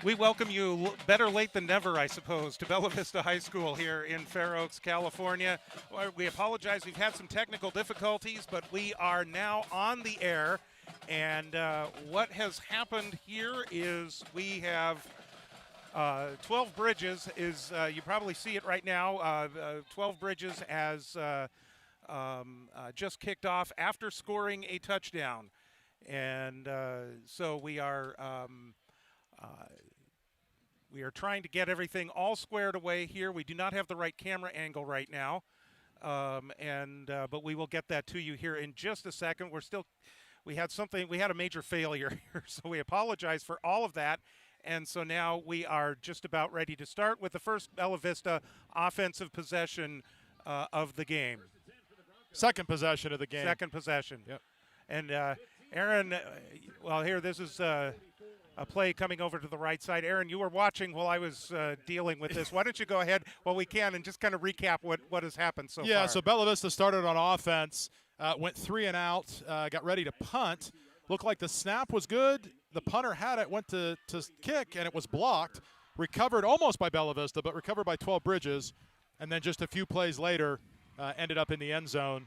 We welcome you better late than never, I suppose, to Bella Vista High School here in Fair Oaks, California. We apologize. We've had some technical difficulties, but we are now on the air. And what has happened here is we have 12 Bridges you probably see it right now. 12 Bridges has just kicked off after scoring a touchdown. And so we are trying to get everything all squared away here. We do not have the right camera angle right now, but we will get that to you here in just a second. We had a major failure here, so we apologize for all of that. And so now we are just about ready to start with the first Bella Vista offensive possession of the game. Second possession of the game. Second possession. Yep. And Aaron, this is a play coming over to the right side. Aaron, you were watching while I was dealing with this. Why don't you go ahead while we can and just kind of recap what has happened so far? Yeah, so Bella Vista started on offense, went 3 and out, got ready to punt. Looked like the snap was good. The punter had it, went to kick, and it was blocked. Recovered almost by Bella Vista, but recovered by 12 Bridges. And then just a few plays later, ended up in the end zone.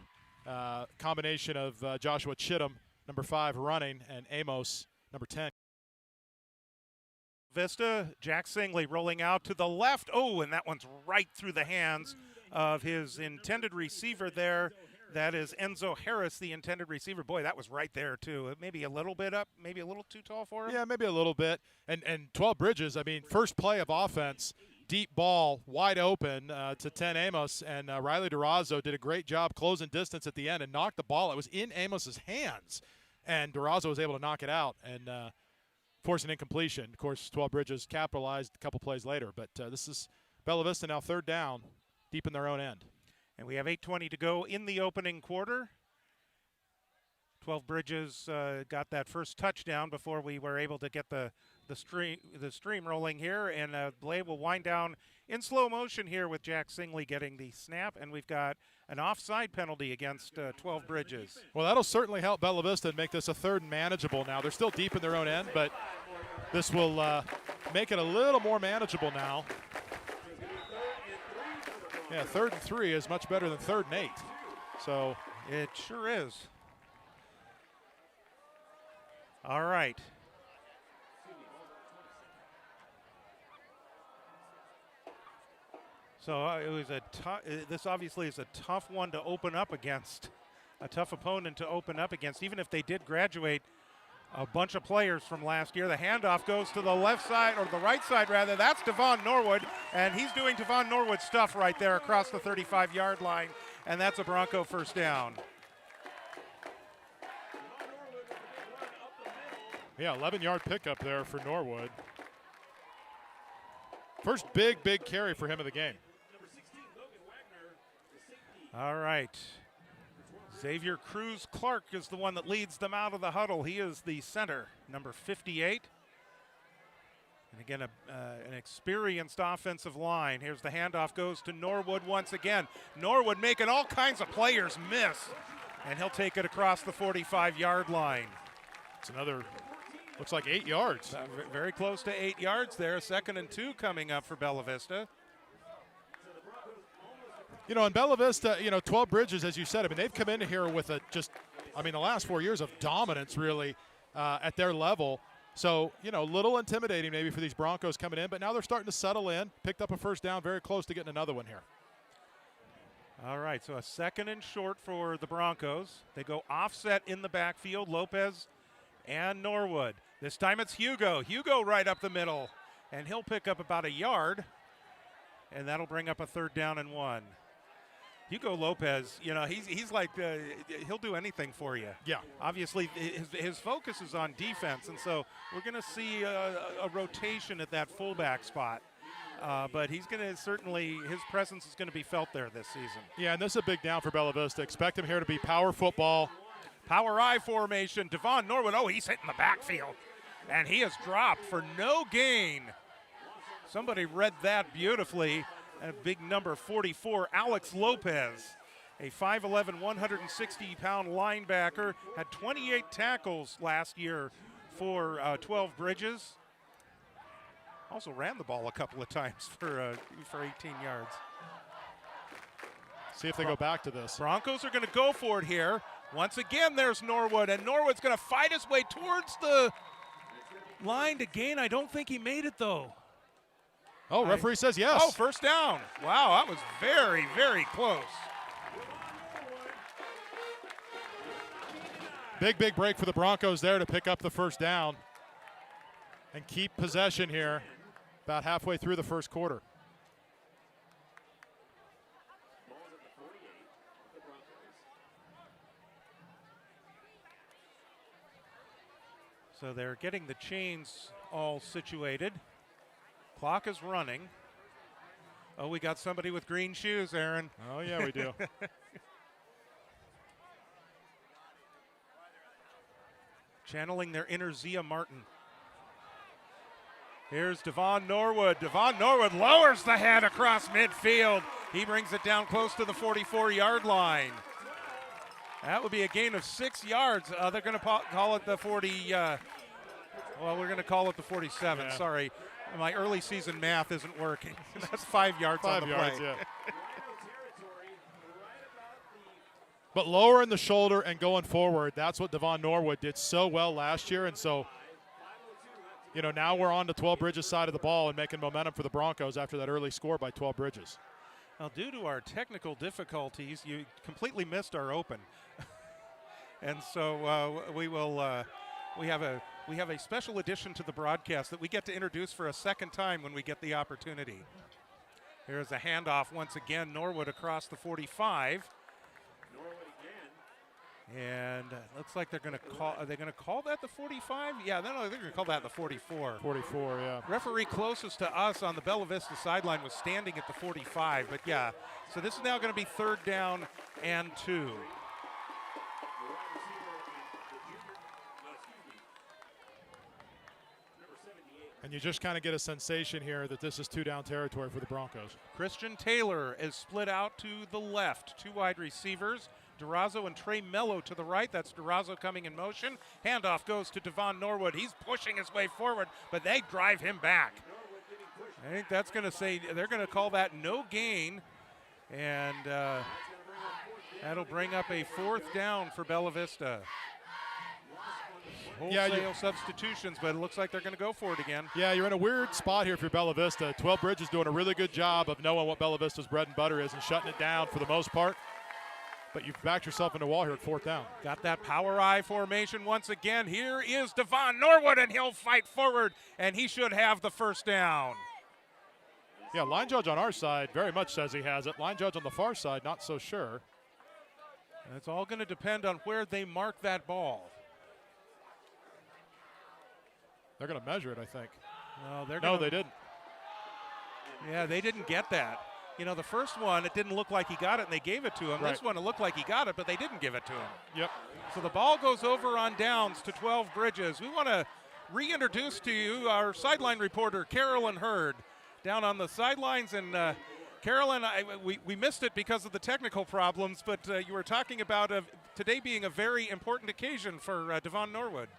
Combination of Joshua Chittum, number 5, running, and Amos, number 10. Vista, Jack Singley rolling out to the left. Oh, and that one's right through the hands of his intended receiver there. That is Enzo Harris, the intended receiver. Boy, that was right there, too. Maybe a little bit up, maybe a little too tall for him. Yeah, maybe a little bit. And 12 Bridges, I mean, first play of offense, deep ball, wide open to 10 Amos. And Riley Durazo did a great job closing distance at the end and knocked the ball. It was in Amos's hands. And Durazo was able to knock it out and force an incompletion. Of course, 12 Bridges capitalized a couple plays later. But this is Bella Vista now third down, deep in their own end. And we have 8:20 to go in the opening quarter. 12 Bridges got that first touchdown before we were able to get the stream rolling here. And Blade will wind down in slow motion here with Jack Singley getting the snap. And we've got an offside penalty against 12 Bridges. Well, that'll certainly help Bella Vista and make this a third and manageable now. They're still deep in their own end, but this will make it a little more manageable now. Yeah, 3rd and 3 is much better than 3rd and 8. So it sure is. All right. So it was this obviously is a tough one to open up against, a tough opponent to open up against, even if they did graduate a bunch of players from last year. The handoff goes to the left side, or the right side rather. That's Devon Norwood, and he's doing Devon Norwood stuff right there across the 35-yard line, and that's a Bronco first down. Yeah, 11-yard pickup there for Norwood. First big carry for him of the game. All right. Xavier Cruz Clark is the one that leads them out of the huddle. He is the center, number 58. And again, an experienced offensive line. Here's the handoff, goes to Norwood once again. Norwood making all kinds of players miss, and he'll take it across the 45-yard line. It's another, looks like 8 yards. Very close to 8 yards there. 2nd and 2 coming up for Bella Vista. You know, in Bella Vista, 12 Bridges, as you said, I mean, they've come into here with the last 4 years of dominance, really, at their level. So, a little intimidating maybe for these Broncos coming in, but now they're starting to settle in. Picked up a first down, very close to getting another one here. All right, so a 2nd and short for the Broncos. They go offset in the backfield, Lopez and Norwood. This time it's Hugo. Hugo right up the middle, and he'll pick up about a yard, and that'll bring up a 3rd down and 1. Hugo Lopez, he's like, he'll do anything for you. Yeah. Obviously, his focus is on defense, and so we're going to see a rotation at that fullback spot. But he's going to his presence is going to be felt there this season. Yeah, and this is a big down for Bella Vista. Expect him here to be power football. Power I formation. Devon Norwood, he's hitting the backfield. And he is dropped for no gain. Somebody read that beautifully. A big number 44, Alex Lopez, a 5'11", 160-pound linebacker, had 28 tackles last year for 12 Bridges. Also ran the ball a couple of times for 18 yards. See if they go back to this. Broncos are going to go for it here. Once again, there's Norwood, and Norwood's going to fight his way towards the line to gain. I don't think he made it, though. Oh, referee says yes. Oh, first down. Wow, that was very, very close. Big break for the Broncos there to pick up the first down and keep possession here about halfway through the first quarter. So they're getting the chains all situated. Clock is running. Oh, we got somebody with green shoes, Aaron. Oh, yeah, we do. Channeling their inner Zia Martin. Here's Devon Norwood. Devon Norwood lowers the head across midfield. He brings it down close to the 44-yard line. That would be a gain of 6 yards. They're going to call it the 40. Well, we're going to call it the 47. Yeah. Sorry, my early season math isn't working. That's 5 yards on the play. Yeah. But lowering the shoulder and going forward, that's what Devon Norwood did so well last year. And so, you know, now we're on the 12 Bridges side of the ball and making momentum for the Broncos after that early score by 12 Bridges. Now, due to our technical difficulties, you completely missed our open. And so we have a special addition to the broadcast that we get to introduce for a second time when we get the opportunity. Here's a handoff once again, Norwood across the 45. And looks like they're going to call. Are they going to call that the 45? Yeah, no, they're going to call that the 44. 44, yeah. Referee closest to us on the Bella Vista sideline was standing at the 45. But yeah, so this is now going to be 3rd down and 2. And you just kind of get a sensation here that this is 2-down territory for the Broncos. Christian Taylor is split out to the left. 2 wide receivers. Durazo and Trey Mello to the right. That's Durazo coming in motion. Handoff goes to Devon Norwood. He's pushing his way forward, but they drive him back. I think that's going to say, they're going to call that no gain. And that'll bring up a 4th down for Bella Vista. Wholesale substitutions, but it looks like they're going to go for it again. Yeah, you're in a weird spot here for Bella Vista. 12 Bridges doing a really good job of knowing what Bella Vista's bread and butter is and shutting it down for the most part. But you've backed yourself into a wall here at 4th down. Got that power I formation once again. Here is Devon Norwood, and he'll fight forward, and he should have the first down. Yeah, line judge on our side very much says he has it. Line judge on the far side, not so sure. And it's all going to depend on where they mark that ball. They're going to measure it, I think. No, they didn't. Yeah, they didn't get that. You know, the first one, it didn't look like he got it, and they gave it to him. Right. This one, it looked like he got it, but they didn't give it to him. Yep. So the ball goes over on downs to 12 Bridges. We want to reintroduce to you our sideline reporter, Carolyn Hurd, down on the sidelines. And Carolyn, we missed it because of the technical problems, but you were talking about today being a very important occasion for Devon Norwood.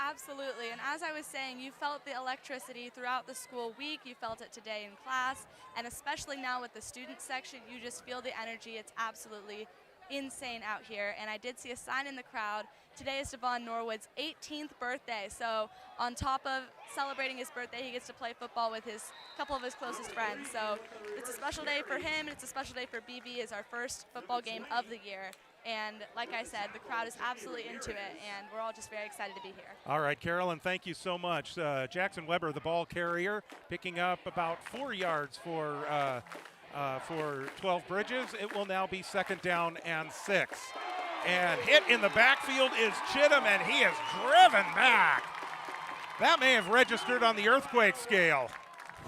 Absolutely, and as I was saying, you felt the electricity throughout the school week. You felt it today in class, and especially now with the student section, you just feel the energy. It's absolutely insane out here, and I did see a sign in the crowd. Today is Devon Norwood's 18th birthday, so on top of celebrating his birthday, he gets to play football with his couple of his closest friends. So it's a special day for him, and it's a special day for BV. It's our first football game of the year. And like I said, the crowd is absolutely into it, and we're all just very excited to be here. All right, Carolyn, thank you so much. Jackson Weber, the ball carrier, picking up about 4 yards for 12 Bridges. It will now be 2nd down and 6. And hit in the backfield is Chittum, and he is driven back. That may have registered on the earthquake scale.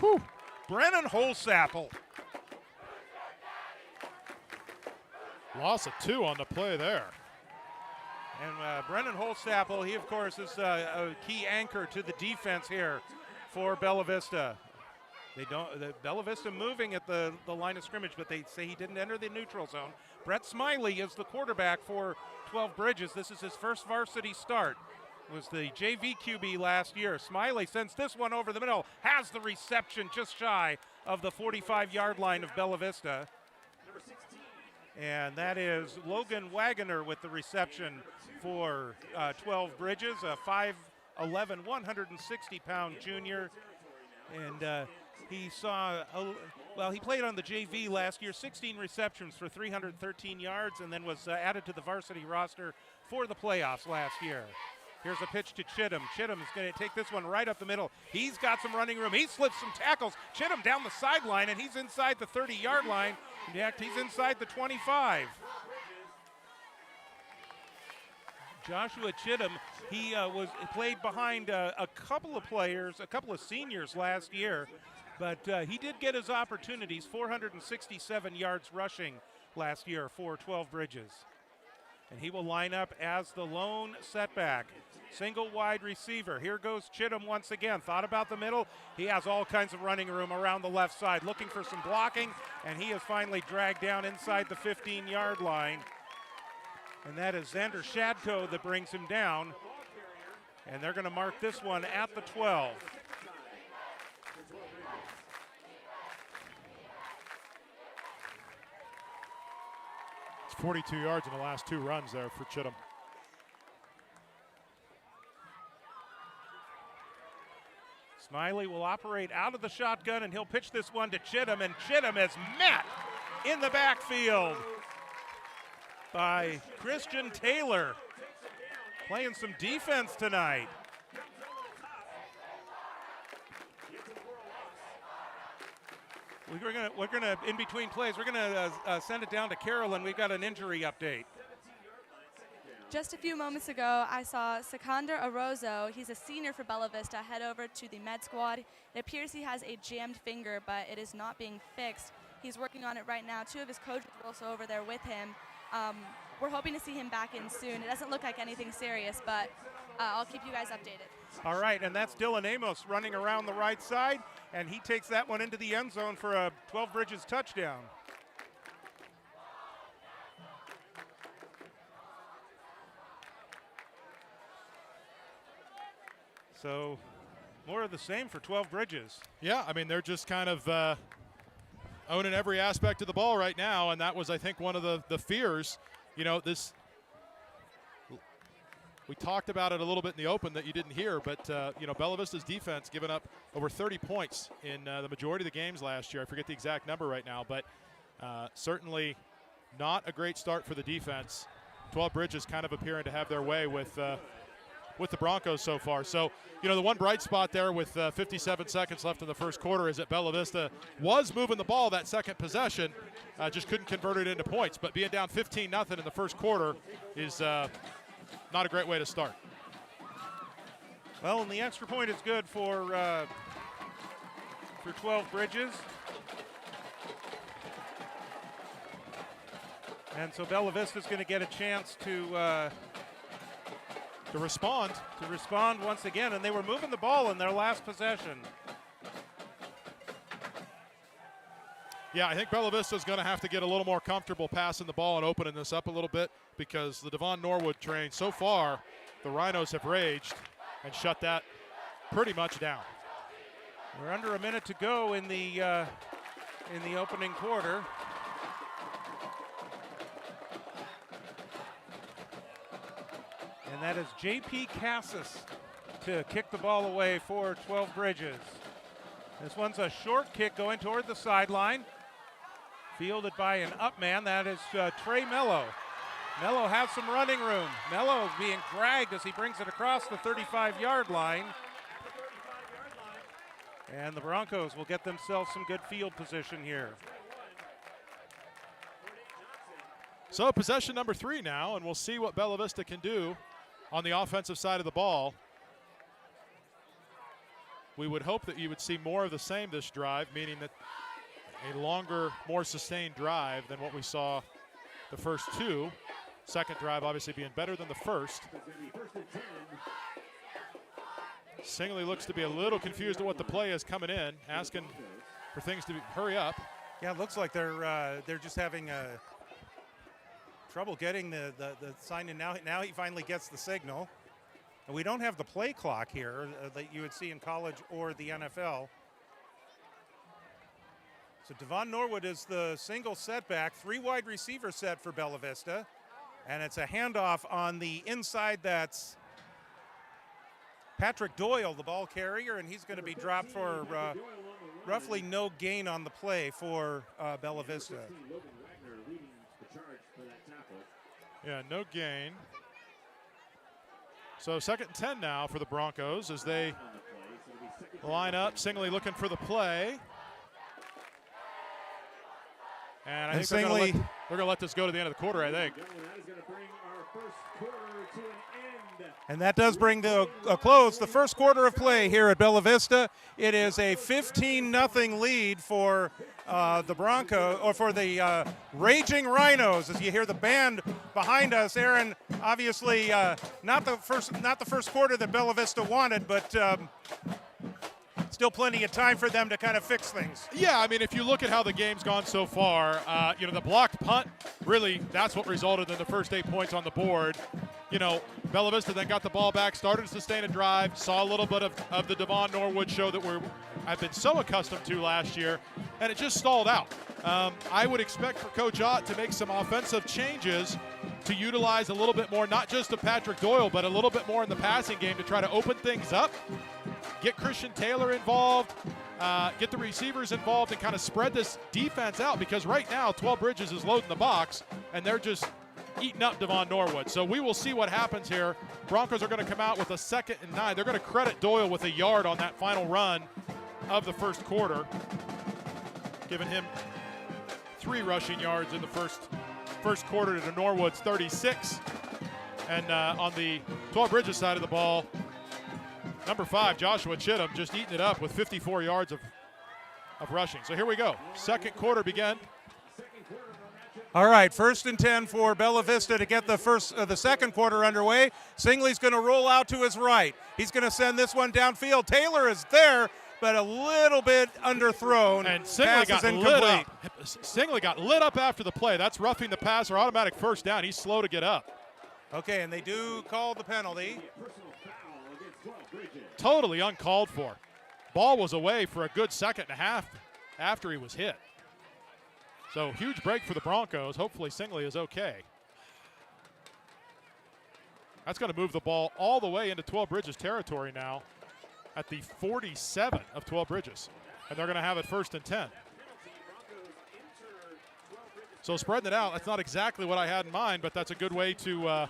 Whew. Brennan Holsapple. Loss of 2 on the play there. And Brennan Holsapple, he, of course, is a key anchor to the defense here for Bella Vista. Bella Vista moving at the line of scrimmage, but they say he didn't enter the neutral zone. Brett Smiley is the quarterback for 12 Bridges. This is his first varsity start. was the JV QB last year. Smiley sends this one over the middle, has the reception just shy of the 45-yard line of Bella Vista. And that is Logan Wagoner with the reception for 12 Bridges, a 5'11", 160-pound junior. And he played on the JV last year, 16 receptions for 313 yards, and then was added to the varsity roster for the playoffs last year. Here's a pitch to Chittum. Chittum is going to take this one right up the middle. He's got some running room. He slips some tackles. Chittum down the sideline, and he's inside the 30-yard line. In fact, he's inside the 25. Joshua Chittum, he played behind a couple of players, a couple of seniors last year, but he did get his opportunities, 467 yards rushing last year for 12 Bridges. And he will line up as the lone setback. Single wide receiver. Here goes Chittum once again. Thought about the middle. He has all kinds of running room around the left side, looking for some blocking, and he is finally dragged down inside the 15-yard line. And that is Xander Shadko that brings him down. And they're going to mark this one at the 12. It's 42 yards in the last two runs there for Chittum. Smiley will operate out of the shotgun, and he'll pitch this one to Chittum, and Chittum is met in the backfield by Christian Taylor, playing some defense tonight. We're gonna in between plays, we're gonna send it down to Carolyn. We've got an injury update. Just a few moments ago, I saw Sikander Arozo. He's a senior for Bella Vista. Head over to the med squad. It appears he has a jammed finger, but it is not being fixed. He's working on it right now. Two of his coaches are also over there with him. We're hoping to see him back in soon. It doesn't look like anything serious, but I'll keep you guys updated. All right, and that's Dylan Amos running around the right side, and he takes that one into the end zone for a 12 Bridges touchdown. So more of the same for 12 Bridges. Yeah, I mean, they're just kind of owning every aspect of the ball right now, and that was, I think, one of the fears. You know, we talked about it a little bit in the open that you didn't hear, but, you know, Bella Vista's defense giving up over 30 points in the majority of the games last year. I forget the exact number right now, but certainly not a great start for the defense. 12 Bridges kind of appearing to have their way with the Broncos so far. So, you know, the one bright spot there with 57 seconds left in the first quarter is that Bella Vista was moving the ball that second possession, just couldn't convert it into points. But being down 15-0 in the first quarter is not a great way to start. Well, and the extra point is good for 12 Bridges. And so Bella Vista's going to get a chance to respond once again, and they were moving the ball in their last possession. Yeah, I think Bella Vista's going to have to get a little more comfortable passing the ball and opening this up a little bit, because the Devon Norwood train, so far, the Rhinos have raged and shut that pretty much down. We're under a minute to go in the opening quarter. And that is J.P. Cassis to kick the ball away for 12 Bridges. This one's a short kick going toward the sideline. Fielded by an up man. That is Trey Mello. Mello has some running room. Mello is being dragged as he brings it across the 35-yard line. And the Broncos will get themselves some good field position here. So possession number 3 now, and we'll see what Bella Vista can do on the offensive side of the ball. We would hope that you would see more of the same this drive, meaning that a longer, more sustained drive than what we saw the first two. Second drive obviously being better than the first. Singley looks to be a little confused at what the play is coming in, asking for things to hurry up. Yeah, it looks like they're just having trouble getting the sign in now. Now he finally gets the signal. And we don't have the play clock here that you would see in college or the NFL. So Devon Norwood is the single setback, 3 wide receiver set for Bella Vista. And it's a handoff on the inside. That's Patrick Doyle, the ball carrier, and he's going to be dropped for roughly no gain on the play for Bella Vista. Yeah, no gain. So 2nd and 10 now for the Broncos as they line up. Singley looking for the play. And I think they're going to let this go to the end of the quarter, I think. And that does bring to a close the first quarter of play here at Bella Vista. It is a 15-0 lead for the Broncos, or for the Raging Rhinos, as you hear the band behind us. Aaron, obviously not the first quarter that Bella Vista wanted, but still plenty of time for them to kind of fix things. Yeah, I mean, if you look at how the game's gone so far, the blocked punt, really, that's what resulted in the first 8 points on the board. Bella Vista then got the ball back, started to sustain a drive, saw a little bit of the Devon Norwood show that I've been so accustomed to last year, and it just stalled out. I would expect for Coach Ott to make some offensive changes to utilize a little bit more, not just of Patrick Doyle, but a little bit more in the passing game to try to open things up, get Christian Taylor involved, get the receivers involved, and kind of spread this defense out, because right now 12 Bridges is loading the box, and they're just eating up Devon Norwood. So we will see what happens here. Broncos are going to come out with a 2nd and 9. They're going to credit Doyle with a yard on that final run of the first quarter, giving him 3 rushing yards in the first quarter to Norwood's 36. And on the 12 Bridges side of the ball, number 5, Joshua Chittum, just eating it up with 54 yards of rushing. So here we go. Second quarter began. All right, 1st and 10 for Bella Vista to get the second quarter underway. Singley's going to roll out to his right. He's going to send this one downfield. Taylor is there, but a little bit underthrown. And Singley got lit up. Singley got lit up after the play. That's roughing the passer, automatic first down. He's slow to get up. Okay, and they do call the penalty. Totally uncalled for. Ball was away for a good 2.5 seconds after he was hit. So huge break for the Broncos. Hopefully Singley is okay. That's going to move the ball all the way into 12 Bridges territory now at the 47 of 12 Bridges. And they're going to have it 1st and 10. So spreading it out, that's not exactly what I had in mind, but that's a good way to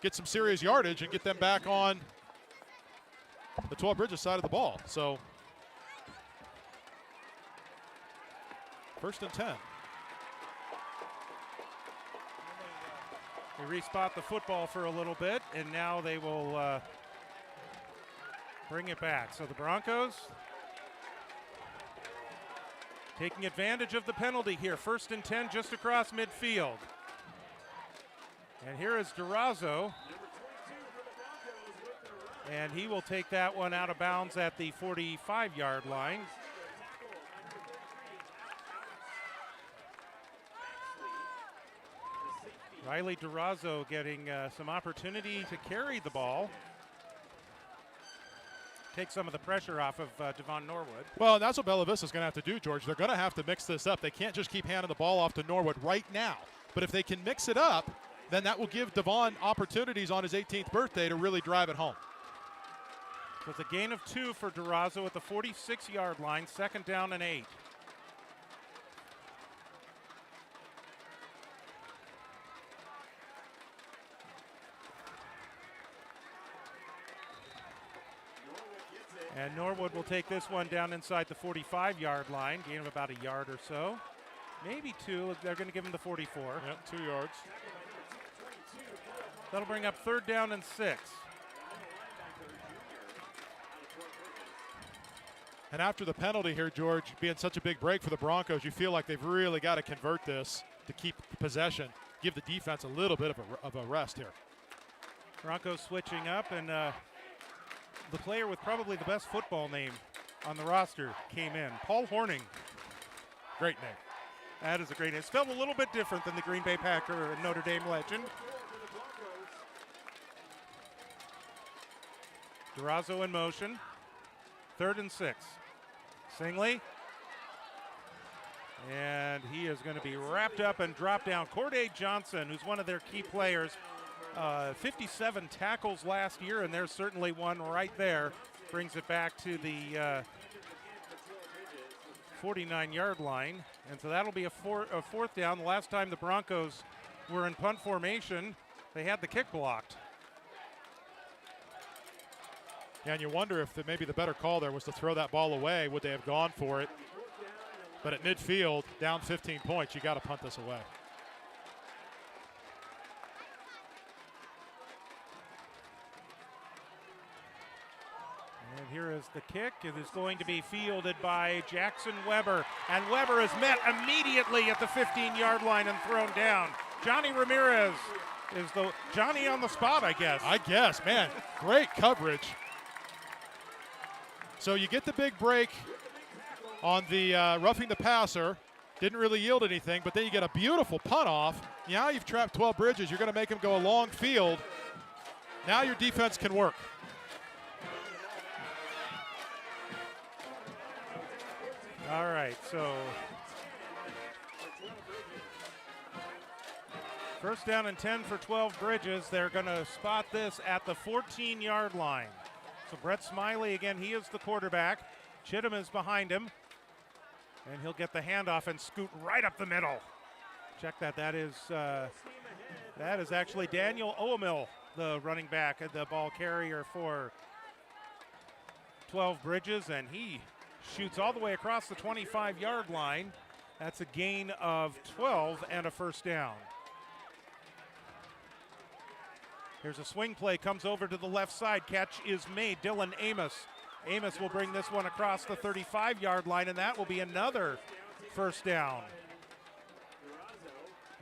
get some serious yardage and get them back on the 12 Bridges side of the ball. So 1st and 10. They respot the football for a little bit, and now they will bring it back. So the Broncos taking advantage of the penalty here. 1st and 10 just across midfield. And here is Durazo. And he will take that one out of bounds at the 45-yard line. Riley Durazo getting some opportunity to carry the ball. Take some of the pressure off of Devon Norwood. Well, and that's what Bella Vista is going to have to do, George. They're going to have to mix this up. They can't just keep handing the ball off to Norwood right now. But if they can mix it up, then that will give Devon opportunities on his 18th birthday to really drive it home. So it's a gain of 2 for Durazo at the 46-yard line, 2nd down and 8. And Norwood will take this one down inside the 45-yard line, gain of about a yard or so. Maybe 2. They're going to give him the 44. Yep, 2 yards. That'll bring up 3rd down and 6. And after the penalty here, George, being such a big break for the Broncos, you feel like they've really got to convert this to keep possession, give the defense a little bit of a rest here. Broncos switching up, and the player with probably the best football name on the roster came in. Paul Horning. Great name. That is a great name. It's spelled a little bit different than the Green Bay Packer and Notre Dame legend. Durazo in motion. 3rd and 6. Singley. And he is going to be wrapped up and dropped down. Corday Johnson, who's one of their key players, 57 tackles last year, and there's certainly one right there. Brings it back to the 49-yard line. And so that'll be a 4th down. The last time the Broncos were in punt formation, they had the kick blocked. Yeah, and you wonder if maybe the better call there was to throw that ball away. Would they have gone for it? But at midfield, down 15 points, you got to punt this away. And here is the kick. It is going to be fielded by Jackson Weber. And Weber is met immediately at the 15-yard line and thrown down. Johnny Ramirez is the Johnny on the spot, I guess. I guess, man, great coverage. So you get the big break on the roughing the passer. Didn't really yield anything, but then you get a beautiful punt off. Now you've trapped 12 Bridges. You're going to make him go a long field. Now your defense can work. All right, so first down and 10 for 12 Bridges. They're going to spot this at the 14-yard line. So Brett Smiley, again, he is the quarterback. Chittum is behind him. And he'll get the handoff and scoot right up the middle. Check that. That is actually Daniel Oamil, the running back, the ball carrier for 12 Bridges, and he shoots all the way across the 25-yard line. That's a gain of 12 and a first down. Here's a swing play, comes over to the left side. Catch is made. Dylan Amos. Amos will bring this one across the 35-yard line, and that will be another first down.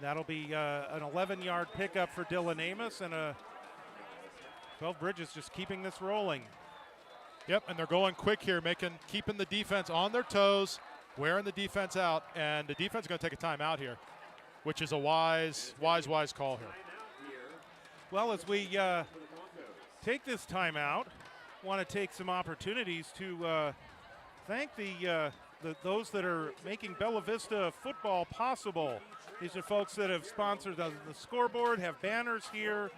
That'll be an 11-yard pickup for Dylan Amos, and 12 Bridges just keeping this rolling. Yep, and they're going quick here, keeping the defense on their toes, wearing the defense out, and the defense is going to take a timeout here, which is a wise call here. Well, as we take this timeout, want to take some opportunities to thank those that are making Bella Vista football possible. These are folks that have sponsored the scoreboard, have banners here.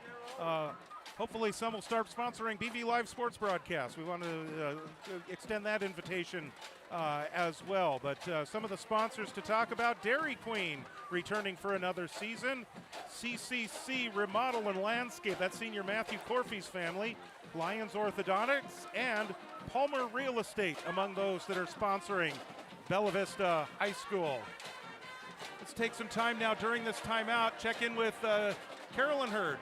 Hopefully some will start sponsoring BV Live sports broadcasts. We want to extend that invitation as well. But some of the sponsors to talk about: Dairy Queen returning for another season, CCC Remodel and Landscape, that's Senior Matthew Corfey's family, Lions Orthodontics, and Palmer Real Estate among those that are sponsoring Bella Vista High School. Let's take some time now during this timeout. Check in with Carolyn Hurd.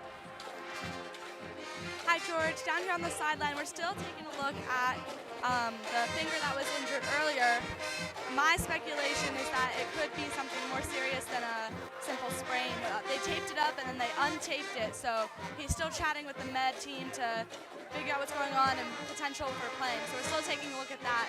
Hi, George. Down here on the sideline, we're still taking a look at the finger that was injured earlier. My speculation is that it could be something more serious than a simple sprain. They taped it up and then they untaped it, so he's still chatting with the med team to figure out what's going on and potential for playing. So we're still taking a look at that.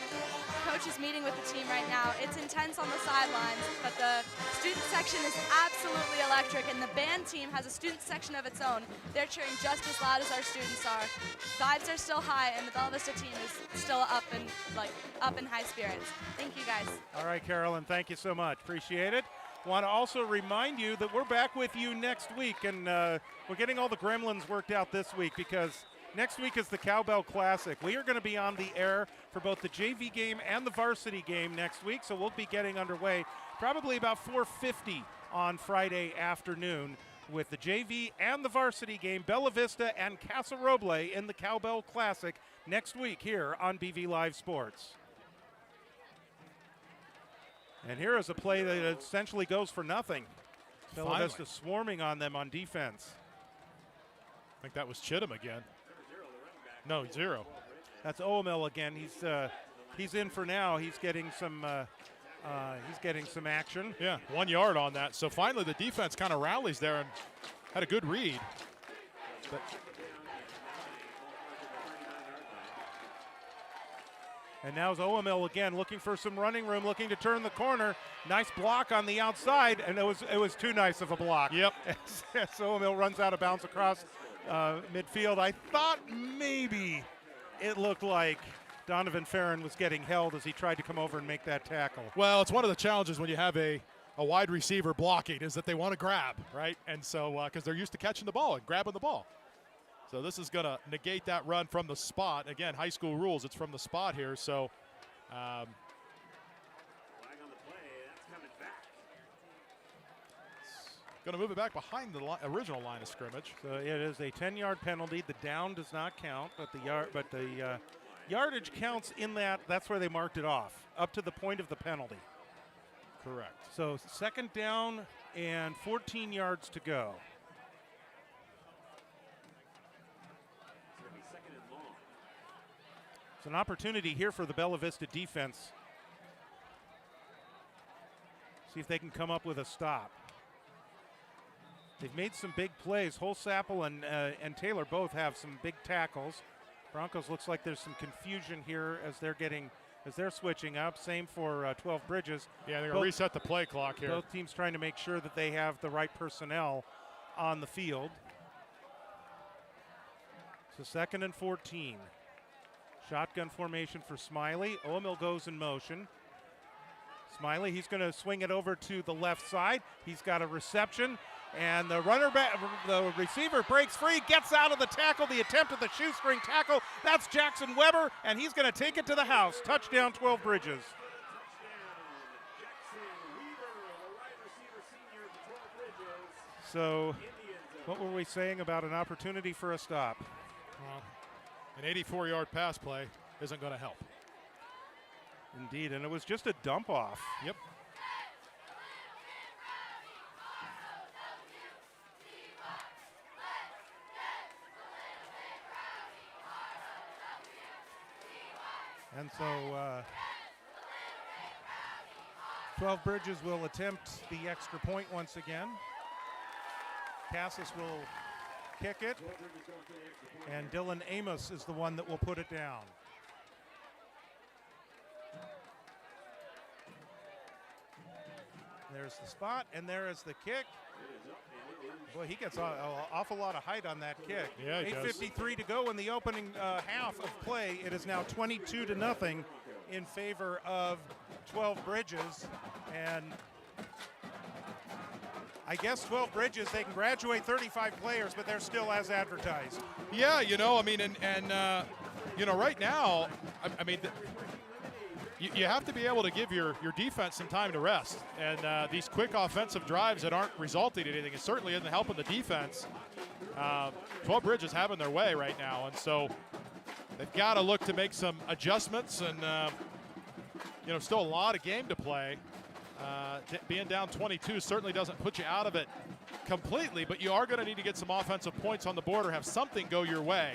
Coach is meeting with the team right now. It's intense on the sidelines, but the student section is absolutely electric, and the band team has a student section of its own. They're cheering just as loud as our students are. Vibes are still high, and the Bella Vista team is still up in high spirits. Thank you, guys. All right, Carolyn, thank you so much. Appreciate it. Want to also remind you that we're back with you next week, and we're getting all the gremlins worked out this week because next week is the Cowbell Classic. We are going to be on the air for both the JV game and the varsity game next week, so we'll be getting underway probably about 4:50 on Friday afternoon with the JV and the varsity game, Bella Vista and Casa Roble in the Cowbell Classic next week here on BV Live Sports. And here is a play that essentially goes for nothing. Bella Vista swarming on them on defense. I think that was Chittum again. No, 0. That's Oamil again. He's in for now. He's getting some action. Yeah, 1 yard on that. So finally the defense kind of rallies there and had a good read. And now is Oamil again looking for some running room, looking to turn the corner. Nice block on the outside, and it was too nice of a block. Yep. As Oamil runs out of bounds across midfield. I thought maybe it looked like Donovan Farron was getting held as he tried to come over and make that tackle. Well, it's one of the challenges when you have a wide receiver blocking is that they want to grab, right? And so, because they're used to catching the ball and grabbing the ball. So this is going to negate that run from the spot. Again, high school rules, it's from the spot here. So going to move it back behind the original line of scrimmage. So it is a 10-yard penalty. The down does not count, but the yardage counts in that. That's where they marked it off, up to the point of the penalty. Correct. So second down and 14 yards to go. It's an opportunity here for the Bella Vista defense. See if they can come up with a stop. They've made some big plays. Holsapple and Taylor both have some big tackles. Broncos looks like there's some confusion here as they're switching up. Same for 12 Bridges. Yeah, they're going to reset the play clock here. Both teams trying to make sure that they have the right personnel on the field. So second and 14. Shotgun formation for Smiley. Omill goes in motion. Smiley, he's going to swing it over to the left side. He's got a reception, and the receiver breaks free, gets out of the tackle, the attempt at the shoestring tackle. That's Jackson Weber, and he's going to take it to the house. Touchdown, 12 Bridges. So what were we saying about an opportunity for a stop? Well, an 84-yard pass play isn't going to help. Indeed, and it was just a dump off. Yep. And so 12 Bridges will attempt the extra point once again. Cassis will kick it, and Dylan Amos is the one that will put it down. There's the spot, and there is the kick. Boy, he gets an awful lot of height on that kick. Yeah, he 8:53 to go in the opening half of play. It is now 22-0 in favor of 12 Bridges, and I guess 12 Bridges, they can graduate 35 players, but they're still as advertised. Yeah, I mean, right now, I mean, you have to be able to give your defense some time to rest. And these quick offensive drives that aren't resulting in anything, it certainly isn't helping the defense. 12 Bridges having their way right now, and so they've got to look to make some adjustments, and still a lot of game to play. Being down 22 certainly doesn't put you out of it completely, but you are going to need to get some offensive points on the board or have something go your way.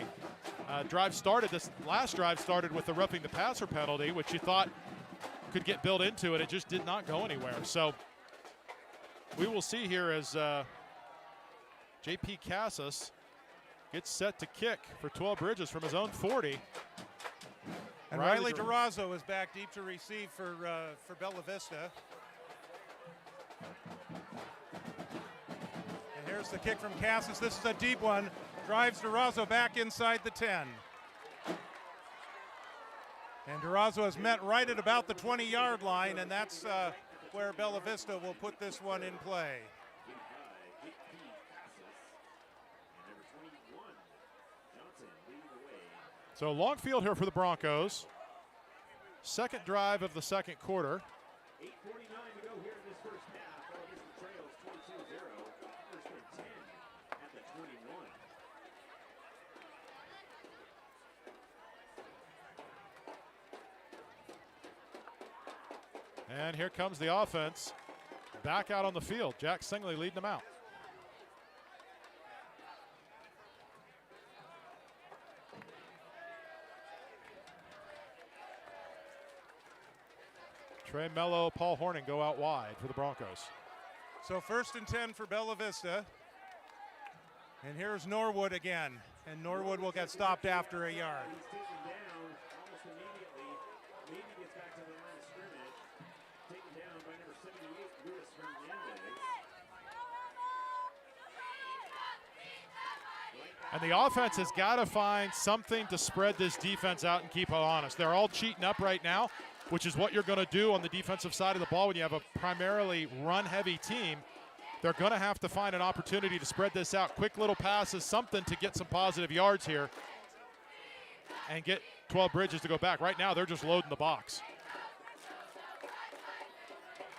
This last drive started with the roughing the passer penalty, which you thought could get built into it. It just did not go anywhere. So we will see here as J.P. Cassis gets set to kick for 12 Bridges from his own 40. And Riley Durazo is back deep to receive for Bella Vista. And here's the kick from Cassis. This is a deep one. Drives Durazo back inside the 10. And Durazo has met right at about the 20-yard line, and that's where Bella Vista will put this one in play. So long field here for the Broncos. Second drive of the second quarter. 8:49 to go here in this first half. Bella Vista trails 22-0. First and 10 at the 21. And here comes the offense back out on the field. Jack Singley leading them out. Trey Mello, Paul Horning go out wide for the Broncos. So first and 10 for Bella Vista. And here's Norwood again. And Norwood will get stopped after a yard. He's taken down almost immediately. Maybe gets back to the line of scrimmage. Taken down by number 78, Luis Hernandez. And the offense has got to find something to spread this defense out and keep it honest. They're all cheating up right now, which is what you're going to do on the defensive side of the ball when you have a primarily run-heavy team. They're going to have to find an opportunity to spread this out. Quick little passes, something to get some positive yards here and get 12 Bridges to go back. Right now, they're just loading the box.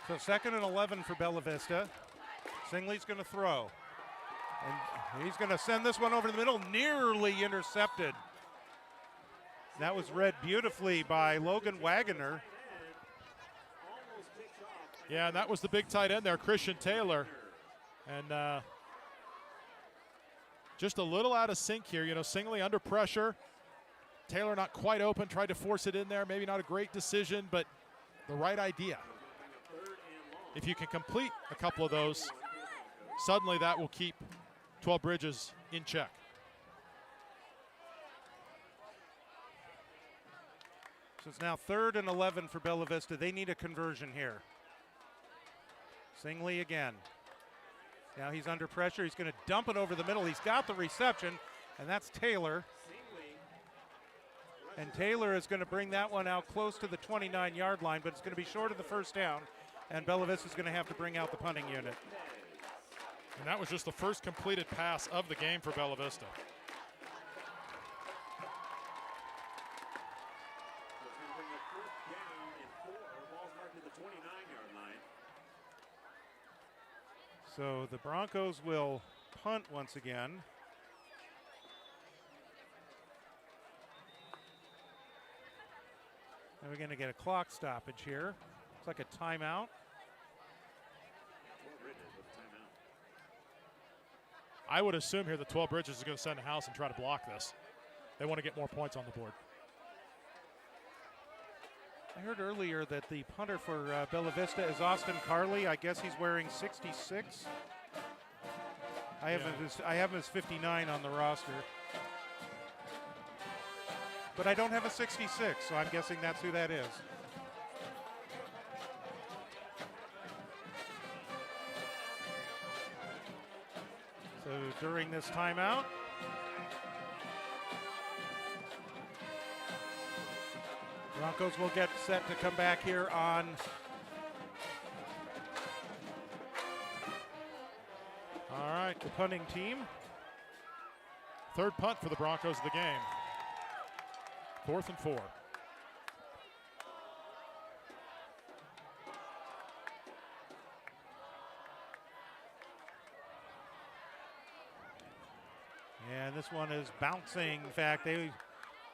So 2nd and 11 for Bella Vista. Singley's going to throw. And he's going to send this one over the middle, nearly intercepted. That was read beautifully by Logan Wagoner. Yeah, and that was the big tight end there, Christian Taylor. And just a little out of sync here. You know, Singley under pressure. Taylor not quite open, tried to force it in there. Maybe not a great decision, but the right idea. If you can complete a couple of those, suddenly that will keep 12 Bridges in check. So it's now 3rd and 11 for Bella Vista. They need a conversion here. Singley again. Now he's under pressure. He's going to dump it over the middle. He's got the reception, and that's Taylor. And Taylor is going to bring that one out close to the 29-yard line, but it's going to be short of the first down, and Bella Vista is going to have to bring out the punting unit. And that was just the first completed pass of the game for Bella Vista. So the Broncos will punt once again. And we're going to get a clock stoppage here. It's like a timeout. I would assume here the 12 Bridges is going to send a house and try to block this. They want to get more points on the board. I heard earlier that the punter for Bella Vista is Austin Carley. I guess he's wearing 66. I have him as 59 on the roster. But I don't have a 66, so I'm guessing that's who that is. So during this timeout, Broncos will get set to come back here on all right, the punting team. 3rd punt for the Broncos of the game. 4th and 4. And this one is bouncing. In fact, they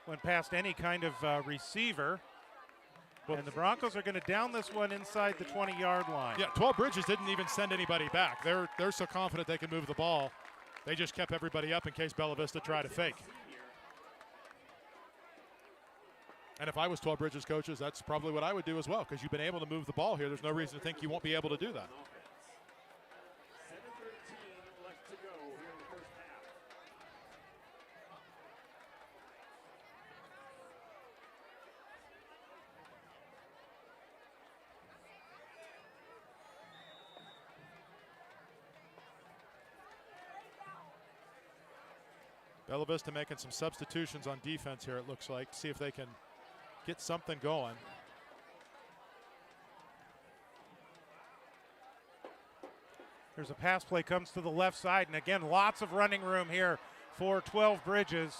went past any kind of receiver. And the Broncos are going to down this one inside the 20-yard line. Yeah, 12 Bridges didn't even send anybody back. They're so confident they can move the ball. They just kept everybody up in case Bella Vista tried to fake. And if I was 12 Bridges coaches, that's probably what I would do as well, because you've been able to move the ball here. There's no reason to think you won't be able to do that. 7:13 left to go here in the first half. Bella Vista making some substitutions on defense here, it looks like. See if they can get something going. There's a pass play, comes to the left side, and again, lots of running room here for 12 Bridges.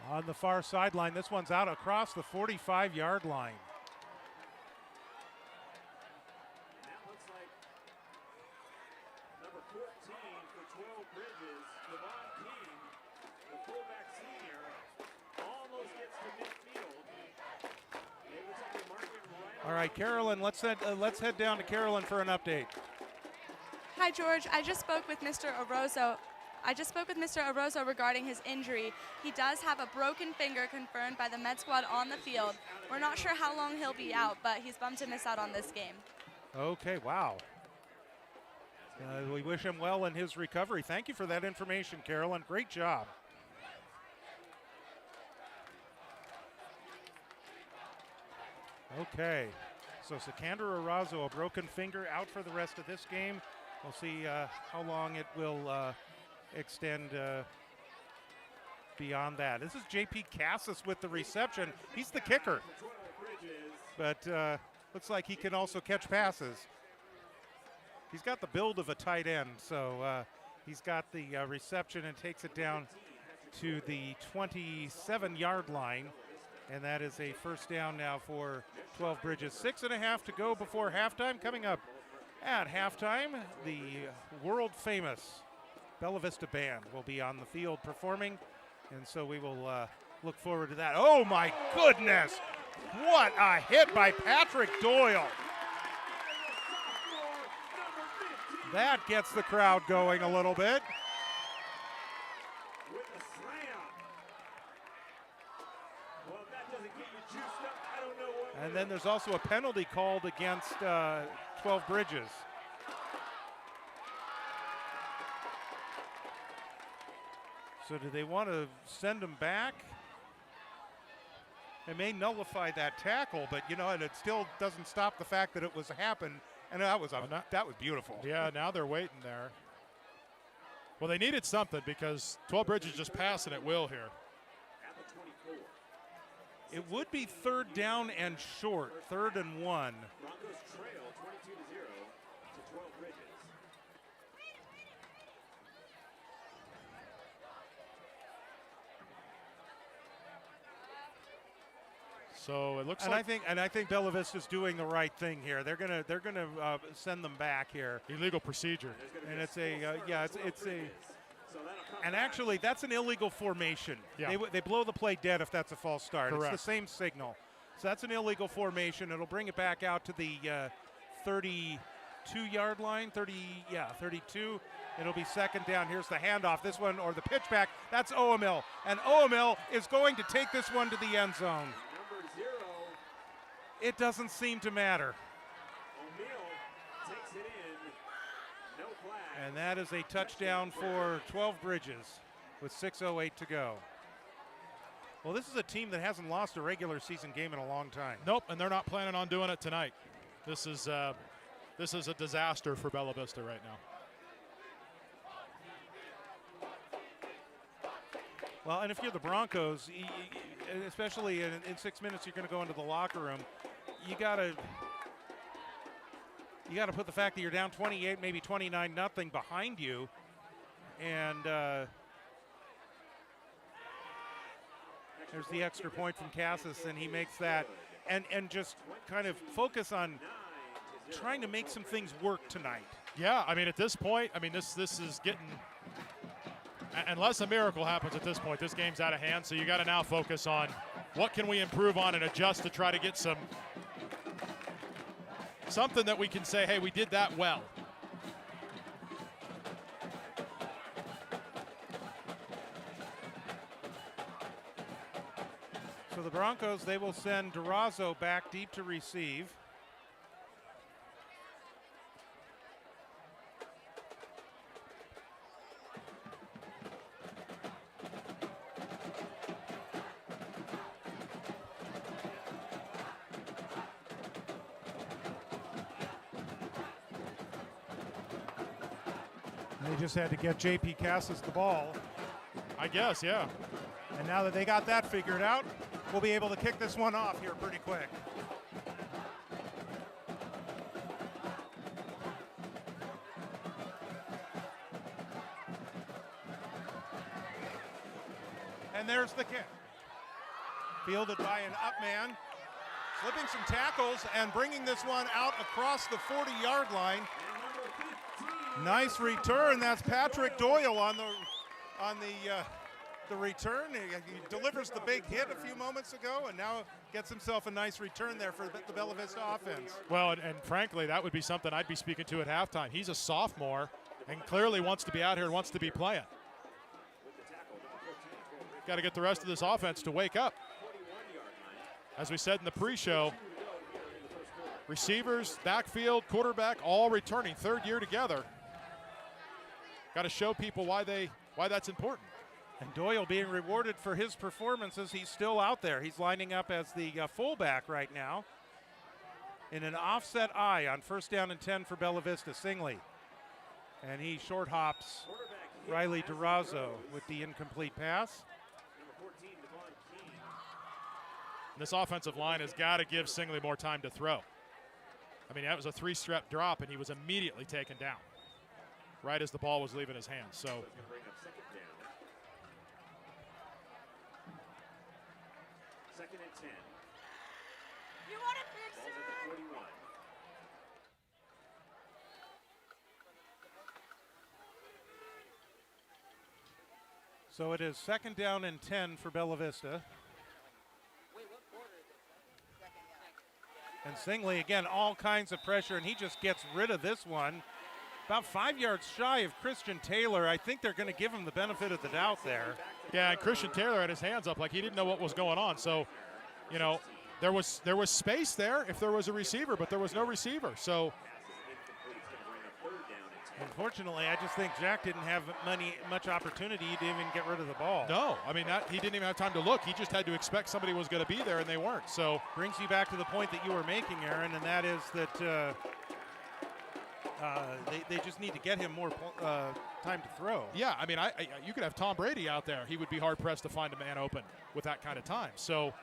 On the far sideline, this one's out across the 45-yard line. And that looks like number 14 for 12 Bridges, Devon King, the fullback senior, almost gets to midfield. It looks like they're marking right. All right, Carolyn, let's head down to Carolyn for an update. Hi, George. I just spoke with Mr. Orozo regarding his injury. He does have a broken finger confirmed by the med squad on the field. We're not sure how long he'll be out, but he's bummed to miss out on this game. Okay, wow. We wish him well in his recovery. Thank you for that information, Carolyn. Great job. Okay, so Sikander Arazo, a broken finger, out for the rest of this game. We'll see how long it will extend beyond that. This is J.P. Cassis with the reception. He's the kicker, but looks like he can also catch passes. He's got the build of a tight end, so he's got the reception and takes it down to the 27-yard line, and that is a first down now for 12 Bridges. 6.5 to go before halftime. Coming up at halftime, the world-famous Bella Vista Band will be on the field performing, and so we will look forward to that. Oh, my goodness! What a hit by Patrick Doyle. That gets the crowd going a little bit. With a slam. Well, if that doesn't get you juiced up, I don't know what. And then there's also a penalty called against 12 Bridges. So do they want to send him back? It may nullify that tackle, but and it still doesn't stop the fact that it was happened. And that was beautiful. Yeah, now they're waiting there. Well, they needed something because 12 Bridges just passing at will here. At the 24. It would be third down and short, 3rd and 1. Broncos trail 22-0 to 12 Bridges. So it looks And like I think Bella Vista's doing the right thing here. They're gonna send them back here, illegal procedure. and it's a it's a. So that'll come And back. actually, that's an illegal formation. Yeah. They blow the play dead if that's a false start. Correct. It's the same signal. So that's an illegal formation. It'll bring it back out to the 32-yard line. 32. It'll be second down. Here's the handoff. This one, or the pitch back. That's Oamil. And Oamil is going to take this one to the end zone. Number 0, It doesn't seem to matter. O'Neal takes it in. No flag. And that is a touchdown for 12 Bridges with 6:08 to go. Well, this is a team that hasn't lost a regular season game in a long time. Nope, and they're not planning on doing it tonight. This is a disaster for Bella Vista right now. Well, and if you're the Broncos, especially in 6 minutes, you're going to go into the locker room. You got to put the fact that you're down 28, maybe 29-0 behind you, and there's the extra point from Cassis, and he makes that, and just kind of focus on trying to make some things work tonight. Yeah, I mean, at this point, this is getting, unless a miracle happens at this point, this game's out of hand. So you got to now focus on what can we improve on and adjust to try to get something that we can say, hey, we did that well. So the Broncos, they will send Durazo back deep to receive. They just had to get J.P. Cassis the ball. I guess, yeah. And now that they got that figured out, we'll be able to kick this one off here pretty quick. And there's the kick. Fielded by an up man, slipping some tackles and bringing this one out across the 40-yard line. Nice return. That's Patrick Doyle on the return. He delivers the big hit a few moments ago, and now gets himself a nice return there for the Bella Vista offense. Well, and frankly, that would be something I'd be speaking to at halftime. He's a sophomore and clearly wants to be out here and wants to be playing. Got to get the rest of this offense to wake up. As we said in the pre-show, receivers, backfield, quarterback, all returning, third year together. Got to show people why that's important. And Doyle being rewarded for his performances. He's still out there. He's lining up as the fullback right now in an offset I on first down and 10 for Bella Vista. Singley. And he short hops Riley Durazo with the incomplete pass. Number 14, Devon King. This offensive line has got to give Singley more time to throw. I mean, that was a 3-step drop, and he was immediately taken down right as the ball was leaving his hands. So It's going to bring up second down. Second and 10. You want a fix Ball's at the 41. So it is second down and 10 for Bella Vista. And Singley, again, all kinds of pressure, and he just gets rid of this one. About 5 yards shy of Christian Taylor. I think they're going to give him the benefit of the doubt there. yeah, and Christian Taylor had his hands up like he didn't know what was going on. So, you know, there was space there if there was a receiver, but there was no receiver. So Unfortunately, I just think Jack didn't have much opportunity to even get rid of the ball. no, I mean, he didn't even have time to look. He just had to expect somebody was going to be there, and they weren't. So Brings you back to the point that you were making, Aaron, and that is that they just need to get him more time to throw. yeah, I mean, you could have Tom Brady out there. He would be hard pressed to find a man open with that kind of time. So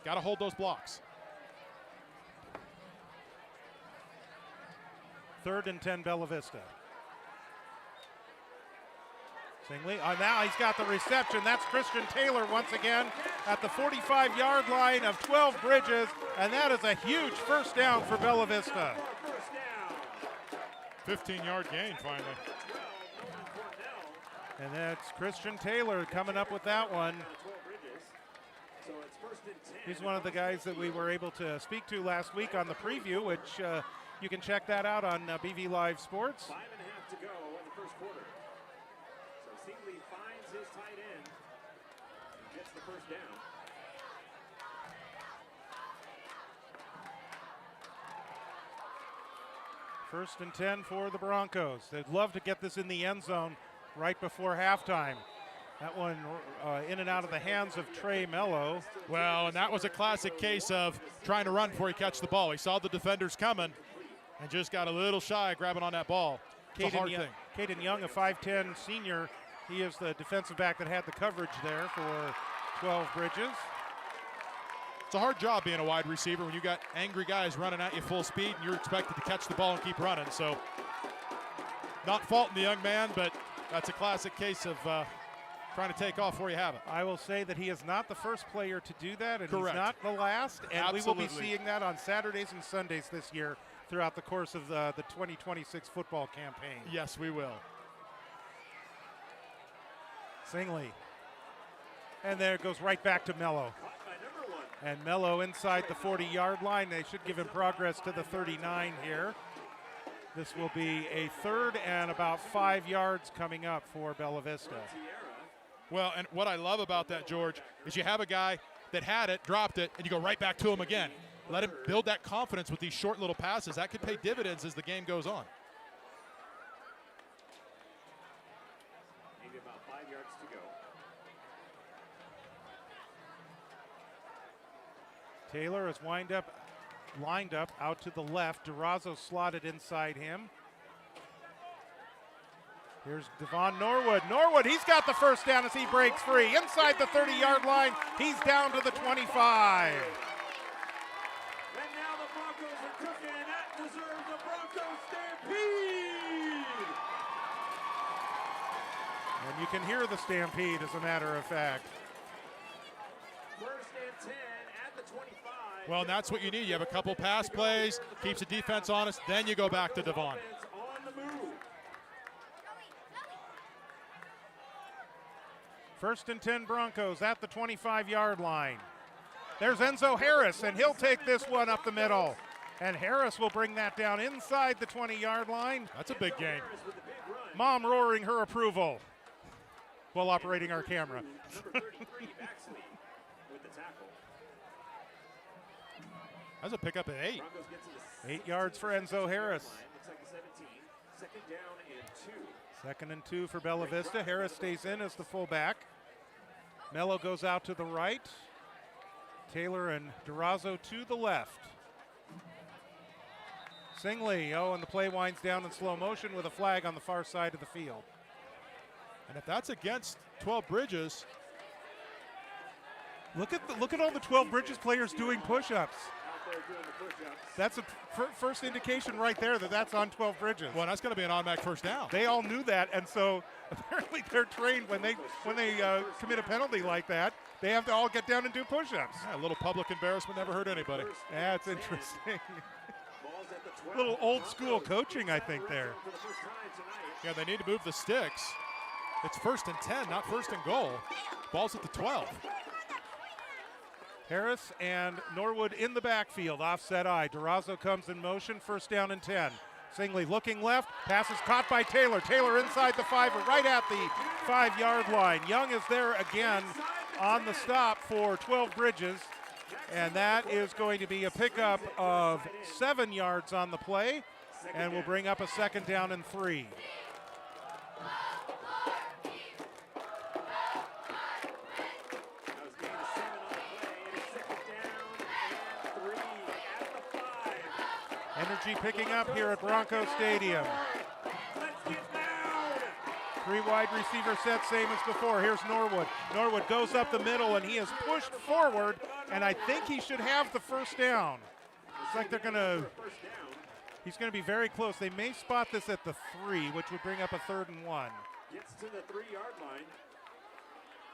got to hold those blocks. Third and 10, Bella Vista. Singley, now he's got the reception. That's Christian Taylor once again at the 45-yard line of 12 Bridges, and that is a huge first down for Bella Vista. First down. 15-yard gain finally. 12, Cornell. And that's Christian Taylor coming up with that one. 12 Bridges. So it's first and 10. He's one of the guys that we were able to speak to last week on the preview, which you can check that out on BV Live Sports. 5.5 to go in the first quarter. So Singley finds his tight end and gets the first down. First and 10 for the Broncos. They'd love to get this in the end zone right before halftime. That one in and out of the hands of Trey Mello. Well, and that was a classic case of trying to run before he catch the ball. He saw the defenders coming and just got a little shy grabbing on that ball. It's a hard thing. Caden Young, a 5'10 senior. He is the defensive back that had the coverage there for 12 Bridges. It's a hard job being a wide receiver when you got angry guys running at you full speed and you're expected to catch the ball and keep running. So not faulting the young man, but that's a classic case of trying to take off before you have it. I will say that he is not the first player to do that, and Correct. he's not the last. And we will be Absolutely. seeing that on Saturdays and Sundays this year throughout the course of the 2026 football campaign. Yes, we will. Singley. And there it goes right back to Mello. Caught by number 1. And Mello inside the 40-yard line. They should give him progress to the 39 here. This will be a third and about 5 yards coming up for Bella Vista. Well, and what I love about that, George, is you have a guy that had it, dropped it, and you go right back to him again. Let him build that confidence with these short little passes. That could pay dividends as the game goes on. Maybe about 5 yards to go. Taylor is lined up out to the left. Durazo slotted inside him. Here's Devon Norwood. Norwood, he's got the first down as he breaks free. Inside the 30-yard line, he's down to the 25. And now the Broncos are cooking. That deserves the Broncos stampede. And you can hear the stampede, as a matter of fact. First and 10 at the 25. Well, and that's what you need. You have a couple pass plays, keeps the defense honest, then you go back to Devon. Offense on the move. First and 10 Broncos at the 25-yard line. There's Enzo Harris, and he'll take this one up the middle. And Harris will bring that down inside the 20-yard line. That's a big gain. Harris with the big run. Mom roaring her approval while operating our camera. Number 33, Baxley with the tackle. That's a pickup at 8. Broncos get to the 8 yards for Enzo Harris. line. Looks like the 17. Second down and 2. Second and 2 for Bella Vista. Harris stays in as the fullback. Mello goes out to the right. Taylor and Durazo to the left. Singley, and the play winds down in slow motion with a flag on the far side of the field. And if that's against 12 Bridges, Look at all the 12 Bridges players doing push-ups. Out there doing the push-ups. That's a first indication right there that that's on 12 Bridges. well, that's going to be an automatic first down. They all knew that, and so apparently they're trained when they commit a penalty like that, they have to all get down and do push-ups. Yeah, a little public embarrassment never hurt anybody. That's interesting. Ball's at the 12. Little old school coaching, I think, there. For the first time tonight. Yeah, they need to move the sticks. It's 1st and 10, not 1st and goal. Ball's at the 12. Harris and Norwood in the backfield, offset eye. Durazo comes in motion, 1st down and 10. Singley looking left, pass is caught by Taylor. Taylor inside the 5, right at the 5-yard line. Young is there again on the stop for 12 Bridges, and that is going to be a pickup of 7 yards on the play, and will bring up a 2nd down and 3. That was gain of 7 on the play. It is 2nd down and 3 at the 5. Energy picking up here at Bronco Stadium. Let's get down. 3 wide receiver set, same as before. Here's Norwood. Norwood goes up the middle, and he is pushed forward, and I think he should have the 1st down. It's like they're going to, First down. he's going to be very close. They may spot this at the 3, which would bring up a 3rd and 1. Gets to the 3-yard line.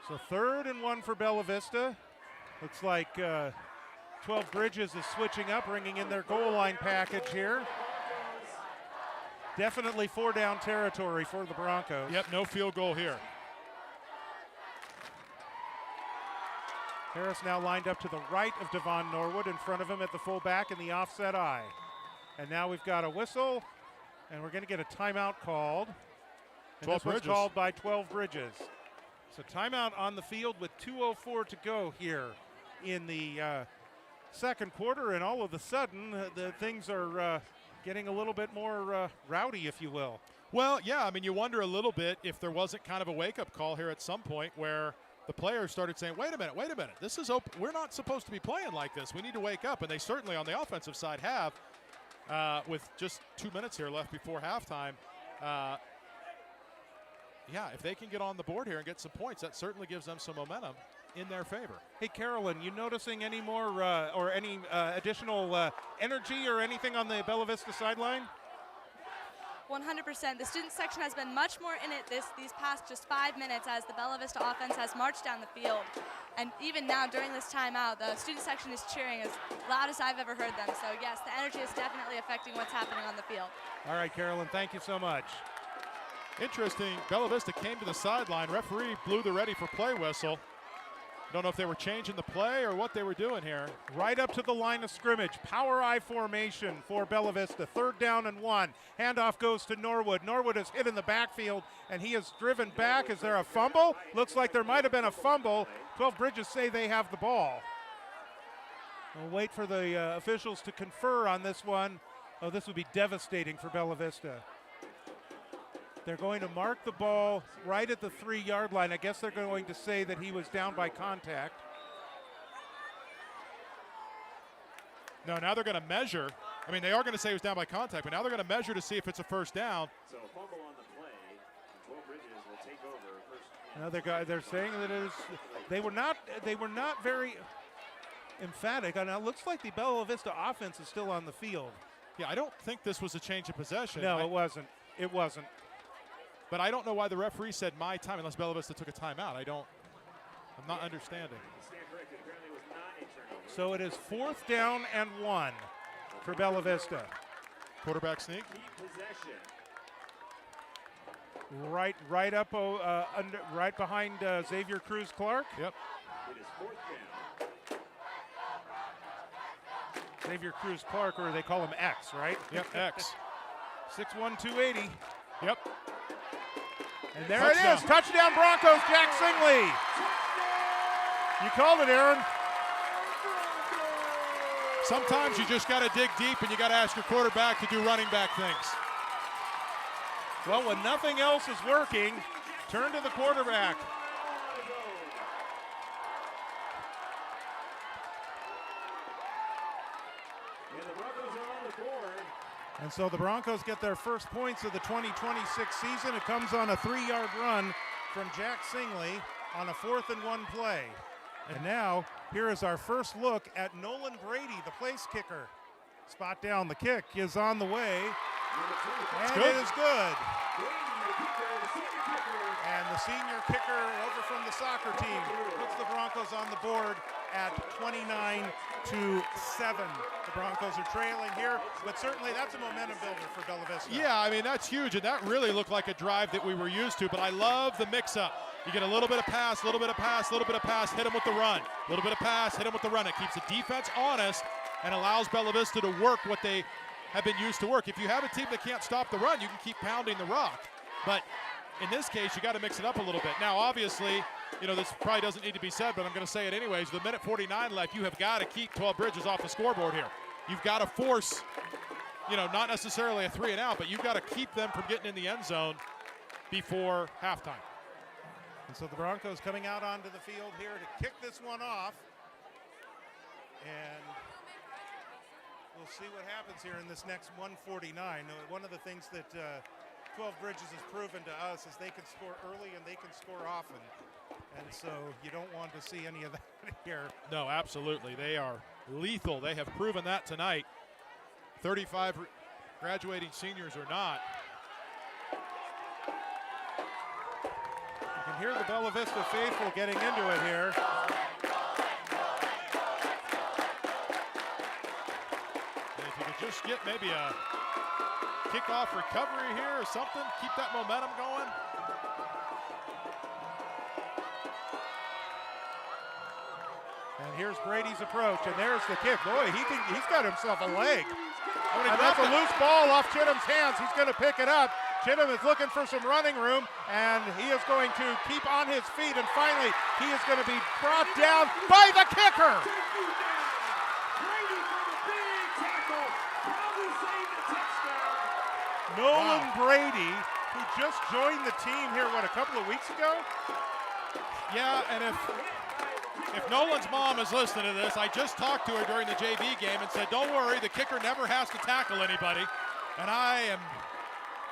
So 3rd and 1 for Bella Vista. Looks like 12 Bridges is switching up, bringing in their goal line package here. Definitely 4-down territory for the Broncos. Yep, no field goal here. Harris now lined up to the right of Devon Norwood, in front of him at the fullback in the offset eye. And now we've got a whistle, and we're going to get a timeout called. And 12 this one's Bridges. called by 12 Bridges. So timeout on the field with 2:04 to go here in the 2nd quarter, and all of a sudden the things are getting a little bit more rowdy, if you will. Well, yeah, I mean, you wonder a little bit if there wasn't kind of a wake-up call here at some point where the players started saying, wait a minute, this is open. We're not supposed to be playing like this. We need to wake up, and they certainly on the offensive side have, with just 2 minutes here left before halftime. Yeah, if they can get on the board here and get some points, that certainly gives them some momentum in their favor. Hey, Carolyn, you noticing any more or any additional energy or anything on the Bella Vista sideline? 100%. The student section has been much more in it these past just 5 minutes as the Bella Vista offense has marched down the field. And even now during this timeout, the student section is cheering as loud as I've ever heard them. So yes, the energy is definitely affecting what's happening on the field. All right, Carolyn, thank you so much. Interesting, Bella Vista came to the sideline. Referee blew the ready for play whistle. Don't know if they were changing the play or what they were doing here. Right up to the line of scrimmage. Power I formation for Bella Vista. 3rd down and 1. Handoff goes to Norwood. Norwood is hit in the backfield, and he is driven back. Is there a fumble? Looks like there might have been a fumble. 12 Bridges say they have the ball. We'll wait for the officials to confer on this one. Oh, this would be devastating for Bella Vista. They're going to mark the ball right at the 3-yard line. I guess they're going to say that he was down by contact. No, now they're going to measure. I mean, they are going to say he was down by contact, but now they're going to measure to see if it's a 1st down. So a fumble on the play. 12 Bridges will take over. First. Another guy, they're saying that it is. They were not very emphatic. And it looks like the Bella Vista offense is still on the field. Yeah, I don't think this was a change of possession. No, it wasn't. It wasn't. But I don't know why the referee said my time unless Bella Vista took a timeout. I'm not understanding. Stand corrected. Apparently it was not a turnover. So it is 4th down and 1 for Bella Vista. Quarterback sneak. Keep possession. Right up, right behind Xavier Cruz Clark. Yep. It is 4th down. Xavier Cruz Clark, or they call him X, right? Yep, X. 6'1", 280. Yep. And there Touchdown. it is. Touchdown Broncos, Jack Singley. You called it, Aaron. Sometimes you just got to dig deep and you got to ask your quarterback to do running back things. Well, when nothing else is working, turn to the quarterback. And the Broncos are on the board. And so the Broncos get their first points of the 2026 season. It comes on a 3-yard run from Jack Singley on a 4th and 1 play. And now, here is our first look at Nolan Brady, the place kicker. Spot down, the kick is on the way, and it is good. And the senior kicker over from the soccer team puts the Broncos on the board at 29-7. The Broncos are trailing here, but certainly that's a momentum builder for Bella Vista. Yeah, I mean, that's huge, and that really looked like a drive that we were used to, but I love the mix-up. You get a little bit of pass, a little bit of pass, a little bit of pass, hit them with the run. A little bit of pass, hit them with the run. It keeps the defense honest and allows Bella Vista to work what they have been used to work. If you have a team that can't stop the run, you can keep pounding the rock. But in this case, you got to mix it up a little bit. Now, obviously, you know, this probably doesn't need to be said, but I'm going to say it anyways. The minute 49 left, you have got to keep 12 Bridges off the scoreboard here. You've got to force, you know, not necessarily a 3 and out, but you've got to keep them from getting in the end zone before halftime. And so the Broncos coming out onto the field here to kick this one off. And we'll see what happens here in this next 149. One of the things that 12 Bridges has proven to us is they can score early and they can score often. And so you don't want to see any of that here. No, absolutely. They are lethal. They have proven that tonight. 35 graduating seniors or not. You can hear the Bella Vista faithful getting into it here. And if you could just get maybe a kickoff recovery here or something, keep that momentum going. And here's Brady's approach, and there's the kick. Boy, he's got himself a leg. And that's a loose ball off Chittum's hands. He's going to pick it up. Chittum is looking for some running room, and he is going to keep on his feet, and finally he is going to be brought down by the kicker. Nolan Brady, who just joined the team here, a couple of weeks ago? Yeah, and if Nolan's mom is listening to this, I just talked to her during the JV game and said, don't worry, the kicker never has to tackle anybody, and I am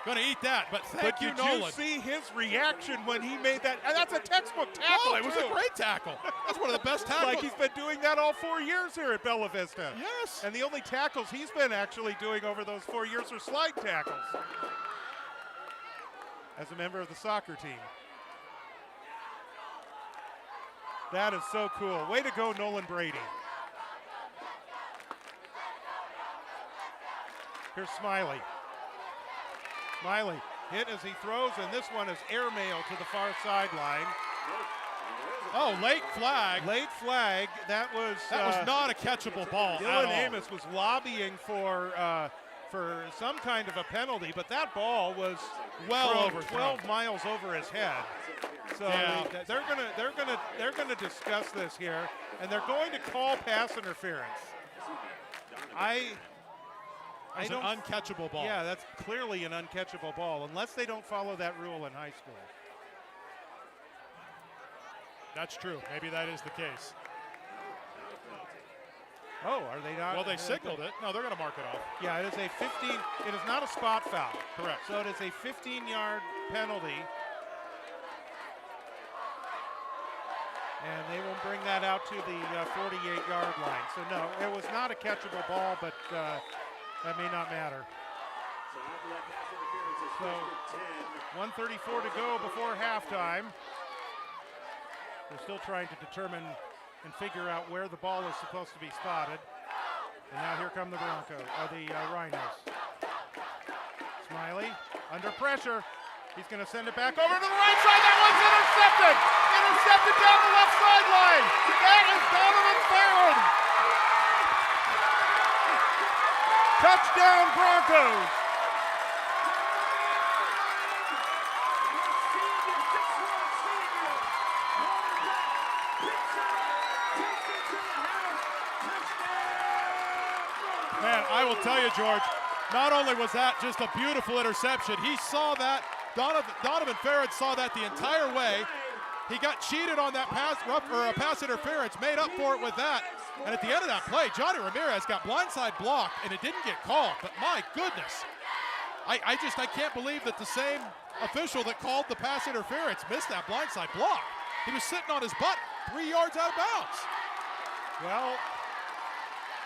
going to eat that, but thank you, Nolan. Did you see his reaction when he made that? And that's a textbook tackle. Oh, it was a great tackle. That's one of the best tackles. Like he's been doing that all 4 years here at Bella Vista. Yes. And the only tackles he's been actually doing over those 4 years are slide tackles as a member of the soccer team. That is so cool. Way to go, Nolan Brady. Here's Smiley. Smiley hit as he throws, and this one is airmail to the far sideline. Oh, late flag. Late flag. That was not a catchable ball at Dylan all. Amos was lobbying for some kind of a penalty, but that ball was well thrown over 12 miles over his head. So yeah. they're gonna discuss this here, and they're going to call pass interference. It's an uncatchable ball. Yeah, that's clearly an uncatchable ball, unless they don't follow that rule in high school. That's true. Maybe that is the case. Oh, are they not? Well, they signaled it. No, they're going to mark it off. Yeah, it is a 15. It is not a spot foul. Correct. So it is a 15-yard penalty. And they will bring that out to the 48-yard line. So, no, it was not a catchable ball, but that may not matter. So 1:34 to go before halftime. They're still trying to determine and figure out where the ball is supposed to be spotted. And now here come the Rhinos. Smiley under pressure. He's going to send it back over to the right side. That one's intercepted. Intercepted down the left sideline. That is Donovan Farron. Touchdown Broncos. Man, I will tell you, George, not only was that just a beautiful interception, he saw that, Donovan Farron saw that the entire way. He got cheated on that pass interference, made up for it with that. And at the end of that play, Johnny Ramirez got blindside blocked, and it didn't get called. But my goodness, I can't believe that the same official that called the pass interference missed that blindside block. He was sitting on his butt 3 yards out of bounds. Well,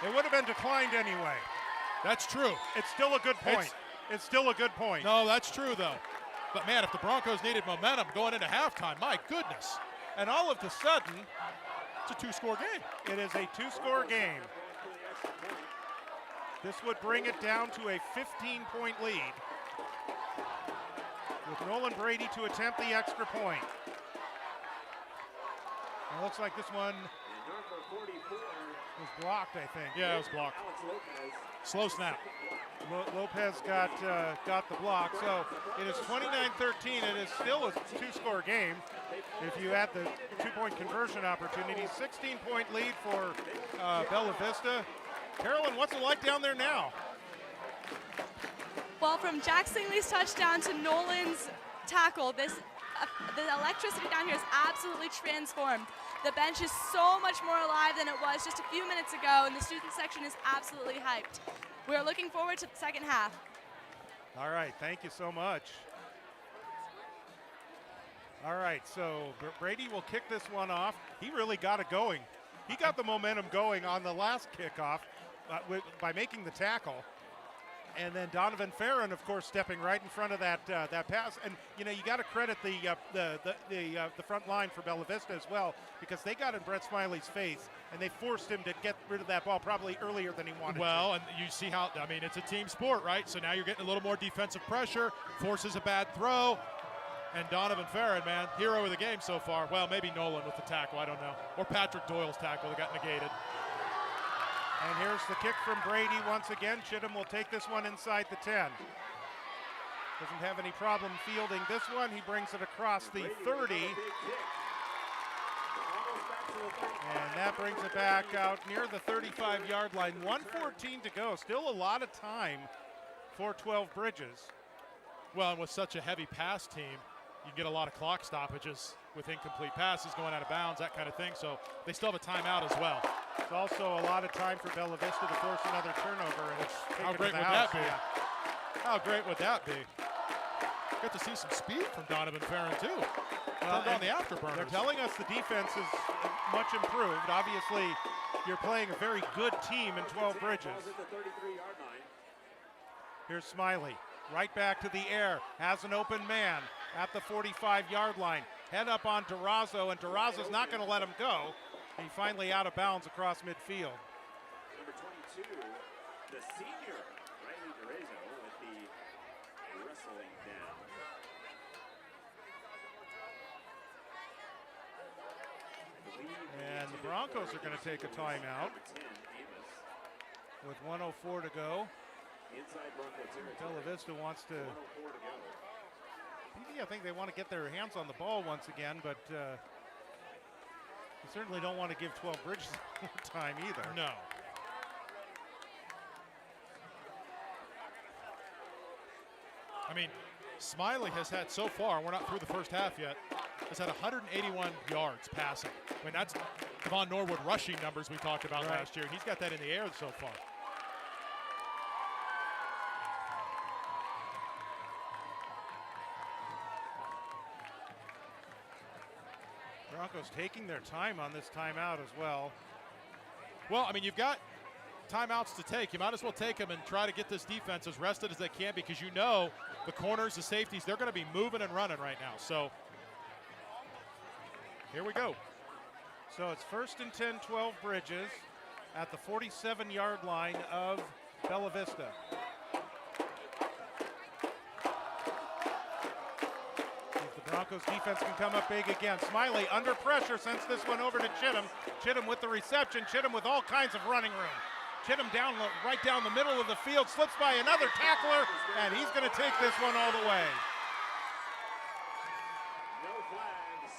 it would have been declined anyway. That's true. It's still a good point. It's still a good point. No, that's true, though. But, man, if the Broncos needed momentum going into halftime, my goodness. And all of a sudden, it's a two-score game. it is a two-score game. This would bring it down to a 15-point lead, with Nolan Brady to attempt the extra point. It looks like this one was blocked, I think. Yeah, it was blocked. Slow snap. Lopez got the block, so it is 29-13. It is still a two-score game. If you add the two-point conversion opportunity, 16-point lead for Bella Vista. Carolyn, what's it like down there now? Well, from Jack Stingley's touchdown to Nolan's tackle, the electricity down here is absolutely transformed. The bench is so much more alive than it was just a few minutes ago, and the student section is absolutely hyped. We are looking forward to the second half. All right, thank you so much. All right, so Brady will kick this one off. He really got it going. He got the momentum going on the last kickoff by making the tackle. And then Donovan Farron, of course, stepping right in front of that pass. And you know, you got to credit the front line for Bella Vista as well, because they got in Brett Smiley's face and they forced him to get rid of that ball probably earlier than he wanted. Well, and you see how, I mean, it's a team sport, right? So now you're getting a little more defensive pressure, forces a bad throw. And Donovan Farron, man, hero of the game so far. Well, maybe Nolan with the tackle, I don't know. Or Patrick Doyle's tackle that got negated. And here's the kick from Brady once again. Chittum will take this one inside the 10. Doesn't have any problem fielding this one. He brings it across the 30. And that brings it back out near the 35-yard line. 1:14 to go. Still a lot of time for 12 Bridges. Well, and with such a heavy pass team, you get a lot of clock stoppages with incomplete passes going out of bounds, that kind of thing. So they still have a timeout as well. It's also a lot of time for Bella Vista to force another turnover. And how great would that be? How great would that be? Get to see some speed from Donovan Farron, too. Turned on the afterburners. They're telling us the defense is much improved. Obviously, you're playing a very good team in 12 Bridges. Here's Smiley. Right back to the air. Has an open man at the 45-yard line. Head up on Durazo, and Durazo's not going to let him go. He finally out of bounds across midfield. Number 22, the senior, Riley Durazo with the wrestling down. And the Broncos are going to take a timeout with 1:04 to go. Inside Bronco territory. Bella Vista wants to. 1:04 to go. I think they want to get their hands on the ball once again, but you certainly don't want to give 12 Bridges more time either. No. I mean, Smiley has had so far, we're not through the first half yet, has had 181 yards passing. I mean, that's Devon Norwood rushing numbers we talked about last year. He's got that in the air so far. Broncos taking their time on this timeout as well. Well, I mean, you've got timeouts to take. You might as well take them and try to get this defense as rested as they can, because you know the corners, the safeties, they're going to be moving and running right now. So here we go. So it's 1st and 10, 12 Bridges at the 47-yard line of Bella Vista. Broncos defense can come up big again. Smiley under pressure, sends this one over to Chittum. Chittum with the reception. Chittum with all kinds of running room. Chittum down right down the middle of the field, slips by another tackler, and he's going to take this one all the way. No flags.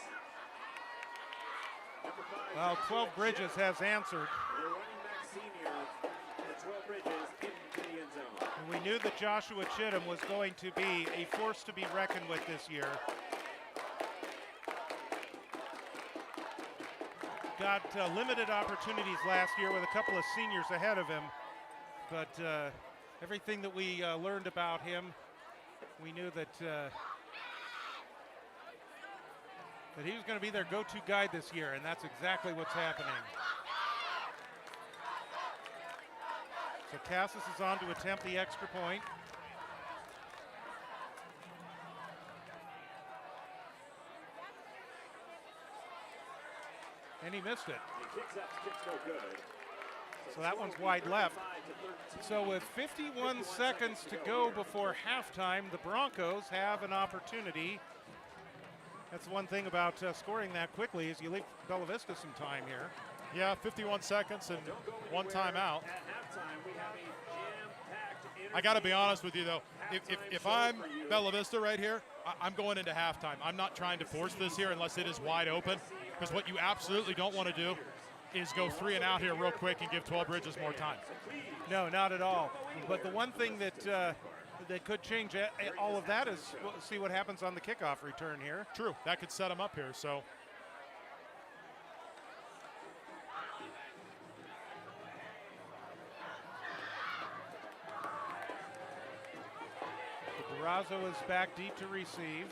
Number 5. Well, 12 Bridges has answered. The running back senior for 12 Bridges into the end zone. And we knew that Joshua Chittum was going to be a force to be reckoned with this year. Got limited opportunities last year with a couple of seniors ahead of him, but everything that we learned about him we knew that that he was going to be their go-to guy this year, and that's exactly what's happening. So Cassis is on to attempt the extra point. And he missed it. He kicks up, kicks no good. So that one's wide left. So with 51 seconds to go before halftime, the Broncos have an opportunity. That's one thing about scoring that quickly is you leave Bella Vista some time here. Yeah, 51 seconds and one timeout. At halftime, we have a jam-packed I got to be honest with you, though. If I'm Bella Vista right here, I'm going into halftime. I'm not trying to force this here unless it is wide open, because what you absolutely don't want to do is go 3 and out here real quick and give 12 Bridges more time. No, not at all. But the one thing that that could change all of that is we'll see what happens on the kickoff return here. True, that could set them up here. So Durazo is back deep to receive.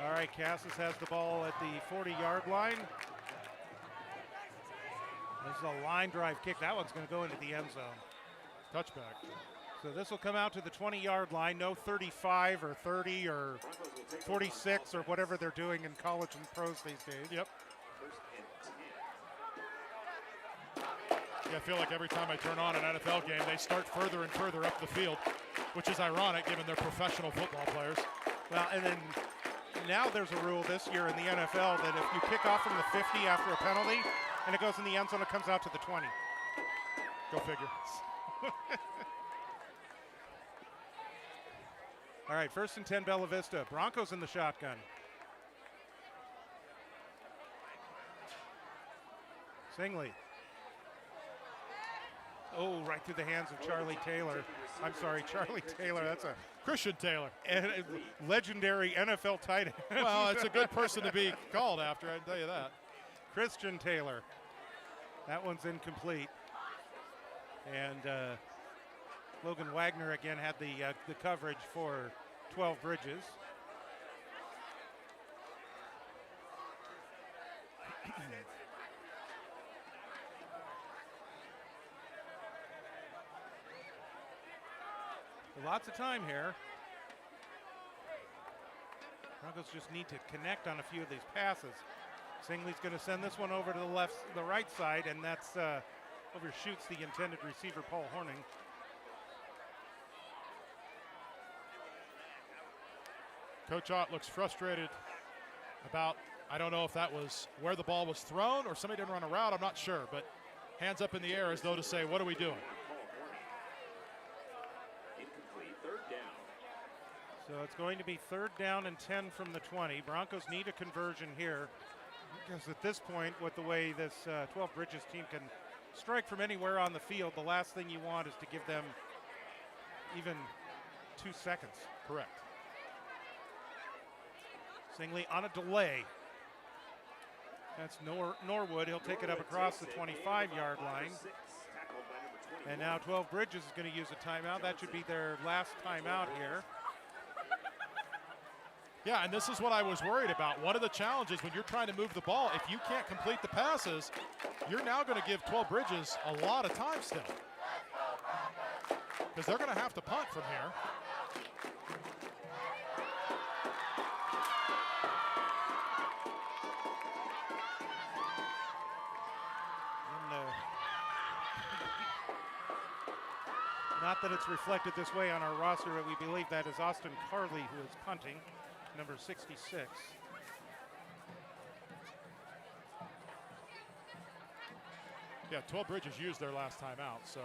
All right, Cassis has the ball at the 40-yard line. This is a line drive kick. That one's going to go into the end zone. touchback. So this will come out to the 20-yard line. No 35 or 30 or 46 or whatever they're doing in college and pros these days. Yep. Yeah, I feel like every time I turn on an NFL game, they start further and further up the field, which is ironic given they're professional football players. Well, and then now there's a rule this year in the NFL that if you kick off from the 50 after a penalty and it goes in the end zone, it comes out to the 20. Go figure. All right, 1st and 10 Bella Vista. Broncos in the shotgun. Singley. Oh, right through the hands of Charlie Taylor. I'm sorry, Charlie Taylor. That's a Christian Taylor. legendary NFL tight end. Well, it's a good person to be called after, I can tell you that. Christian Taylor. That one's incomplete. And Logan Wagner again had the coverage for 12 Bridges. Lots of time here. Broncos just need to connect on a few of these passes. Singley's going to send this one over to the right side, and that's overshoots the intended receiver, Paul Horning. Coach Ott looks frustrated about, I don't know if that was where the ball was thrown or somebody didn't run a route, I'm not sure, but hands up in the air as though to say, what are we doing? So it's going to be 3rd down and 10 from the 20. Broncos need a conversion here because at this point, with the way this 12 Bridges team can strike from anywhere on the field, the last thing you want is to give them even 2 seconds. Correct. Singley on a delay. That's Norwood. He'll take it up across the 25-yard line. And now 12 Bridges is going to use a timeout. That should be their last timeout here. Yeah, and this is what I was worried about. One of the challenges when you're trying to move the ball, if you can't complete the passes, you're now going to give 12 Bridges a lot of time still. Because they're going to have to punt from here. Not that it's reflected this way on our roster, but we believe that is Austin Carley who is punting, number 66. Yeah, 12 Bridges used their last timeout, so.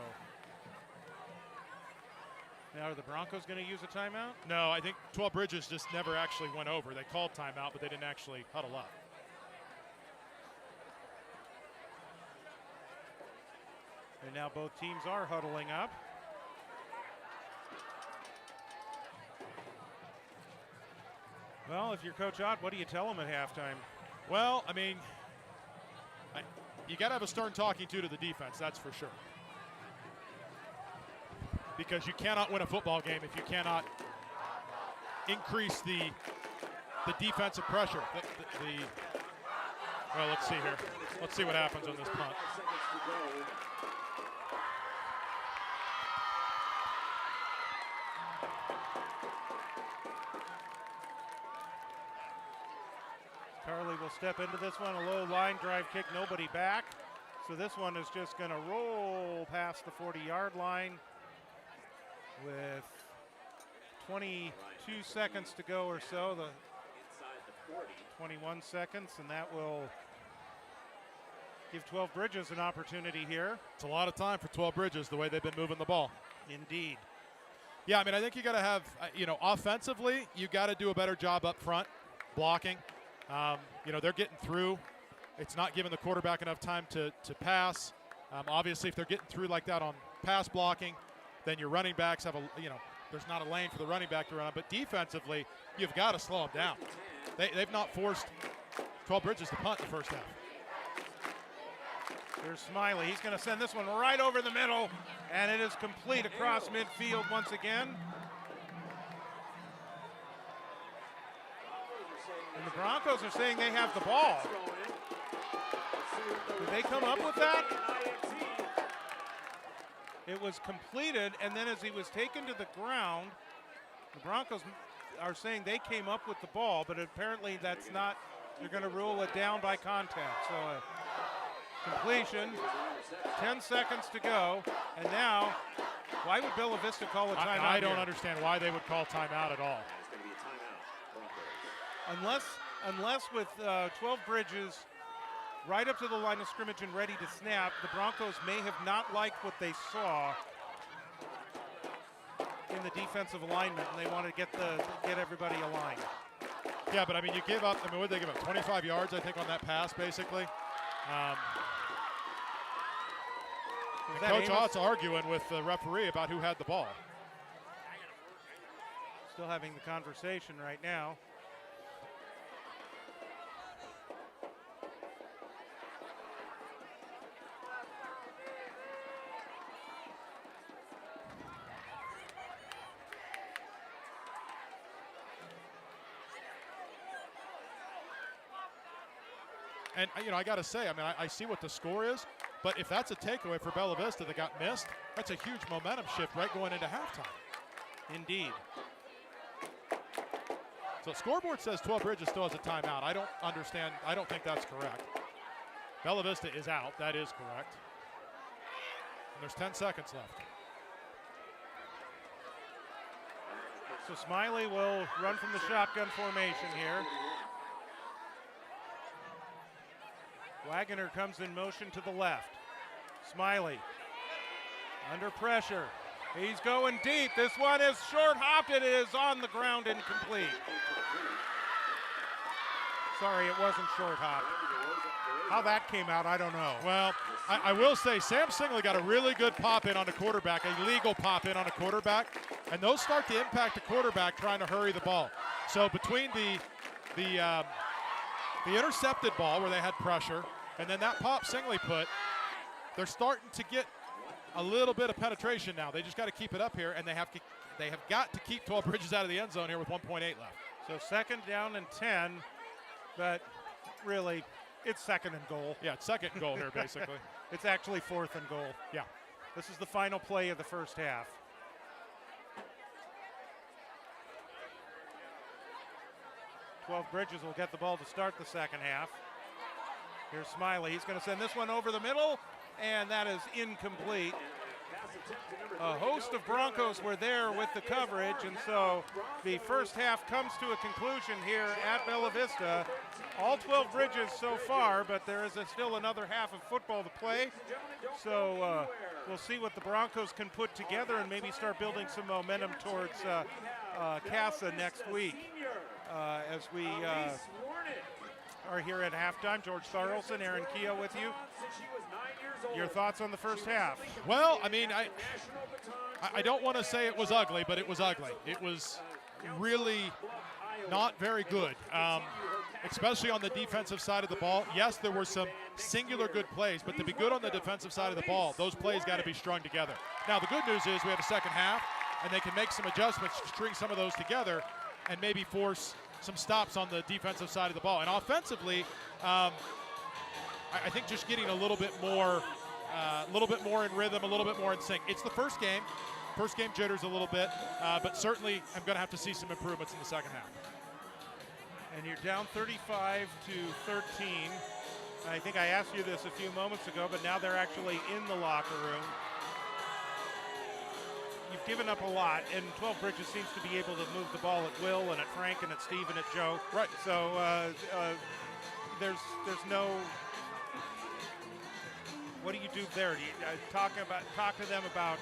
Now are the Broncos going to use a timeout? No, I think 12 Bridges just never actually went over. They called timeout, but they didn't actually huddle up. And now both teams are huddling up. Well, if you're Coach Ott, what do you tell them at halftime? Well, I mean, you got to have a stern talking to the defense, that's for sure. Because you cannot win a football game if you cannot increase the defensive pressure. Well, let's see here. Let's see what happens on this punt. Carly will step into this one, a low line drive kick, nobody back. So this one is just going to roll past the 40-yard line with 22 seconds to go or so. 21 seconds, and that will give 12 Bridges an opportunity here. It's a lot of time for 12 Bridges, the way they've been moving the ball. Indeed. Yeah, I mean, I think you got to have, offensively, you got to do a better job up front, blocking. They're getting through. It's not giving the quarterback enough time to pass. Obviously, if they're getting through like that on pass blocking, then your running backs have there's not a lane for the running back to run on. But defensively, you've got to slow them down. They've not forced 12 Bridges to punt in the first half. Here's Smiley. He's going to send this one right over the middle, and it is complete across midfield once again. And the Broncos are saying they have the ball. Did they come up with that? It was completed, and then as he was taken to the ground, the Broncos are saying they came up with the ball, but apparently that's not, they're going to rule it down by contact. So completion, 10 seconds to go, and now, why would Bella Vista call a timeout? I don't understand why they would call timeout at all. Unless with 12 Bridges right up to the line of scrimmage and ready to snap, the Broncos may have not liked what they saw in the defensive alignment, and they want to get everybody aligned. Yeah, but I mean, you give up. I mean, what did they give up? 25 yards, I think, on that pass, basically. Coach Ott's arguing with the referee about who had the ball. Still having the conversation right now. And, I got to say, I mean, I see what the score is, but if that's a takeaway for Bella Vista that got missed, that's a huge momentum shift right going into halftime. Indeed. So scoreboard says 12 Bridges still has a timeout. I don't understand. I don't think that's correct. Bella Vista is out. That is correct. And there's 10 seconds left. So Smiley will run from the shotgun formation here. Wagoner comes in motion to the left. Smiley under pressure. He's going deep. This one is short hopped. It is on the ground, incomplete. Sorry, it wasn't short hopped. How that came out, I don't know. Well, I will say Sam Singley got a really good pop in on the quarterback, a legal pop in on a quarterback, and those start to impact the quarterback trying to hurry the ball. So between the intercepted ball where they had pressure, and then that pop Singley put, they're starting to get a little bit of penetration now. They just got to keep it up here, and they have got to keep 12 Bridges out of the end zone here with 1.8 left. So second down and 10, but really, it's second and goal. Yeah, it's second and goal here, basically. It's actually fourth and goal. Yeah. This is the final play of the first half. Bridges will get the ball to start the second half. Here's Smiley. He's going to send this one over the middle, and that is incomplete. A host of Broncos were there with the coverage, and so the first half comes to a conclusion here at Bella Vista. All 12 Bridges so far, but there is still another half of football to play. So we'll see what the Broncos can put together and maybe start building some momentum towards CASA next week. As we are here at halftime, George Thorolson, Aaron Keogh with you. Your thoughts on the first half? Well, I mean, I don't want to say it was ugly, but it was ugly. It was really not very good, especially on the defensive side of the ball. Yes, there were some singular good plays, but to be good on the defensive side of the ball, those plays got to be strung together. Now, the good news is we have a second half, and they can make some adjustments, string some of those together, and maybe force some stops on the defensive side of the ball. And offensively, I think just getting a little bit more in rhythm, a little bit more in sync. It's the first game. First game jitters a little bit, but certainly I'm going to have to see some improvements in the second half. And you're down 35 to 13. I think I asked you this a few moments ago, but now they're actually in the locker room. You've given up a lot, and 12 Bridges seems to be able to move the ball at Will and at Frank and at Steve and at Joe. Right. So there's no. What do you do there? Do you talk to them about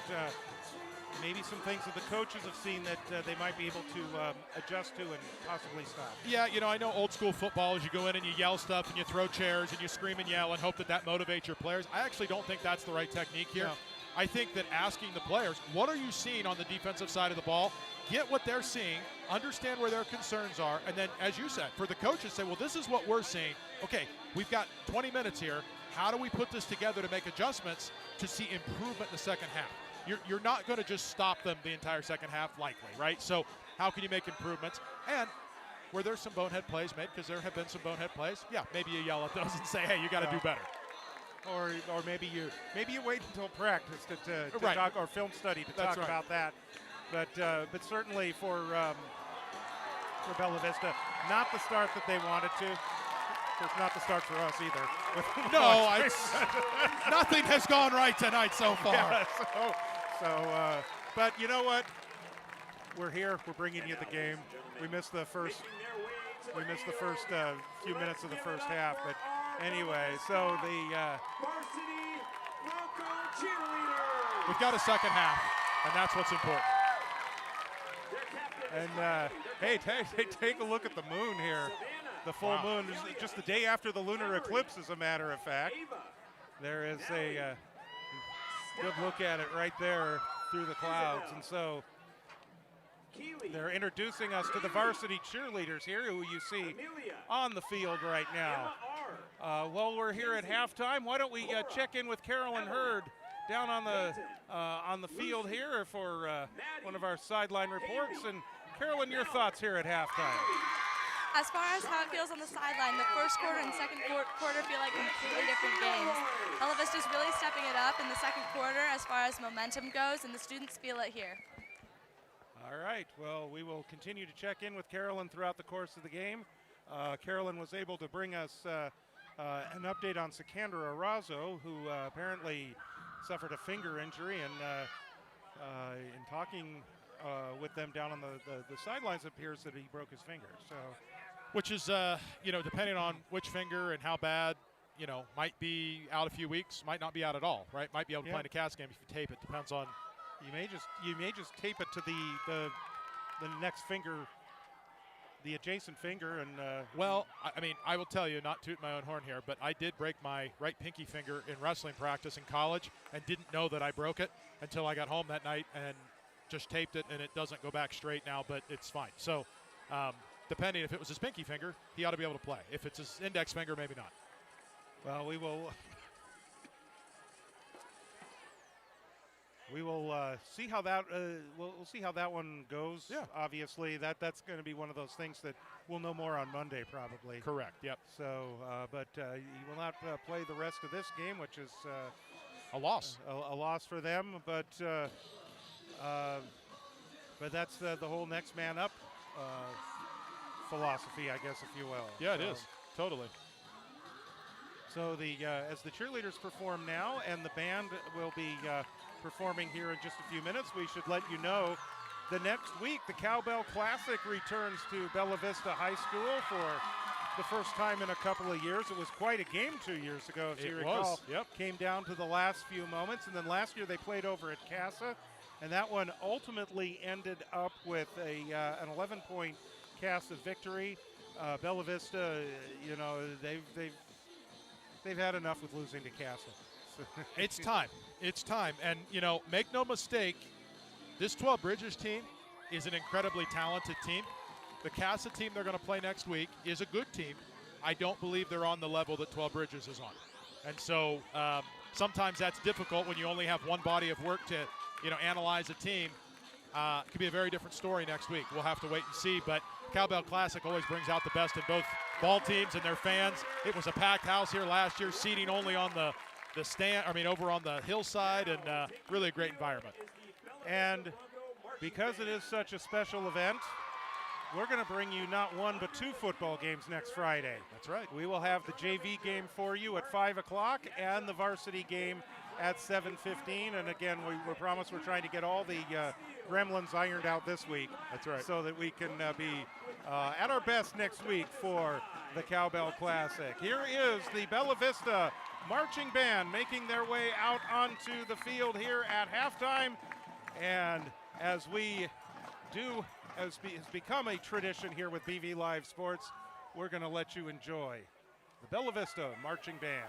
maybe some things that the coaches have seen that they might be able to adjust to and possibly stop? Yeah, I know old school football is you go in and you yell stuff and you throw chairs and you scream and yell and hope that motivates your players. I actually don't think that's the right technique here. No. I think that asking the players, what are you seeing on the defensive side of the ball? Get what they're seeing, understand where their concerns are, and then, as you said, for the coaches, say, well, this is what we're seeing. Okay, we've got 20 minutes here. How do we put this together to make adjustments to see improvement in the second half? You're not going to just stop them the entire second half, likely, right? So how can you make improvements? And where there's some bonehead plays made, because there have been some bonehead plays, yeah, maybe you yell at those and say, hey, you got to do better. Or maybe you wait until practice to Right. talk, or film study to That's talk right. about that. But certainly for Bella Vista, not the start that they wanted to. It's not the start for us either. No, nothing has gone right tonight so far. Yeah, but you know what? We're here. We're bringing you the game. We missed the first few minutes of the first half, but anyway, so the Varsity Bronco cheerleaders. We've got a second half, and that's what's important. and hey, take a look at the moon here. The full moon is just the day after the lunar eclipse, as a matter of fact. There is a good look at it right there through the clouds, and so they're introducing us to the varsity cheerleaders here, who you see on the field right now. While we're here at halftime, why don't we check in with Carolyn Hurd down on the field here for one of our sideline reports. And Carolyn, your thoughts here at halftime? As far as how it feels on the sideline, the first quarter and second quarter feel like completely different games. Bella Vista's really stepping it up in the second quarter as far as momentum goes, and the students feel it here. All right, well, we will continue to check in with Carolyn throughout the course of the game. Carolyn was able to bring us an update on Sikander Arazo, who apparently suffered a finger injury, and in talking with them down on the sidelines, it appears that he broke his finger. So, Which is, depending on which finger and how bad, might be out a few weeks, might not be out at all, right? Might be able to play in a cast game if you tape it. Depends on. you may just tape it to the next finger, the adjacent finger, and Well, I will tell you, not toot my own horn here, but I did break my right pinky finger in wrestling practice in college and didn't know that I broke it until I got home that night and just taped it, and it doesn't go back straight now, but it's fine. So, depending if it was his pinky finger, he ought to be able to play. If it's his index finger, maybe not. well, we will see how that we'll see how that one goes. Yeah. Obviously, that's going to be one of those things that we'll know more on Monday, probably. Correct. Yep. So, but he will not play the rest of this game, which is A loss. a loss for them. But that's the whole next man up philosophy, I guess, if you will. Yeah, it So- is. Totally. So as the cheerleaders perform now, and the band will be performing here in just a few minutes, we should let you know the next week the Cowbell Classic returns to Bella Vista High School for the first time in a couple of years. It was quite a game 2 years ago, if you It recall. was, yep. Came down to the last few moments, and then last year they played over at Casa, and that one ultimately ended up with an 11-point Casa victory. Bella Vista, they've had enough with losing to Casa. So It's time. It's time. And, make no mistake, this 12 Bridges team is an incredibly talented team. The Casa team they're going to play next week is a good team. I don't believe they're on the level that 12 Bridges is on. And so sometimes that's difficult when you only have one body of work to, analyze a team. It could be a very different story next week. We'll have to wait and see. But Cowbell Classic always brings out the best in both ball teams and their fans. It was a packed house here last year, seating only on the stand. Over on the hillside, and really a great environment. And because it is such a special event, we're going to bring you not one but two football games next Friday. That's right. We will have the JV game for you at 5 o'clock and the varsity game at 7:15. And again, we promise we're trying to get all the gremlins ironed out this week. That's right. So that we can be at our best next week for the Cowbell Classic. Here is the Bella Vista marching band making their way out onto the field here at halftime. And as we do, as has become a tradition here with BV Live Sports, we're going to let you enjoy the Bella Vista marching band.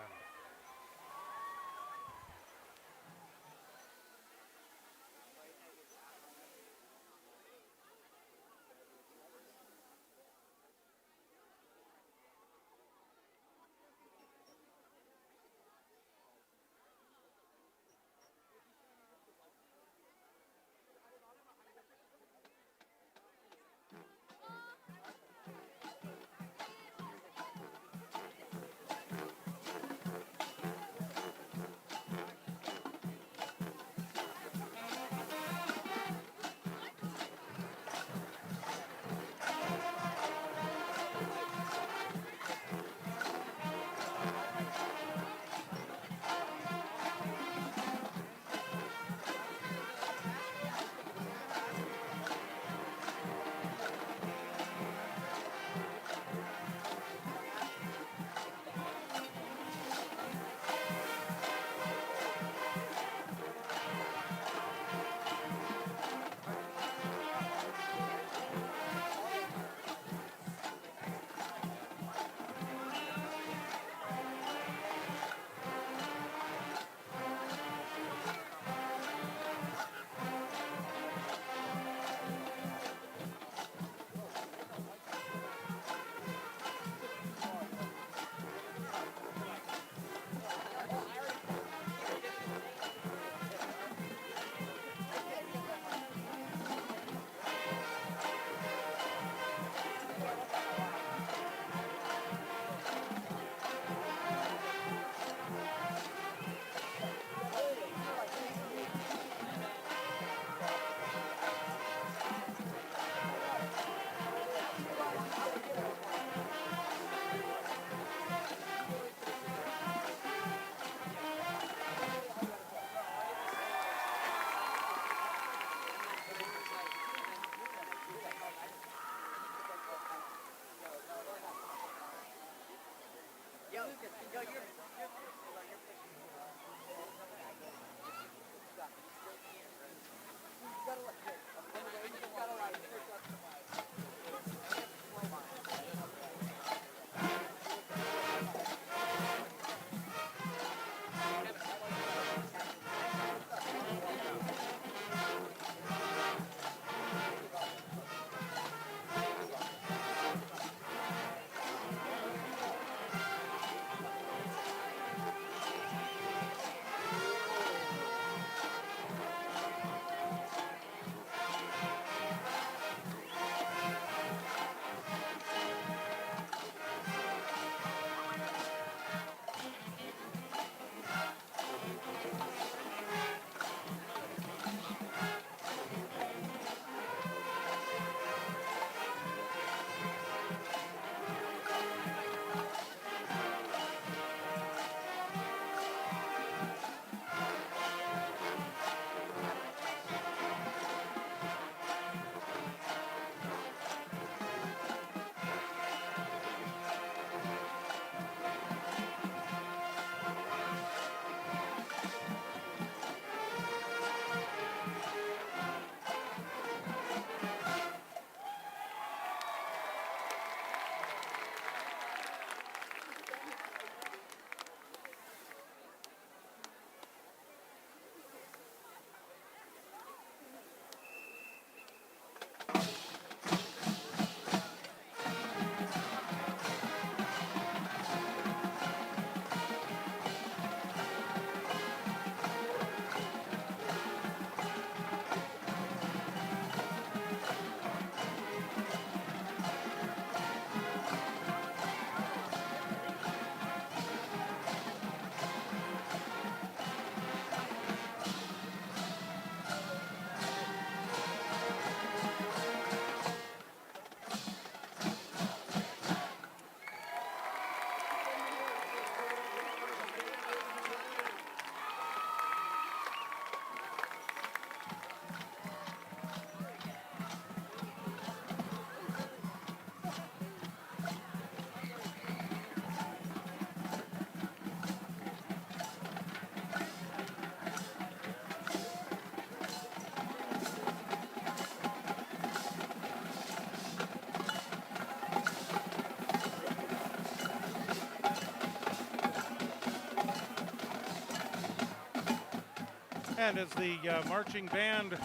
And as the marching band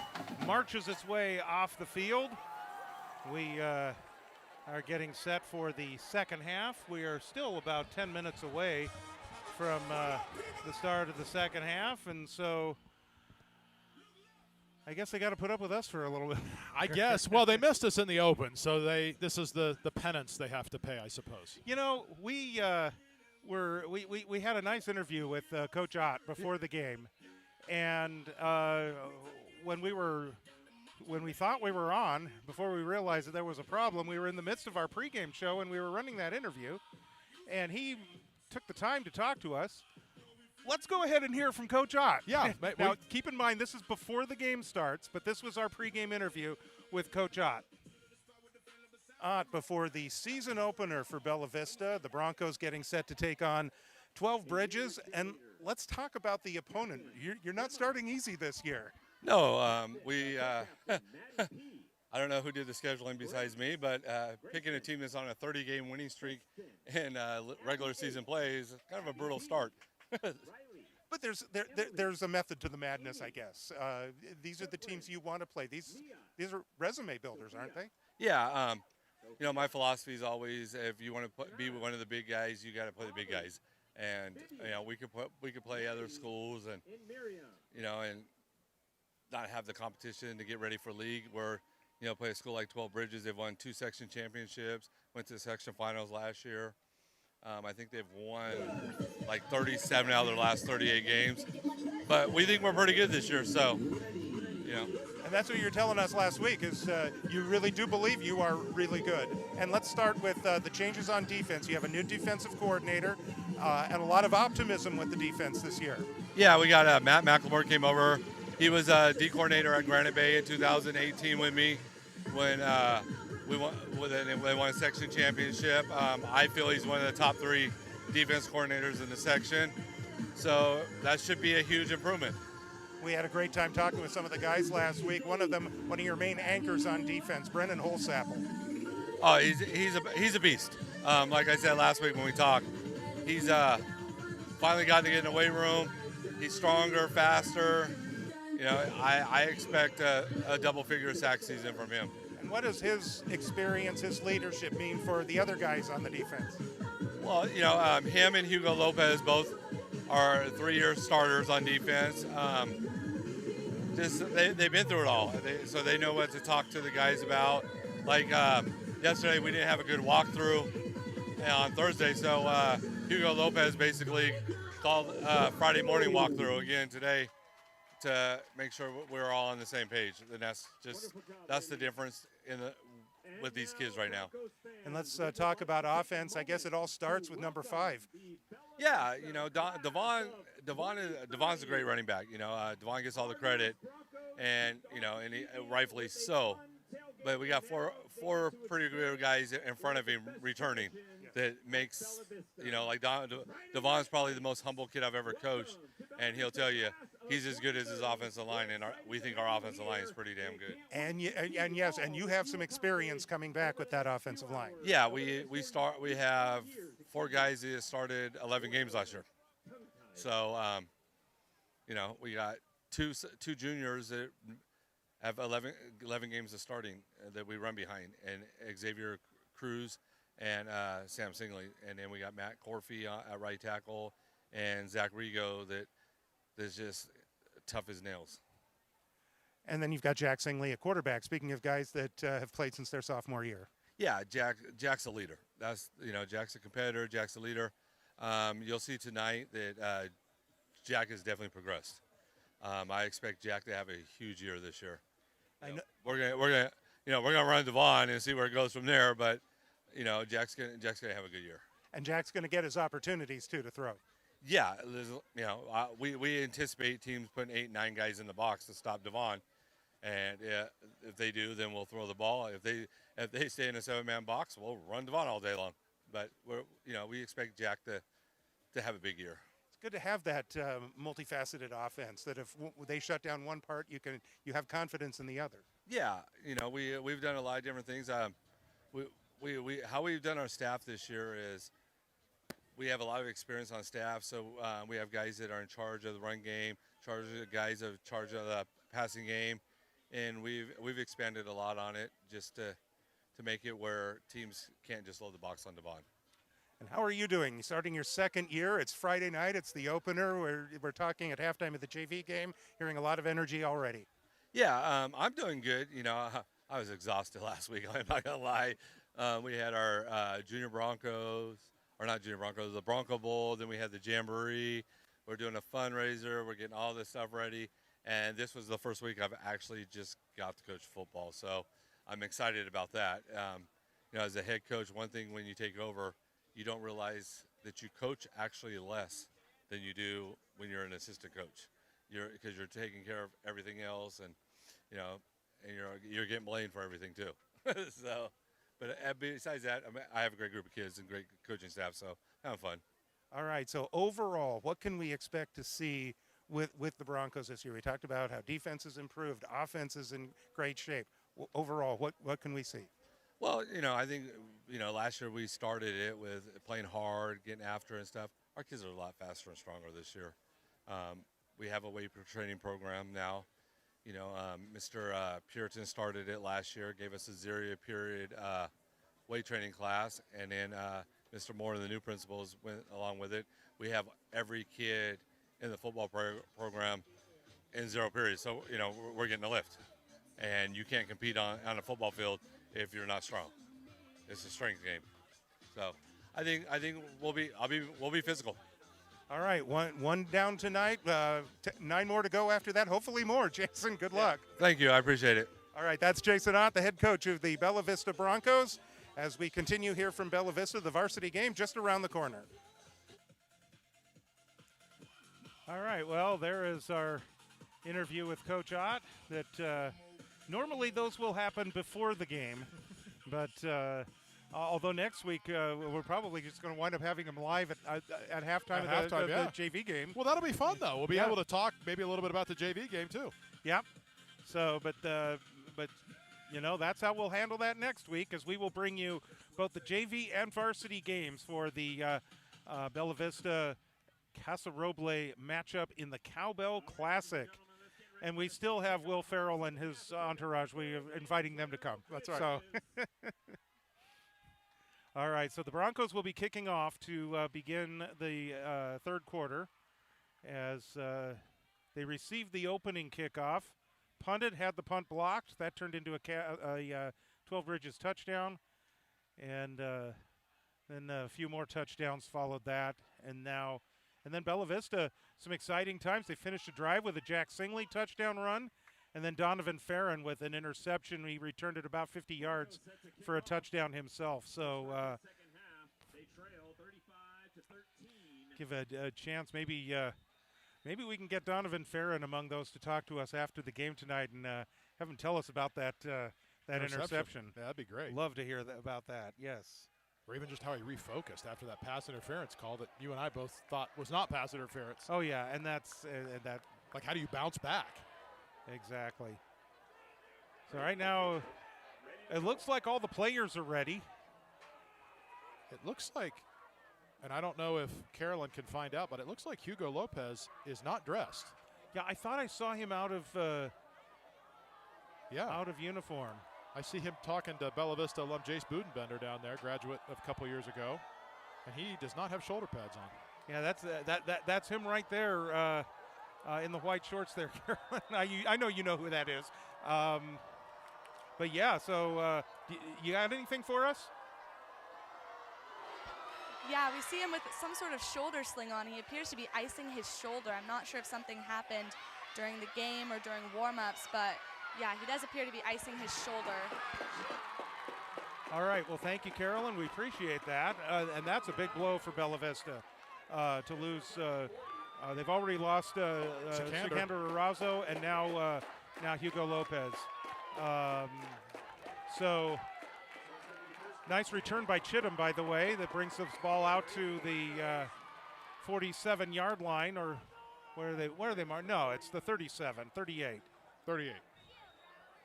marches its way off the field, we are getting set for the second half. We are still about 10 minutes away from the start of the second half, and so I guess they got to put up with us for a little bit. I guess. Well, they missed us in the open, so this is the penance they have to pay, I suppose. You know, we had a nice interview with Coach Ott before the game, and when we thought we were on, before we realized that there was a problem, we were in the midst of our pregame show and we were running that interview, and he took the time to talk to us. Let's go ahead and hear from Coach Ott. Yeah. Now, keep in mind, this is before the game starts, but this was our pregame interview with Coach Ott. Ott, before the season opener for Bella Vista, the Broncos getting set to take on 12 Bridges, and let's talk about the opponent. You're not starting easy this year. No, we I don't know who did the scheduling besides me, but picking a team that's on a 30-game winning streak in regular season play is kind of a brutal start. But there's a method to the madness, I guess. These are the teams you want to play. These are resume builders, aren't they? Yeah, you know, my philosophy is always if you want to be one of the big guys, you got to play the big guys. And you know, we could play other schools and you know and not have the competition to get ready for league. Where you know, play a school like 12 Bridges. They've won 2 section championships. Went to the section finals last year. I think they've won like 37 out of their last 38 games. But we think we're pretty good this year, so, you know. And that's what you were telling us last week is you really do believe you are really good. And let's start with the changes on defense. You have a new defensive coordinator and a lot of optimism with the defense this year. Yeah, we got Matt McLemore came over. He was a D coordinator at Granite Bay in 2018 with me when they won a section championship. I feel he's one of the top 3 defense coordinators in the section. So that should be a huge improvement. We had a great time talking with some of the guys last week. One of them, one of your main anchors on defense, Brennan Holsapple. Oh, he's a beast. Like I said last week when we talked, he's finally gotten to get in the weight room. He's stronger, faster. You know, I expect a double-figure sack season from him. And what does his experience, his leadership mean for the other guys on the defense? Well, you know, him and Hugo Lopez both are 3-year starters on defense. They've been through it all, so they know what to talk to the guys about. Like yesterday, we didn't have a good walkthrough on Thursday, so Hugo Lopez basically called Friday morning walkthrough again today to make sure we're all on the same page. And that's the difference with these kids right now. And let's talk about offense. I guess it all starts with number 5. Yeah, you know, Devon's a great running back. You know, Devon gets all the credit, and you know, and rightfully so. But we got four pretty good guys in front of him returning. That makes, you know, like Devon's probably the most humble kid I've ever coached, and he'll tell you he's as good as his offensive line, and we think our offensive line is pretty damn good. And yes, and you have some experience coming back with that offensive line. Yeah, we have 4 guys that started 11 games last year. So, you know, we got two juniors that have 11 games of starting that we run behind, and Xavier Cruz and Sam Singley, and then we got Matt Corfey at right tackle, and Zach Rigo that's just tough as nails. And then you've got Jack Singley at quarterback. Speaking of guys that have played since their sophomore year. Yeah, Jack's a leader. That's, you know, Jack's a competitor. Jack's a leader. You'll see tonight that Jack has definitely progressed. I expect Jack to have a huge year this year. We're gonna run Devon and see where it goes from there, but you know, Jack's gonna have a good year. And Jack's gonna get his opportunities too to throw. Yeah, you know, we anticipate teams putting 8, 9 guys in the box to stop Devon, and if they do, then we'll throw the ball. If they stay in a 7-man box, we'll run Devon all day long. But we expect Jack to have a big year. It's good to have that multifaceted offense. That if they shut down one part, you have confidence in the other. Yeah, you know, we've done a lot of different things. How we've done our staff this year is we have a lot of experience on staff. So we have guys that are in charge of the run game, charge of the guys of charge of the passing game, and we've expanded a lot on it just to make it where teams can't just load the box on Devon. And how are you doing? Starting your second year. It's Friday night. It's the opener. We're talking at halftime of the JV game. Hearing a lot of energy already. Yeah, I'm doing good. You know, I was exhausted last week. I'm not gonna lie. We had our junior Broncos, or not junior Broncos, the Bronco Bowl. Then we had the Jamboree. We're doing a fundraiser. We're getting all this stuff ready. And this was the first week I've actually just got to coach football. So I'm excited about that. You know, as a head coach, one thing when you take over, you don't realize that you coach actually less than you do when you're an assistant coach. Because you're taking care of everything else, and you know, and you're getting blamed for everything too. So, but besides that, I have a great group of kids and great coaching staff, so having fun. All right. So overall, what can we expect to see with the Broncos this year? We talked about how defense has improved, offense is in great shape. Overall, what can we see? Well, you know, I think, you know, last year we started it with playing hard, getting after and stuff. Our kids are a lot faster and stronger this year. We have a weight training program now. You know, Mr. Puritan started it last year, gave us a 0 period weight training class, and then Mr. Moore, the new principals, went along with it. We have every kid in the football program in 0 period, so you know we're getting a lift, and you can't compete on a football field if you're not strong. It's a strength game, so I think we'll be physical. All right, one down tonight, 9 more to go after that, hopefully more. Jason, good luck. Thank you, I appreciate it. All right, that's Jason Ott, the head coach of the Bella Vista Broncos, as we continue here from Bella Vista, the varsity game just around the corner. All right, well, there is our interview with Coach Ott. That normally those will happen before the game, but although next week we're probably just going to wind up having him live at halftime of the JV game. Well, that'll be fun though. We'll be able to talk maybe a little bit about the JV game too. Yep. So, but you know, that's how we'll handle that next week, as we will bring you both the JV and varsity games for the Bella Vista Casa Roble matchup in the Cowbell Classic. And we still have Will Farrell and his entourage. We are inviting them to come. That's right. So all right, so the Broncos will be kicking off to begin the third quarter as they received the opening kickoff. Punted, had the punt blocked. That turned into a 12 Bridges touchdown. And then a few more touchdowns followed that. And then Bella Vista, some exciting times. They finished a drive with a Jack Singley touchdown run. And then Donovan Farron with an interception. He returned it about 50 yards for a touchdown himself. So give a chance. Maybe we can get Donovan Farron among those to talk to us after the game tonight and have him tell us about that interception. Yeah, that'd be great. Love to hear about that, yes. Or even just how he refocused after that pass interference call that you and I both thought was not pass interference. Oh, yeah, and that's that. Like, how do you bounce back? Exactly. So right now, it looks like all the players are ready. It looks like, and I don't know if Carolyn can find out, but it looks like Hugo Lopez is not dressed. Yeah, I thought I saw him out of uniform. I see him talking to Bella Vista alum Jace Budenbender down there, graduate of a couple years ago, and he does not have shoulder pads on. Yeah, that's him right there in the white shorts there, Carolyn. I know you know who that is. But yeah, so you got anything for us? Yeah, we see him with some sort of shoulder sling on. He appears to be icing his shoulder. I'm not sure if something happened during the game or during warm-ups, but yeah, he does appear to be icing his shoulder. All right, well, thank you, Carolyn. We appreciate that. And that's a big blow for Bella Vista to lose. They've already lost Sikander Arazo and now Hugo Lopez. So nice return by Chittum, by the way, that brings this ball out to the 47-yard line, or where are they marked? No, it's the 38. 38.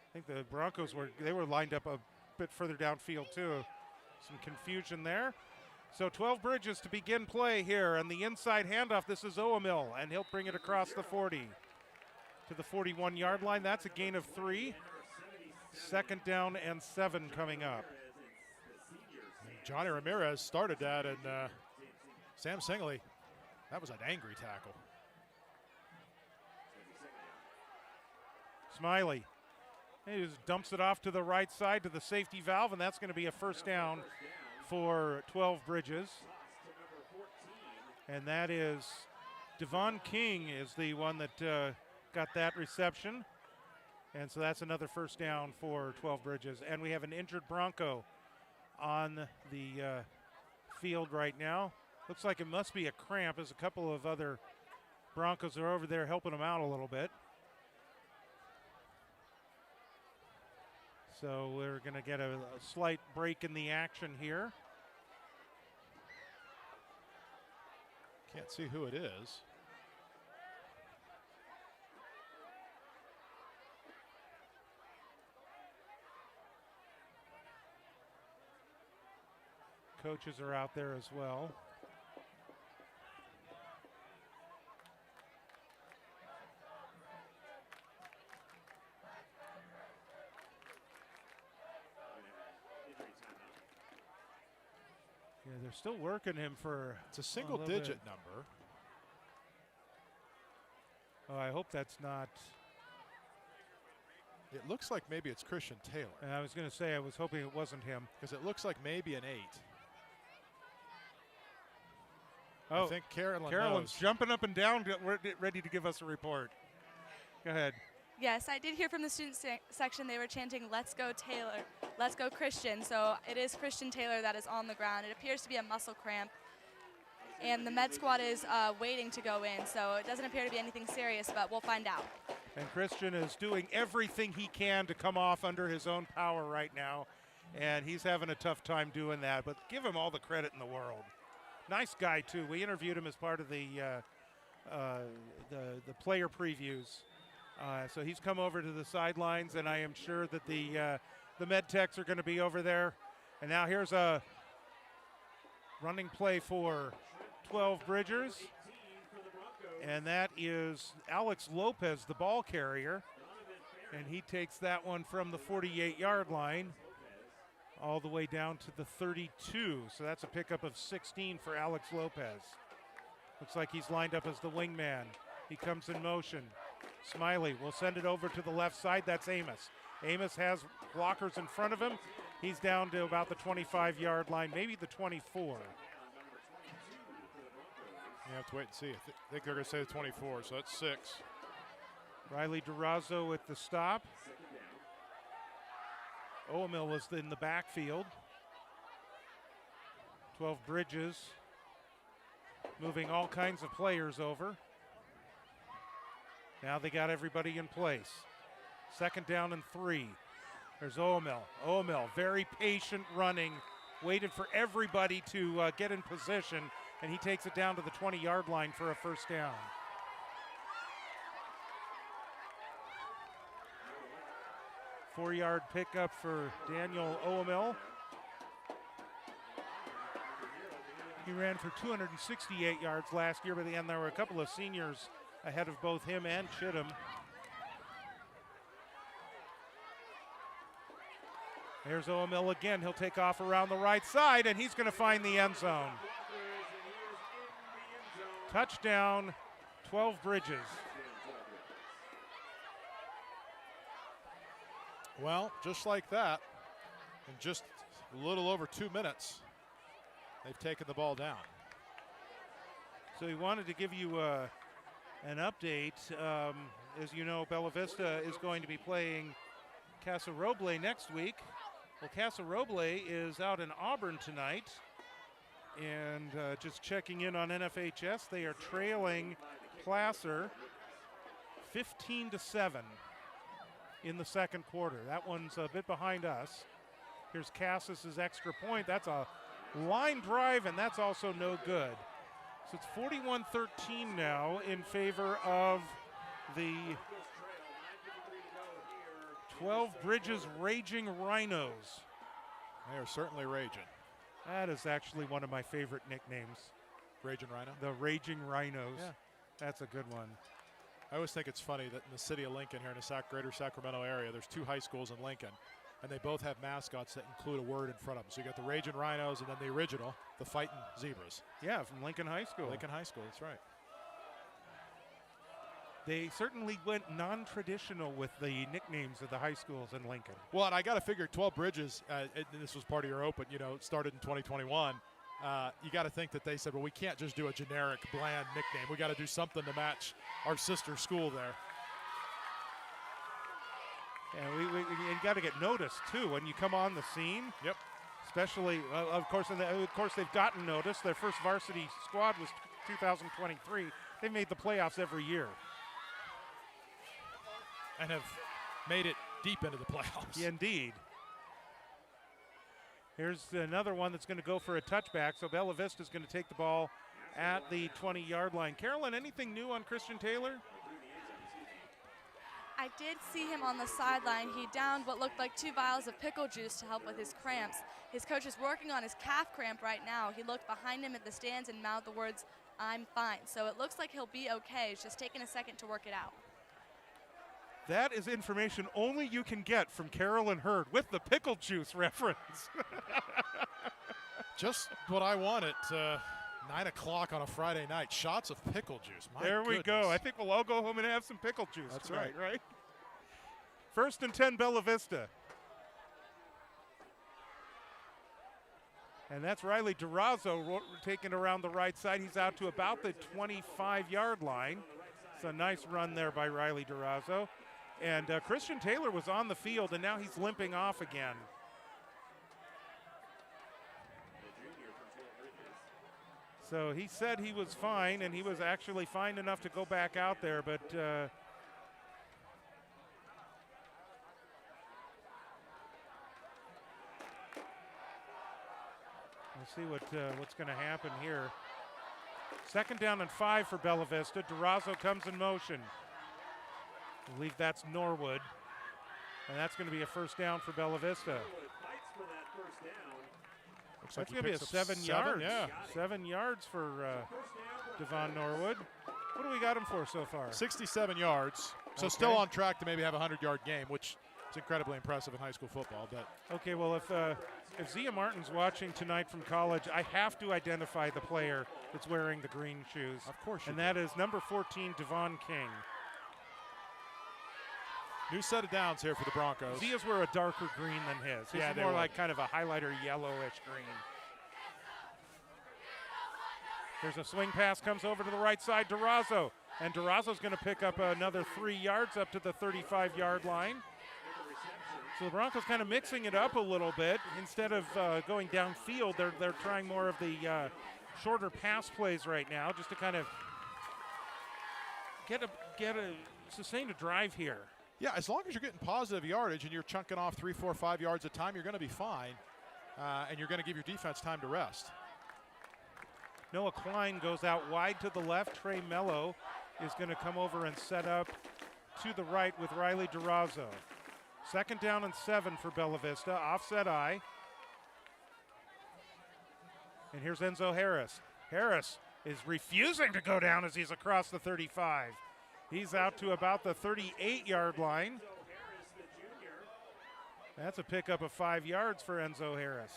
I think the Broncos were lined up a bit further downfield too. Some confusion there. So 12 Bridges to begin play here, and the inside handoff. This is Oamil, and he'll bring it across the 40. to the 41-yard line. That's a gain of 3. Second down and 7 coming up. Johnny Ramirez started that, and Sam Singley, that was an angry tackle. Smiley. He just dumps it off to the right side to the safety valve, and that's going to be a first down for 12 Bridges. And that is Devon King is the one that got that reception. And so that's another first down for 12 Bridges. And we have an injured Bronco on the field right now. Looks like it must be a cramp, as a couple of other Broncos are over there helping him out a little bit. So we're going to get a slight break in the action here. Can't see who it is. Coaches are out there as well. Yeah, they're still working him for. It's a single-digit number. Oh, I hope that's not. It looks like maybe it's Christian Taylor. And I was going to say, I was hoping it wasn't him. Because it looks like maybe an 8. Oh, I think Carolyn's knows. Jumping up and down, ready to give us a report. Go ahead. Yes, I did hear from the student section they were chanting, "Let's go Taylor, let's go Christian." So it is Christian Taylor that is on the ground. It appears to be a muscle cramp. And the med squad is waiting to go in, so it doesn't appear to be anything serious, but we'll find out. And Christian is doing everything he can to come off under his own power right now, and he's having a tough time doing that, but give him all the credit in the world. Nice guy, too. We interviewed him as part of the player previews. So he's come over to the sidelines, and I am sure that the med techs are going to be over there. And now here's a running play for 12 Bridgers. And that is Alex Lopez, the ball carrier. And he takes that one from the 48-yard line all the way down to the 32. So that's a pickup of 16 for Alex Lopez. Looks like he's lined up as the wingman. He comes in motion. Smiley will send it over to the left side. That's Amos. Amos has blockers in front of him. He's down to about the 25-yard line, maybe the 24. You have to wait and see. I think they're going to say the 24, so that's 6. Riley Durazo with the stop. Oamil was in the backfield. 12 Bridges moving all kinds of players over. Now they got everybody in place. Second down and 3. There's Oamil. Oamil, very patient running, waited for everybody to get in position, and he takes it down to the 20-yard line for a first down. Four-yard pickup for Daniel Oamil. He ran for 268 yards last year, but then there were a couple of seniors ahead of both him and Chittum. There's Oamil again. He'll take off around the right side, and he's going to find the end zone. Touchdown, 12 Bridges. Well, just like that, in just a little over 2 minutes, they've taken the ball down. So we wanted to give you an update. As you know, Bella Vista is going to be playing Casa Roble next week. Well, Casa Roble is out in Auburn tonight. And just checking in on NFHS, they are trailing Placer 15-7 in the second quarter. That one's a bit behind us. Here's Cassis's extra point. That's a line drive, and that's also no good. So it's 41-13 now in favor of the 12 Bridges Raging Rhinos. They are certainly raging. That is actually one of my favorite nicknames. Raging Rhino? The Raging Rhinos. Yeah. That's a good one. I always think it's funny that in the city of Lincoln here in the greater Sacramento area, there's 2 high schools in Lincoln, and they both have mascots that include a word in front of them. So you got the Raging Rhinos and then the original, the Fighting Zebras. Yeah, from Lincoln High School. Lincoln High School, that's right. They certainly went non-traditional with the nicknames of the high schools in Lincoln. Well, and I got to figure 12 Bridges, this was part of your open, it started in 2021. You got to think that they said, well, we can't just do a generic, bland nickname. We got to do something to match our sister school there. And you got to get noticed, too, when you come on the scene. Yep. Especially, of course, they've gotten noticed. Their first varsity squad was 2023. They made the playoffs every year. And have made it deep into the playoffs. Yeah, indeed. Here's another one that's going to go for a touchback. So Bella Vista is going to take the ball at the 20-yard line. Carolyn, anything new on Christian Taylor? I did see him on the sideline. He downed what looked like 2 vials of pickle juice to help with his cramps. His coach is working on his calf cramp right now. He looked behind him at the stands and mouthed the words, "I'm fine." So it looks like he'll be okay. It's just taking a second to work it out. That is information only you can get from Carolyn Hurd with the pickle juice reference. Just what I want at 9 o'clock on a Friday night. Shots of pickle juice. My there we goodness. go. I think we'll all go home and have some pickle juice That's tonight, right? First and 10, Bella Vista. And that's Riley Durazo taking around the right side. He's out to about the 25-yard line. It's a nice run there by Riley Durazo. And Christian Taylor was on the field, and now he's limping off again. So he said he was fine, and he was actually fine enough to go back out there, but we'll see what's going to happen here. Second down and 5 for Bella Vista. Durazo comes in motion. I believe that's Norwood. And that's going to be a first down for Bella Vista. Looks That's like going to be a 7 yards. Yeah. 7 yards for Devon Norwood. What do we got him for so far? 67 yards. So Okay. still on track to maybe have a 100-yard game, which is incredibly impressive in high school football. But Okay, well, if Zia Martin's watching tonight from college, I have to identify the player that's wearing the green shoes. Of course you And do. that is number 14, Devon King. New set of downs here for the Broncos. Zia's were a darker green than his. His Yeah, is they more were. like kind of a highlighter yellowish green. Here's a swing pass, comes over to the right side, Durazo. And Durazo's going to pick up another 3 yards up to the 35-yard line. So the Broncos kind of mixing it up a little bit. Instead of going downfield, they're trying more of the shorter pass plays right now, just to kind of sustain a drive here. Yeah, as long as you're getting positive yardage and you're chunking off 3, 4, 5 yards at a time, you're going to be fine, and you're going to give your defense time to rest. Noah Klein goes out wide to the left. Trey Mello is going to come over and set up to the right with Riley Durazo. Second down and 7 for Bella Vista. Offset eye. And here's Enzo Harris. Harris is refusing to go down as he's across the 35. He's out to about the 38-yard line. That's a pickup of 5 yards for Enzo Harris.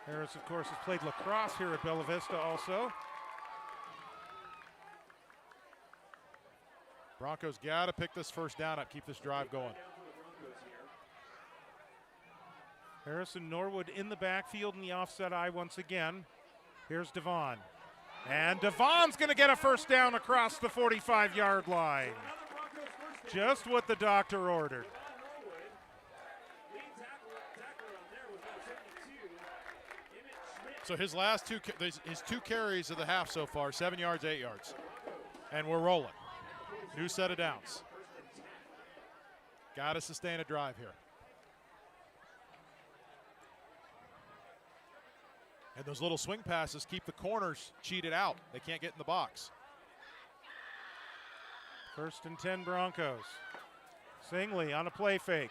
Harris, of course, has played lacrosse here at Bella Vista also. Broncos got to pick this first down up, keep this drive going. Harrison Norwood in the backfield in the offset eye once again. Here's Devon. And Devon's going to get a first down across the 45-yard line. Just what the doctor ordered. So his last his 2 carries of the half so far, 7 yards, 8 yards. And we're rolling. New set of downs. Got to sustain a drive here. And those little swing passes keep the corners cheated out. They can't get in the box. First and 10 Broncos. Singley on a play fake.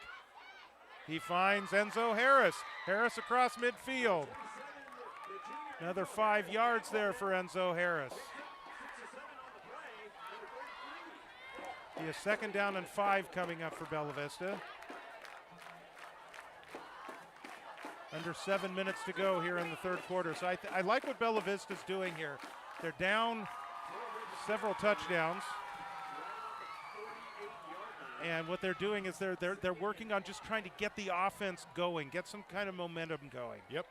He finds Enzo Harris. Harris across midfield. Another 5 yards there for Enzo Harris. Be a 2nd down and 5 coming up for Bella Vista. Under 7 minutes to go here in the 3rd quarter. So I like what Bella Vista's doing here. They're down several touchdowns. And what they're doing is they're working on just trying to get the offense going, get some kind of momentum going. Yep.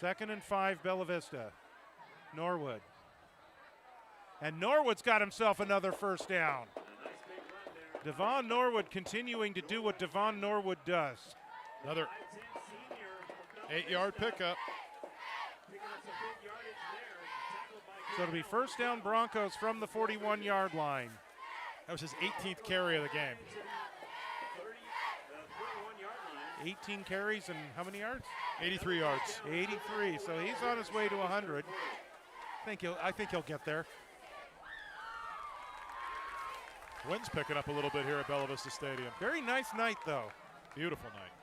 2nd and 5, Bella Vista. Norwood. And Norwood's got himself another 1st down. Devon Norwood continuing to do what Devon Norwood does. Another 8-yard pickup. So it'll be 1st down Broncos from the 41-yard line. That was his 18th carry of the game. 18 carries and how many yards? 83 yards. 83. So he's on his way to 100. I think he'll get there. Wind's picking up a little bit here at Bella Vista Stadium. Very nice night, though. Beautiful night.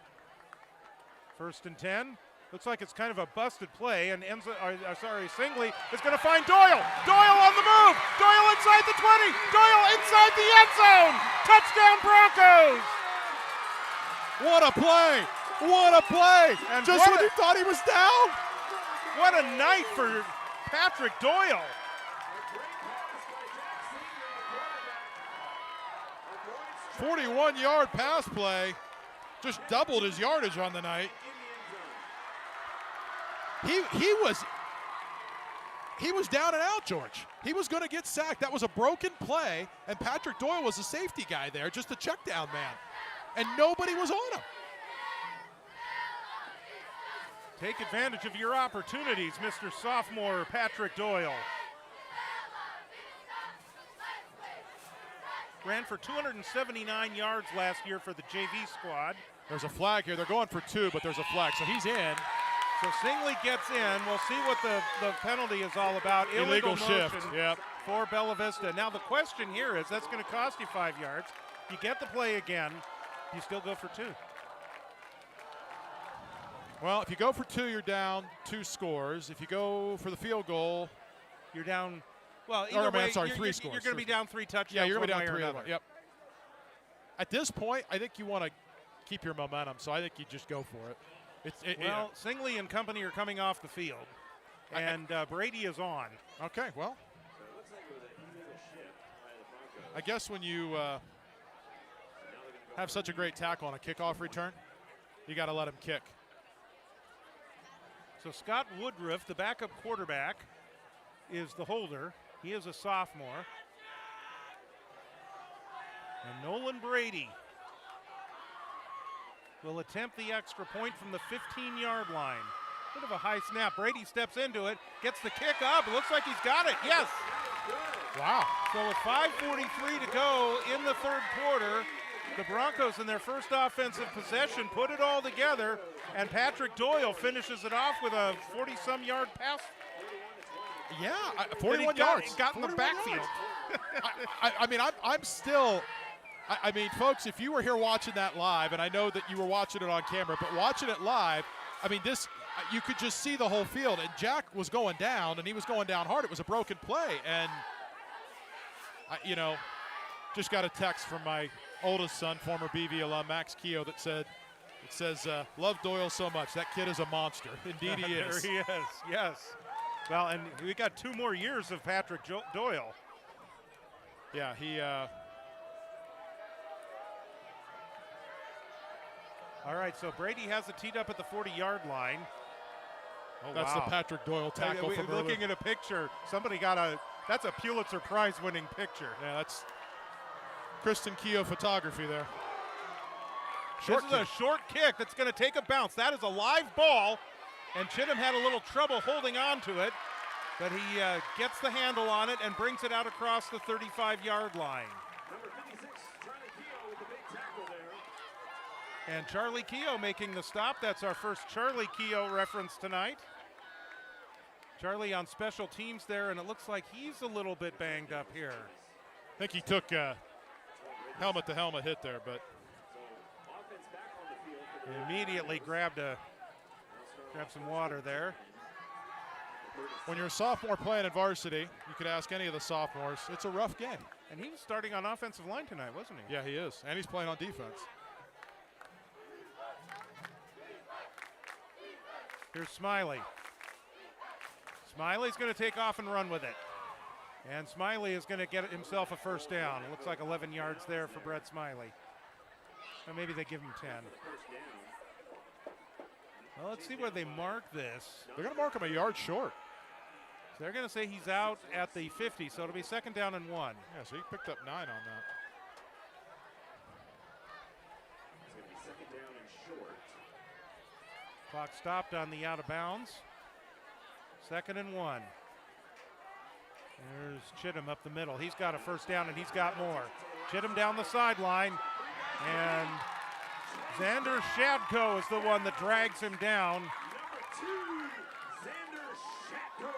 1st and 10. Looks like it's kind of a busted play, and Singley is going to find Doyle. Doyle on the move. Doyle inside the 20. Doyle inside the end zone. Touchdown Broncos. What a play. What a play. And just when you thought he was down. What a night for Patrick Doyle. A 41-yard pass play. Just doubled his yardage on the night. He was down and out, George. He was going to get sacked. That was a broken play, and Patrick Doyle was a safety guy there, just a check down man. And nobody was on him. Take advantage of your opportunities, Mr. Sophomore Patrick Doyle. Ran for 279 yards last year for the JV squad. There's a flag here. They're going for 2, but there's a flag, so he's in. So Singley gets in. We'll see what the penalty is all about. Illegal shift, yep. For Bella Vista. Now the question here is, that's going to cost you 5 yards. You get the play again. You still go for 2. Well, if you go for 2, you're down 2 scores. If you go for the field goal, you're down. Well, either way, 3 scores. You're going to be down 3 touchdowns. Yeah, you're going to be down 3. Another. Yep. At this point, I think you want to keep your momentum, so I think you just go for it. Singley and company are coming off the field, and Brady is on. Okay, well, I guess when you have such a great tackle on a kickoff return, you got to let him kick. So Scott Woodruff, the backup quarterback, is the holder. He is a sophomore. And Nolan Brady will attempt the extra point from the 15-yard line. Bit of a high snap. Brady steps into it, gets the kick up. It looks like he's got it. Yes. Wow. So with 5:43 to go in the 3rd quarter, the Broncos in their first offensive possession put it all together, and Patrick Doyle finishes it off with a 40-some yard pass. Yeah, 41 yards. Got in the backfield. I'm still. I mean, folks, if you were here watching that live, and I know that you were watching it on camera, but watching it live, I mean, you could just see the whole field. And Jack was going down, and he was going down hard. It was a broken play. And, just got a text from my oldest son, former BV alum, Max Keogh, that says, love Doyle so much. That kid is a monster. Indeed he is. There he is, yes. Well, and we got 2 more years of Patrick Doyle. Yeah, he all right, so Brady has it teed up at the 40-yard line. Oh, that's wow. the Patrick Doyle tackle from earlier. Looking at a picture, somebody that's a Pulitzer Prize-winning picture. Yeah, that's Kristen Keogh photography there. This is a short kick that's going to take a bounce. That is a live ball, and Chittum had a little trouble holding on to it, but he gets the handle on it and brings it out across the 35-yard line. Number 56, Charlie Keogh with the big tackle there. And Charlie Keogh making the stop. That's our first Charlie Keogh reference tonight. Charlie on special teams there, and it looks like he's a little bit banged up here. I think he took helmet-to-helmet hit there, but Offense back on the field for the Immediately grabbed some water there. when you're a sophomore playing in varsity, you could ask any of the sophomores, it's a rough game. And he was starting on offensive line tonight, wasn't he? Yeah, he is, and he's playing on defense. Here's Smiley. Smiley's going to take off and run with it. And Smiley is going to get himself a first down. It looks like 11 yards there for Brett Smiley. Or maybe they give him 10. Well, let's see where they mark this. They're going to mark him a yard short. So they're going to say he's out at the 50, so it'll be 2nd down and 1. Yeah, so he picked up 9 on that. It's going to be 2nd down and short. Clock stopped on the out of bounds. 2nd and 1. There's Chittum up the middle. He's got a first down and he's got more. Chittum down the sideline. And Xander Shadko is the one that drags him down. Number 2, Xander Shatko.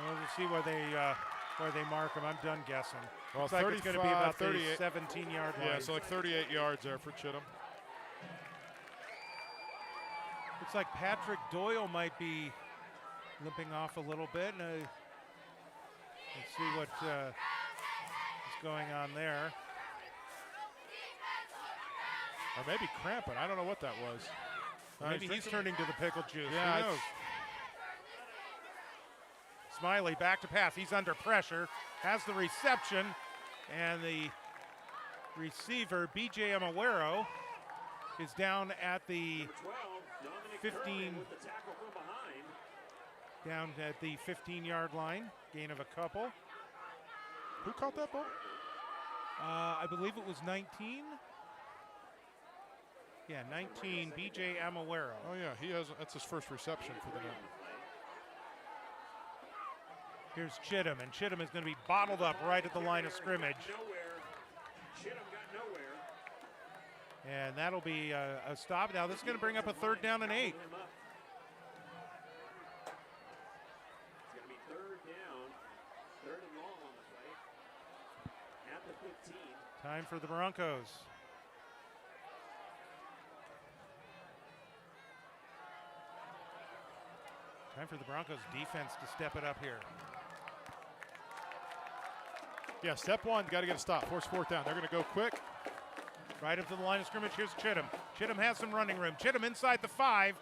We'll see where they mark him. I'm done guessing. Well, Looks like it's going to be about 38. the 17-yard line. Yeah, so like 38 yards there for Chittum. Looks like Patrick Doyle might be limping off a little bit. Let's see what is going on there. Or maybe cramping. I don't know what that was. Maybe he's turning to the pickle juice. Yeah, Who knows? Smiley back to pass. He's under pressure. Has the reception. And the receiver, B.J. Amawero, is down at the 15. With the tackle from behind. Down at the 15-yard line. Gain of a couple. Who caught that ball? I believe it was 19. Yeah, 19, B.J. Amawero. Oh, yeah, that's his first reception for the night. Here's Chittum, and Chittum is going to be bottled up right at the line of scrimmage. Nowhere. Chittum got nowhere. And that'll be a stop. Now this is going to bring up a 3rd down and 8. It's going to be 3rd down. 3rd and long on the play. At the 15. Time for the Broncos. Time for the Broncos defense to step it up here. Yeah, step one, got to get a stop. Force 4th down. They're going to go quick. Right up to the line of scrimmage. Here's Chittum. Chittum has some running room. Chittum inside the 5,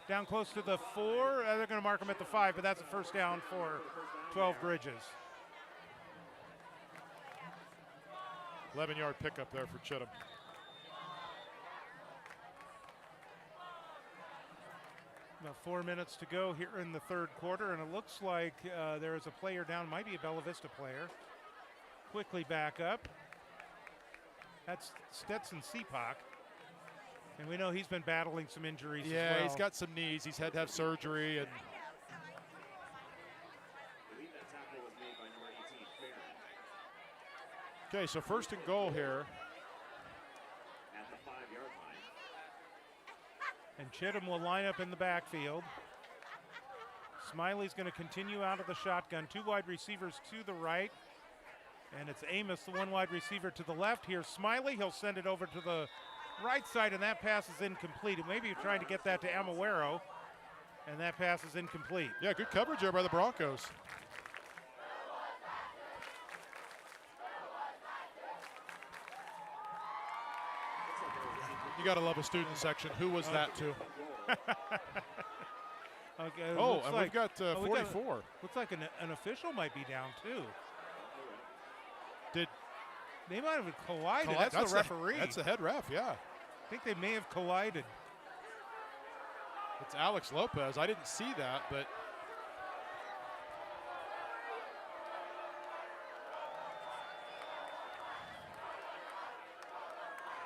down close to the 4. They're going to mark him at the 5, but that's a first down for 12 Bridges. 11-yard pickup there for Chittum. About 4 minutes to go here in the 3rd quarter, and it looks like there is a player down, might be a Bella Vista player. Quickly back up. That's Stetson Seapock. And we know he's been battling some injuries as well. He's got some knees. He's had to have surgery. And I believe that tackle was made by number 18, Farron. okay, so 1st and goal here. At the 5-yard line. And Chittum will line up in the backfield. Smiley's going to continue out of the shotgun. 2 wide receivers to the right. And it's Amos, the 1 wide receiver to the left. Here's Smiley. He'll send it over to the right side, and that pass is incomplete. And maybe you're trying to get that to Amawero, and that pass is incomplete. Yeah, good coverage there by the Broncos. You got to love a student section. Who was that to? Okay, Oh, looks and like, we've got 44. Looks like an official might be down, too. Did They might have collided. That's the referee. That's the head ref, yeah. I think they may have collided. It's Alex Lopez. I didn't see that, but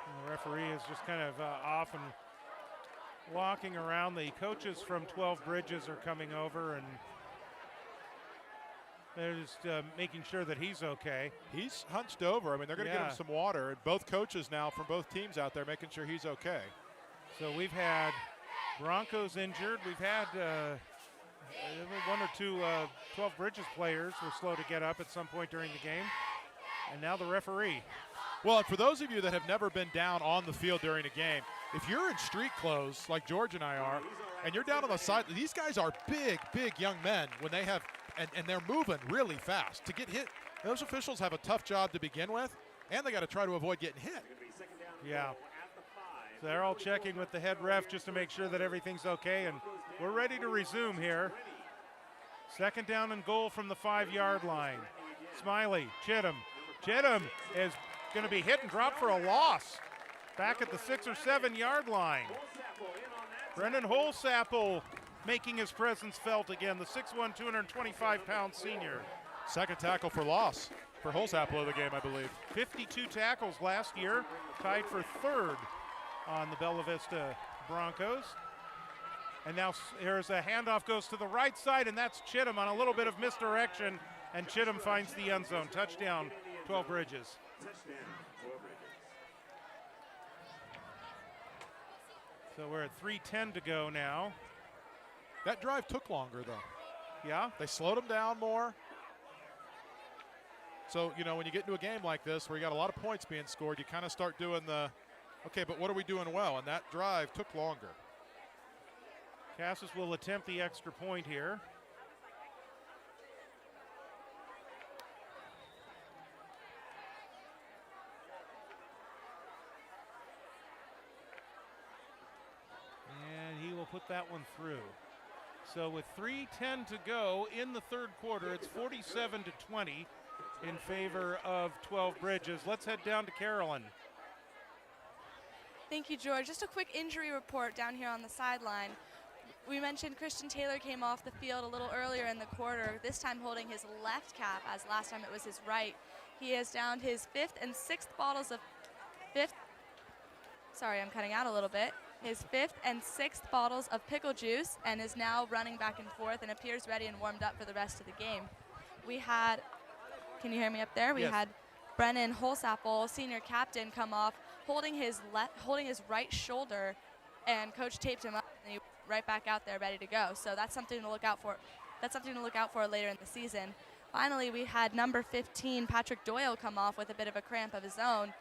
And the referee is just kind of off and walking around. The coaches from 12 Bridges are coming over, and they're just making sure that he's okay. he's hunched over. I mean, they're going to get Yeah. him some water. And both coaches now from both teams out there making sure he's okay. So we've had Broncos injured. We've had 1 or 2 12 Bridges players were slow to get up at some point during the game. And now the referee. Well, and for those of you that have never been down on the field during a game, if you're in street clothes like George and I are, and you're down on the side, these guys are big, big young men when they have, and they're moving really fast. To get hit, those officials have a tough job to begin with, and they got to try to avoid getting hit. Yeah. So they're all checking with the head ref just to make sure that everything's okay, and we're ready to resume here. Second down and goal from the 5-yard line. Smiley, Chittum. Chittum is going to be hit and dropped for a loss back at the 6 or 7-yard line. Brendan Holsapple making his presence felt again, the 6'1", 225-pound senior. Second tackle for loss for Holsapple of the game, I believe. 52 tackles last year, tied for third on the Bella Vista Broncos. And now here's a handoff, goes to the right side, and that's Chittum on a little bit of misdirection, and Chittum finds the end zone. Touchdown, 12 Bridges. So we're at 3:10 to go now. That drive took longer, though. Yeah? They slowed them down more. So, you know, when you get into a game like this where you got a lot of points being scored, you kind of start doing the, okay, but what are we doing well? And that drive took longer. Cassis will attempt the extra point here. And he will put that one through. So with 3:10 to go in the third quarter, it's 47-20 in favor of 12 Bridges. Let's head down to Carolyn. Thank you, George. Just a quick injury report down here on the sideline. We mentioned Christian Taylor came off the field a little earlier in the quarter, this time holding his left calf, as last time it was his right. He has downed his fifth and sixth bottles of his fifth and sixth bottles of pickle juice, and is now running back and forth and appears ready and warmed up for the rest of the game. We had, can you hear me up there? We Yes. had Brennan Holsapple, senior captain, come off holding his right shoulder, and coach taped him up, and he right back out there ready to go. So that's something to look out for. That's something to look out for later in the season. Finally, we had number 15, Patrick Doyle, come off with a bit of a cramp of his own,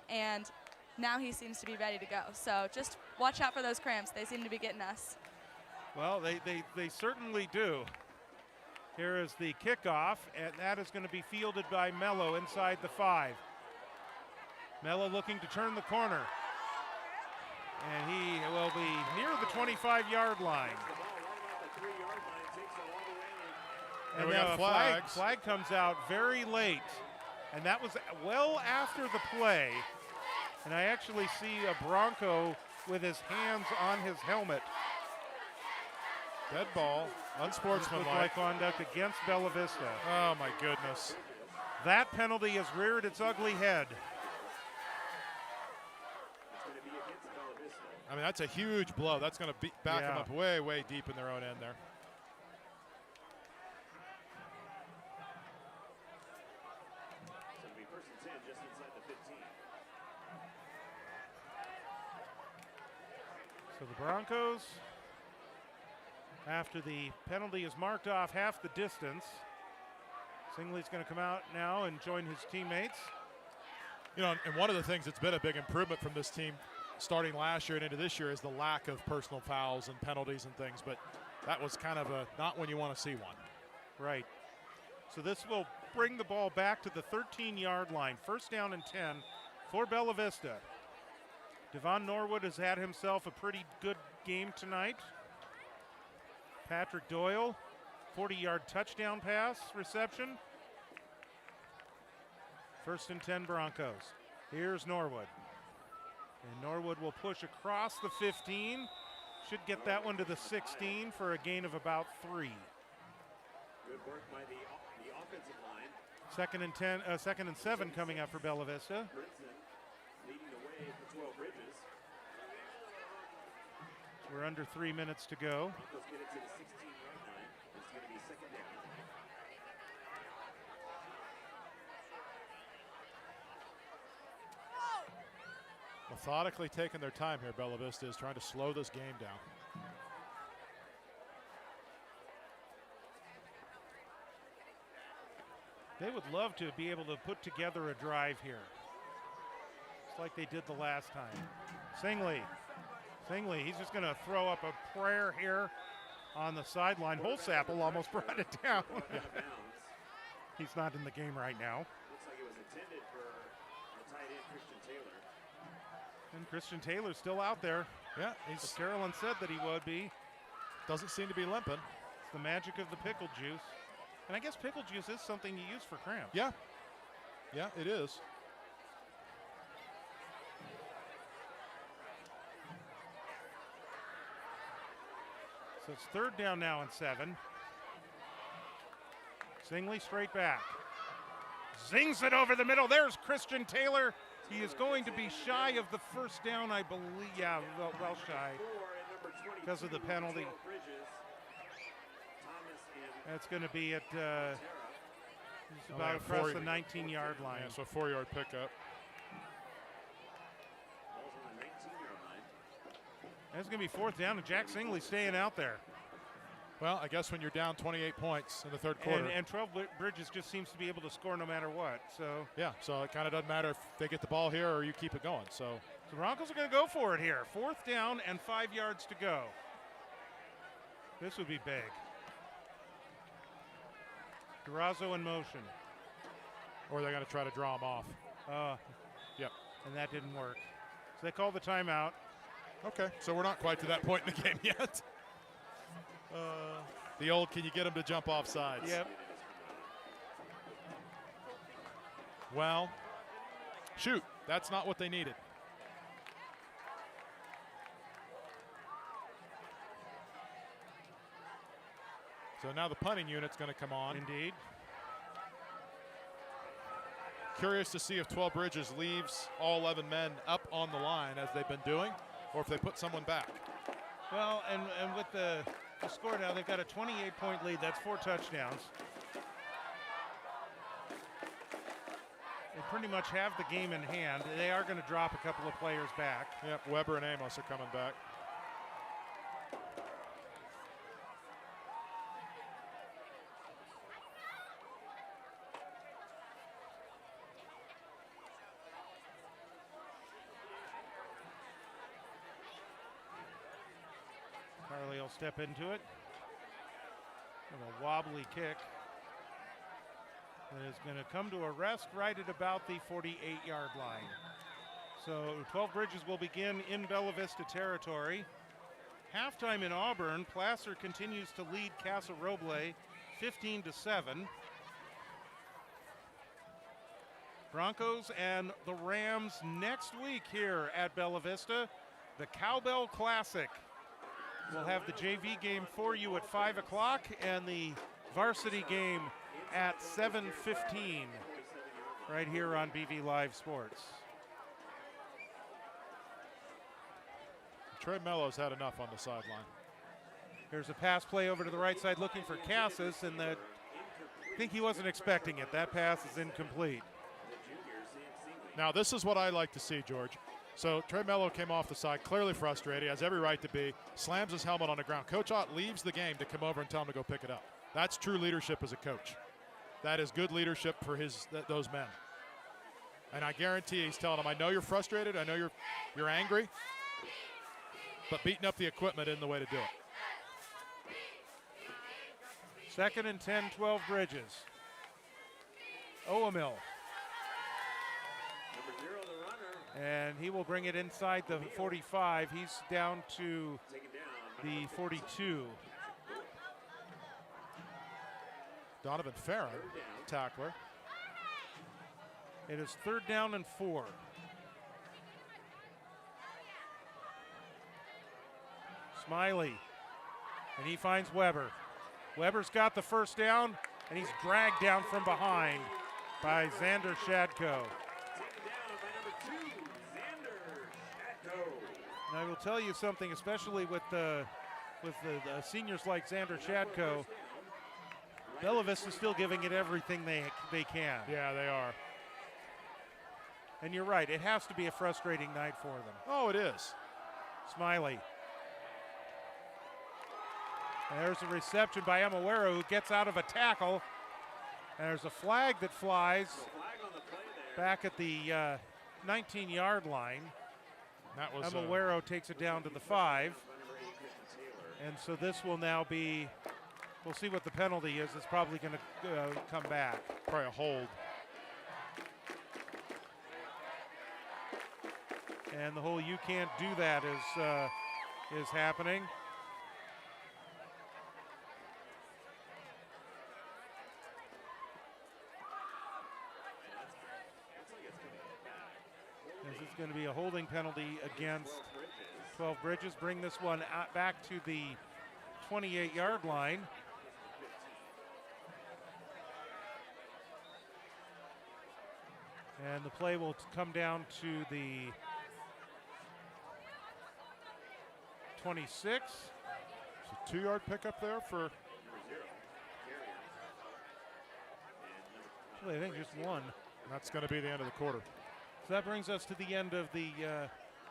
and now he seems to be ready to go. So just watch out for those cramps. They seem to be getting us. Well, they certainly do. Here is the kickoff, and that is going to be fielded by Mello inside the 5. Mello looking to turn the corner. And he will be near the 25-yard line. And we now got a flags. flag comes out very late. And that was well after the play. And I actually see a Bronco with his hands on his helmet. Dead ball, unsportsmanlike. Like conduct against Bella Vista. Oh, my goodness. That penalty has reared its ugly head. I mean, that's a huge blow. That's going to back them up way, way deep in their own end there. So it'll be first and 10 just inside the 15. So the Broncos, after the penalty is marked off half the distance, Singley's going to come out now and join his teammates. You know, and one of the things that's been a big improvement from this team starting last year and into this year is the lack of personal fouls and penalties and things, but that was kind of not when you want to see one. Right. So this will bring the ball back to the 13-yard line. First down and 10 for Bella Vista. Devon Norwood has had himself a pretty good game tonight. Patrick Doyle, 40-yard touchdown pass reception. First and 10 Broncos. Here's Norwood. And Norwood will push across the 15. Should get that one to the 16 for a gain of about 3. Good work by the offensive line. Second and 7 coming up for Bella Vista. Brinson leading the way for 12 Bridges. We're under 3 minutes to go. Broncos get it to the 16-yard line. It's going to be second down. Methodically taking their time here, Bella Vista is trying to slow this game down. They would love to be able to put together a drive here. It's like they did the last time. Singley, he's just going to throw up a prayer here on the sideline. Holsapple almost brought it down. He's not in the game right now. Looks like it was intended for the tight end, Christian Taylor. And Christian Taylor's still out there. Yeah, As Carolyn said that he would be. doesn't seem to be limping. It's the magic of the pickle juice. And I guess pickle juice is something you use for cramps. Yeah, it is. So it's third down now and 7. Singley straight back. Zings it over the middle. There's Christian Taylor. He is going to be shy of the first down, I believe. Yeah, well shy because of the penalty. That's going to be at just about across the 19-yard line. Yeah, so 4-yard pickup. That's going to be fourth down, and Jack Singley staying out there. Well, I guess when you're down 28 points in the third quarter. And 12 Bridges just seems to be able to score no matter what. So so it kind of doesn't matter if they get the ball here or you keep it going. So the Broncos are going to go for it here. Fourth down and 5 yards to go. This would be big. Durazo in motion. Or they're going to try to draw him off. Yep. And that didn't work. So they call the timeout. Okay, so we're not quite to that point in the game yet. The old, can you get him to jump off sides? Yep. Well, shoot, that's not what they needed. So now the punting unit's going to come on. Indeed. Curious to see if 12 Bridges leaves all 11 men up on the line as they've been doing, or if they put someone back. Well, and with the score now, they've got a 28-point lead. That's 4 touchdowns. They pretty much have the game in hand. They are going to drop a couple of players back. Yep, Weber and Amos are coming back. Carly will step into it with a wobbly kick that is going to come to a rest right at about the 48-yard line. So 12 Bridges will begin in Bella Vista territory. Halftime in Auburn, Placer continues to lead Casa Roble 15-7. Broncos and the Rams next week here at Bella Vista. The Cowbell Classic. We'll have the JV game for you at 5 o'clock and the varsity game at 7:15 right here on BV Live Sports. Trey Mello's had enough on the sideline. Here's a pass play over to the right side looking for Cassis, and I think he wasn't expecting it. That pass is incomplete. Now, this is what I like to see, George. So Trey Mello came off the side, clearly frustrated, has every right to be, slams his helmet on the ground. Coach Ott leaves the game to come over and tell him to go pick it up. That's true leadership as a coach. That is good leadership for those men. And I guarantee he's telling them, I know you're frustrated, I know you're angry, but beating up the equipment isn't the way to do it. 2nd and 10, 12 Bridges. Oamil. And he will bring it inside the 45. He's down to the 42. Donovan Farron, tackler. It is 3rd down and 4. Smiley. And he finds Weber. Weber's got the first down, and he's dragged down from behind by Xander Shadko. And I will tell you something, especially with the seniors like Xander Shadko, Bella Vista's still giving it everything they can. Yeah, they are. And you're right, it has to be a frustrating night for them. Oh, it is. Smiley. And there's a reception by Amawero, who gets out of a tackle And there's a flag that flies Flag on the play there. back at the 19-yard line. That was Amuero takes it down to the 5. By number 8, Christian Taylor. And so this will now be, we'll see what the penalty is. It's probably going to come back. probably a hold. And the whole "you can't do that" is happening. This is going to be a holding penalty against 12 Bridges. Bring this one out back to the 28-yard line. And the play will come down to the 26. It's a 2-yard pickup there for. Actually, I think just one. That's going to be the end of the quarter. So that brings us to the end of the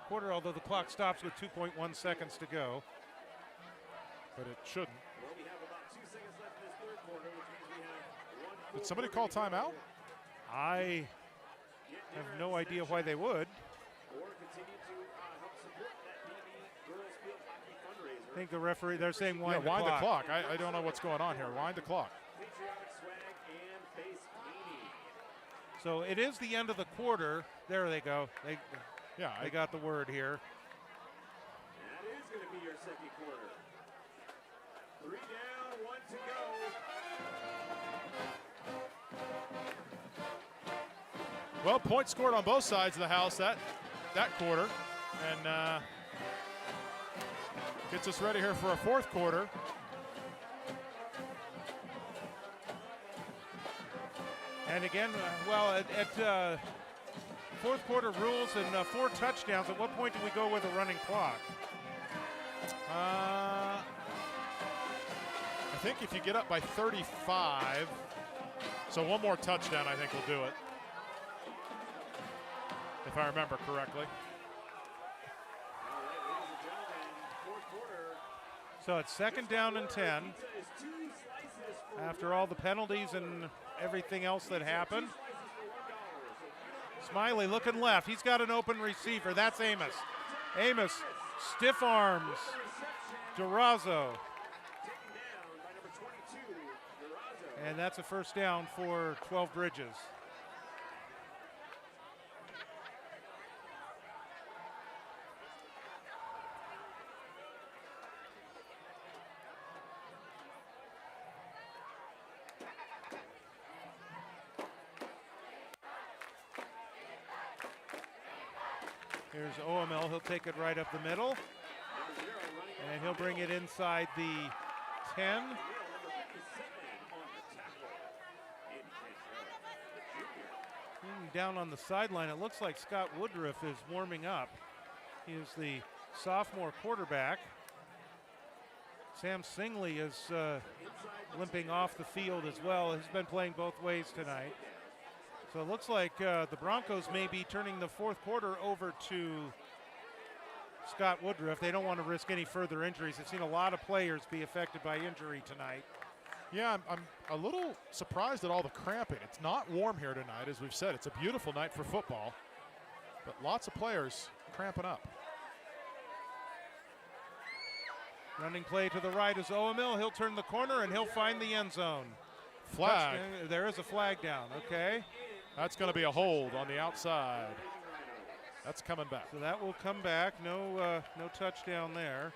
quarter, although the clock stops with 2.1 seconds to go. But it shouldn't. Well, we have about 2 seconds left in this third quarter, which means we have one Did full somebody quarter call to go. timeout? I have no idea why they would. Or continue to help support that BB Girls Field Hockey fundraiser. I think the referee, they're saying Yeah, wind, wind the clock. I don't know what's going on here. Wind the clock. Patriotic swag and face painting. So it is the end of the quarter. There they go. Yeah, They got the word here. That is going to be your second quarter. 3 down, 1 to go. Well, points scored on both sides of the house that quarter, and gets us ready here for a fourth quarter. And again, at fourth quarter rules and 4 touchdowns, at what point do we go with a running clock? I think if you get up by 35, so one more touchdown, I think will do it. If I remember correctly. All right, ladies and gentlemen, fourth quarter. So it's second down and 10. Pizza is 2 slices for After all the penalties and everything else that happened. Smiley looking left. He's got an open receiver. That's Amos. Amos, stiff arms. Durazo. taken down by number 22, Durazo. And that's a first down for 12 Bridges. Here's OML. He'll take it right up the middle. Number 0 running And he'll bring it inside the 10. number 57 on the tackle. Andy Cantrell, the junior. Down on the sideline, it looks like Scott Woodruff is warming up. He is the sophomore quarterback. Sam Singley is limping off the field as well. He's been playing both ways tonight. So it looks like the Broncos may be turning the fourth quarter over to Scott Woodruff. They don't want to risk any further injuries. They've seen a lot of players be affected by injury tonight. Yeah, I'm a little surprised at all the cramping. It's not warm here tonight, as we've said. It's a beautiful night for football, but lots of players cramping up. Running play to the right is OML. He'll turn the corner and he'll find the end zone. Flag. There is a flag down, okay? That's going to be a hold on the outside. That's coming back. So that will come back. No touchdown there.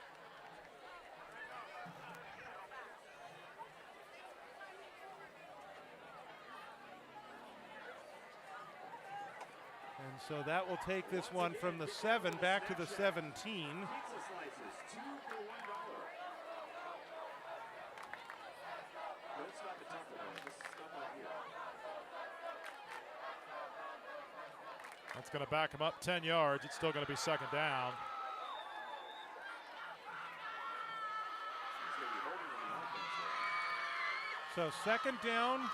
And so that will take this one from the 7 back to the 17. Pizza slices, 2 for $1. Don't stop at Taco Bell. Just stop out here. That's going to back him up 10 yards. It's still going to be second down. He's going to be holding on the offense there. So second down.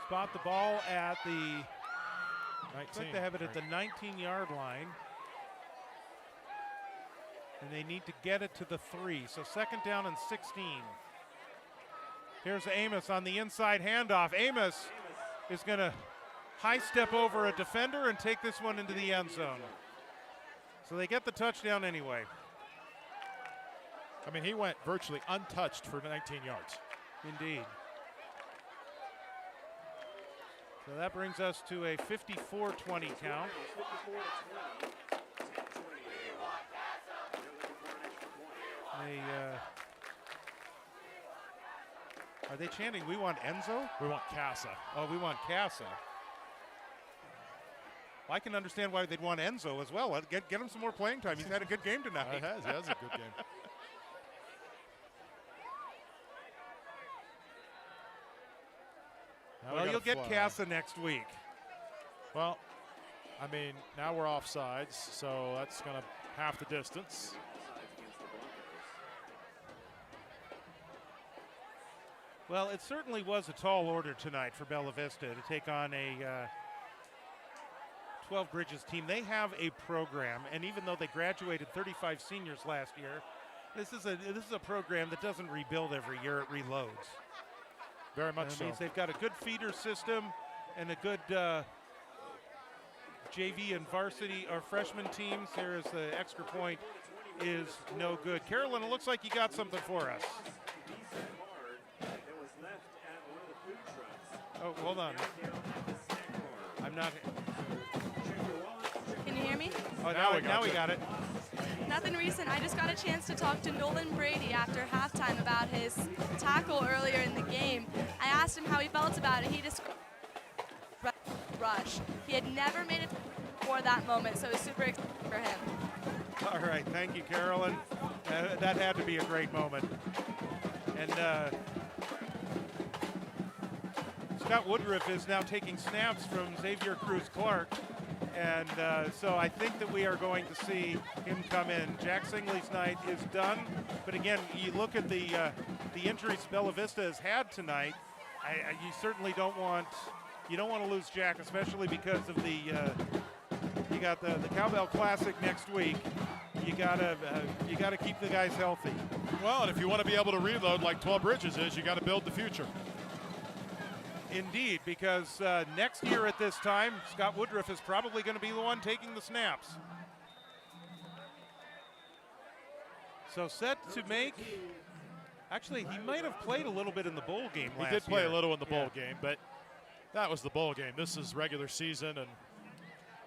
Spot the ball at the, I 19. think they have it at the 19-yard line. And they need to get it to the 3. So second down and 16. Here's Amos on the inside handoff. Amos is going to high step over a defender and take this one into the end zone. So they get the touchdown anyway. I mean, he went virtually untouched for 19 yards. Indeed. So that brings us to a 54-20 count. Are they chanting, "We want Enzo"? We want Casa. Oh, we want Casa. Well, I can understand why they'd want Enzo as well. Get him some more playing time. He's had a good game tonight. He has a good game. Well, you'll get Casa next week. Well, I mean, now we're off sides, so that's going to half the distance. Well, it certainly was a tall order tonight for Bella Vista to take on a 12 Bridges team. They have a program, and even though they graduated 35 seniors last year, this is a program that doesn't rebuild every year; it reloads. Very much so. That means they've got a good feeder system and a good JV and varsity or freshman teams. Here is the extra point is no good. Carolyn, it looks like you got something for us. Oh, hold on. I'm not. Can you hear me? Oh, now we got it. Nothing recent. I just got a chance to talk to Nolan Brady after halftime about his tackle earlier in the game. I asked him how he felt about it. He described rush. He had never made it before that moment, so it was super exciting for him. All right, thank you, Carolyn. That had to be a great moment. And Scott Woodruff is now taking snaps from Xavier Cruz-Clark. And so I think that we are going to see him come in. Jack Singley's night is done. But again, you look at the injuries Bella Vista has had tonight. You certainly don't want to lose Jack, especially because of you got the Cowbell Classic next week. You gotta keep the guys healthy. Well, and if you want to be able to reload like 12 Bridges is, you got to build the future. Indeed, because next year at this time, Scott Woodruff is probably going to be the one taking the snaps. So set to make. Actually, he might have played a little bit in the bowl game last year. He did play a little in the bowl game, but that was the bowl game. This is regular season and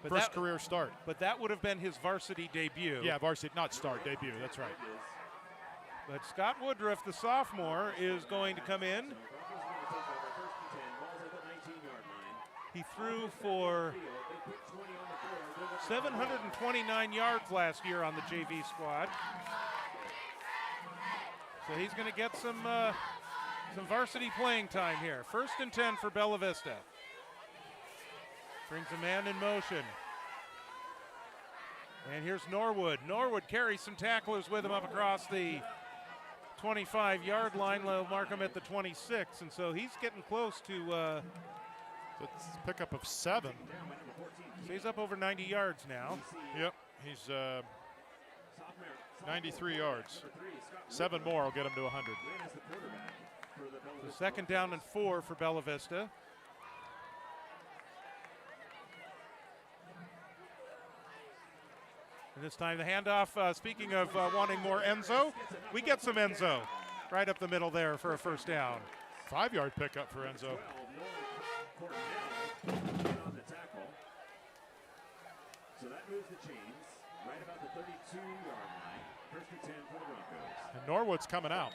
first career start. But that would have been his varsity debut. Yeah, varsity, not start, debut. That's right. But Scott Woodruff, the sophomore, is going to come in. He threw for 729 yards last year on the JV squad. So he's going to get some varsity playing time here. 1st and 10 for Bella Vista. Brings a man in motion. And here's Norwood. Norwood carries some tacklers with him up across the 25-yard line. They'll mark him at the 26, and so he's getting close to it's a pickup of 7. So he's up over 90 yards now. Yep, he's 93 yards. 7 more will get him to 100. So 2nd down and 4 for Bella Vista. And this time the handoff, speaking of wanting more Enzo, we get some Enzo right up the middle there for a 1st down. 5-yard pickup for Enzo. On the tackle. So that moves the chains right about the 32-yard line. 1st and 10 for the Broncos. And Norwood's coming out.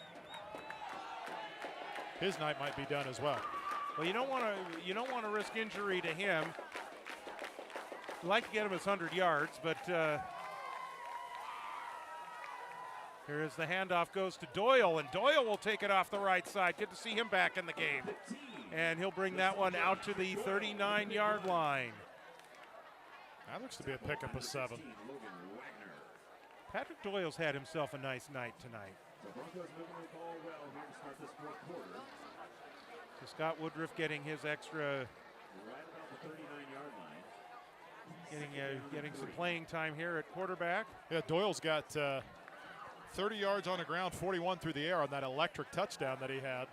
His night might be done as well. Well, you don't want to risk injury to him. You'd like to get him his 100 yards, but here is the handoff goes to Doyle, and Doyle will take it off the right side. Good to see him back in the game. And he'll bring that one out to the 39-yard line. That looks to be a pickup of 7. Patrick Doyle's had himself a nice night tonight. So Scott Woodruff getting his extra, getting some playing time here at quarterback. Yeah, Doyle's got 30 yards on the ground, 41 through the air on that electric touchdown that he had.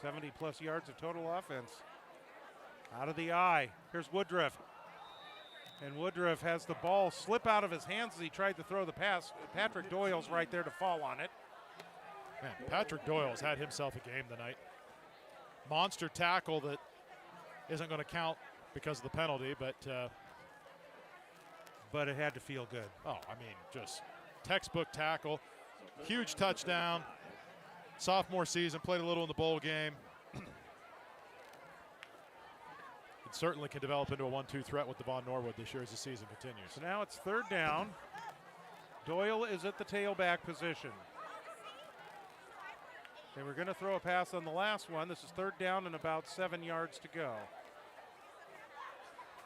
70-plus yards of total offense. Out of the eye. Here's Woodruff. And Woodruff has the ball slip out of his hands as he tried to throw the pass. Patrick Doyle's right there to fall on it. Man, Patrick Doyle's had himself a game tonight. Monster tackle that isn't going to count because of the penalty, but it had to feel good. oh, I mean, just textbook tackle. Huge touchdown. Sophomore season, played a little in the bowl game. It certainly can develop into a 1-2 threat with Devon Norwood this year as the season continues. So now it's third down. Doyle is at the tailback position. They were going to throw a pass on the last one. This is third down and about 7 yards to go.